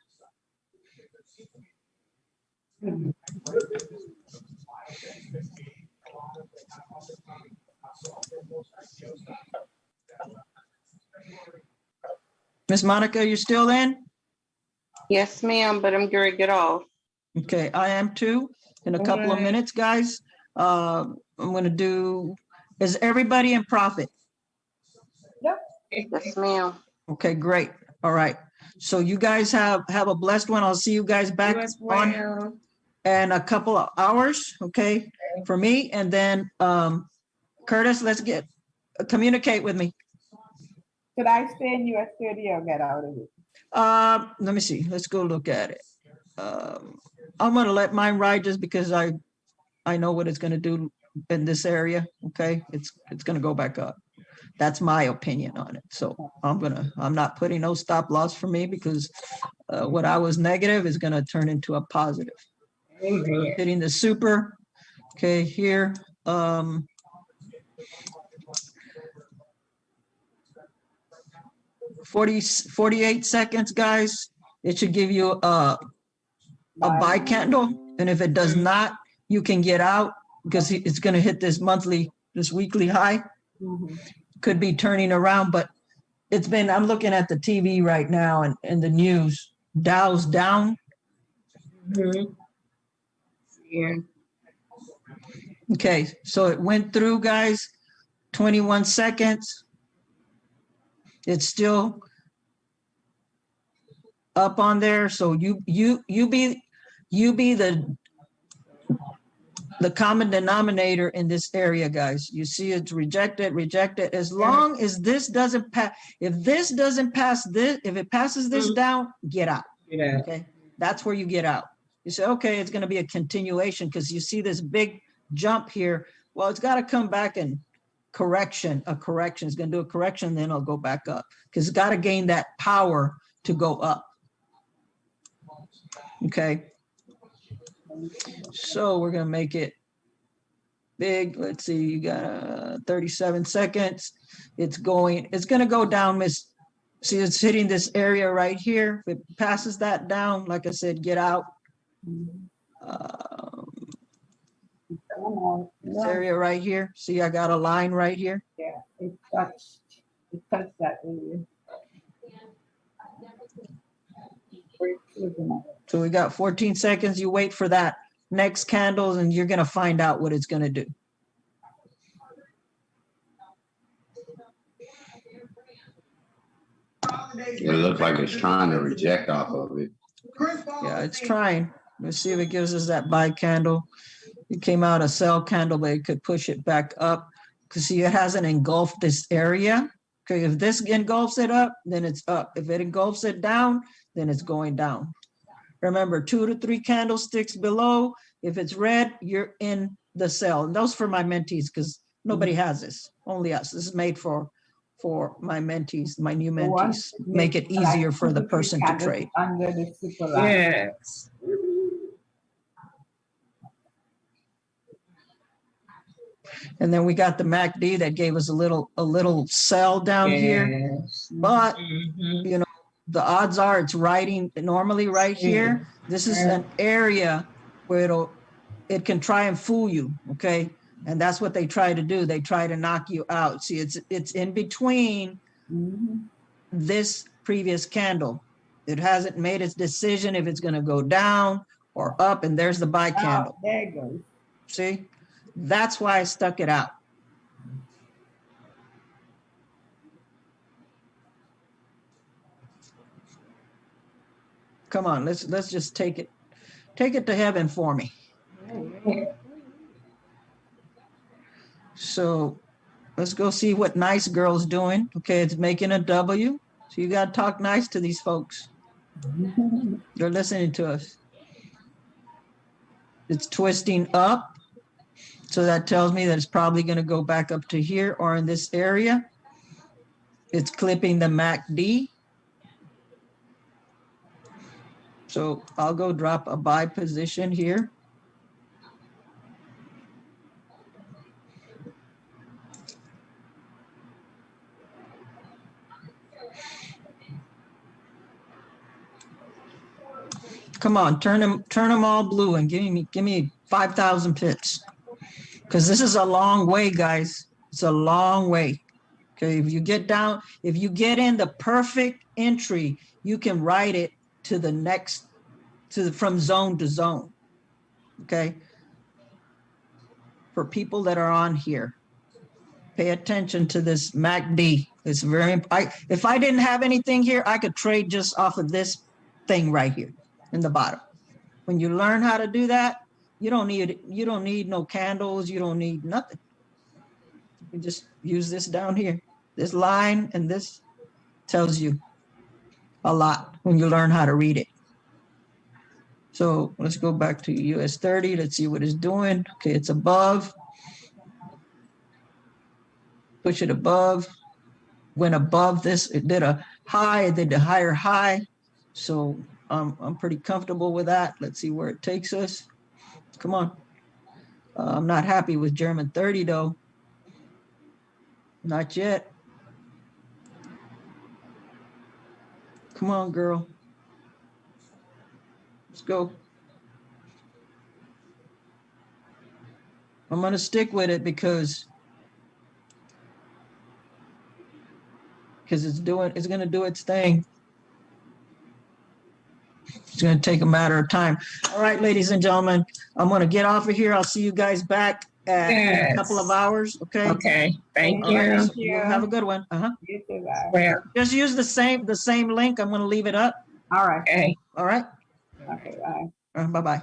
Miss Monica, you still in? Yes, ma'am, but I'm gonna get off. Okay, I am too. In a couple of Alright. minutes, guys. I'm gonna do, is everybody in profit? Yes, ma'am. Okay, great. All right. So you guys have a blessed one. I'll see you guys back You as on well. in a couple of hours, okay, for me. And then Curtis, let's communicate with me. Should I stay in US 30 or get out of it? Let me see. Let's go look at it. I'm gonna let mine ride just because I know what it's gonna do in this area. Okay, it's gonna go back up. That's my opinion on it. So I'm not putting no stop loss for me because what I was negative is gonna turn into a positive. Amen. Hitting the super. Okay, here. 48 seconds, guys. It should give you a buy candle. And if it does not, you can get out because it's going to hit this weekly high. Could be turning around, but I'm looking at the TV right now and the news. Dow's down. Yeah. Okay, so it went through, guys. 21 seconds. It's still up on there. So you be the common denominator in this area, guys. You see it's rejected. As long as this doesn't pass, if it passes this down, get out. Yeah. Okay, that's where you get out. You say, okay, it's going to be a continuation because you see this big jump here. Well, it's got to come back and a correction. It's going to do a correction, then it'll go back up because it's got to gain that power to go up. Okay. So we're going to make it big. Let's see, you got 37 seconds. It's going to go down, Miss. See, it's hitting this area right here. If it passes that down, like I said, get out. This area right here. See, I got a line right here. Yeah, it touched that area. So we got 14 seconds. You wait for that next candle and you're going to find out what it's going to do. It looks like it's trying to reject off of it. Yeah, it's trying. Let's see if it gives us that buy candle. It came out a sell candle, but it could push it back up because see, it hasn't engulfed this area. Okay, if this engulfs it up, then it's up. If it engulfs it down, then it's going down. Remember, 2 to 3 candlesticks below. If it's red, you're in the sell. And those for my mentees because nobody has this, only us. This is made for my mentees, my new mentees. Make it easier for the person to trade. Under the super line. Yes. And then we got the MACD that gave us a little sell down here. Yes. But you know, the odds are it's riding normally right here. This is an area where it can try and fool you, okay? And that's what they try to do. They try to knock you out. See, it's in between this previous candle. It hasn't made its decision if it's going to go down or up, and there's the buy candle. There it goes. See, that's why I stuck it out. Come on, let's just take it to heaven for me. So let's go see what Nice Girl's doing. Okay, it's making a W. So you got to talk nice to these folks. They're listening to us. It's twisting up. So that tells me that it's probably going to go back up to here or in this area. it's clipping the MACD. So I'll go drop a buy position here. Come on, turn them all blue and give me 5,000 pips. Because this is a long way, guys. It's a long way. Okay, if you get in the perfect entry, you can ride it to the next, from zone to zone. Okay. For people that are on here, pay attention to this MACD. It's very, if I didn't have anything here, I could trade just off of this thing right here in the bottom. When you learn how to do that, you don't need no candles. You don't need nothing. You just use this down here. This line and this tells you a lot when you learn how to read it. So let's go back to US 30. Let's see what it's doing. Okay, it's above. Push it above. Went above this. It did a high. It did a higher high. So I'm pretty comfortable with that. Let's see where it takes us. Come on. I'm not happy with German 30 though. Not yet. Come on, girl. Let's go. I'm going to stick with it because it's going to do its thing. It's going to take a matter of time. All right, ladies and gentlemen, I'm going to get off of here. I'll see you guys back at a couple of hours. Okay. Okay. Thank All you. right, so you have a good one. You too, bye. Well, Just use the same link. I'm going to leave it up. All right. okay. All right. Okay, bye. Bye-bye.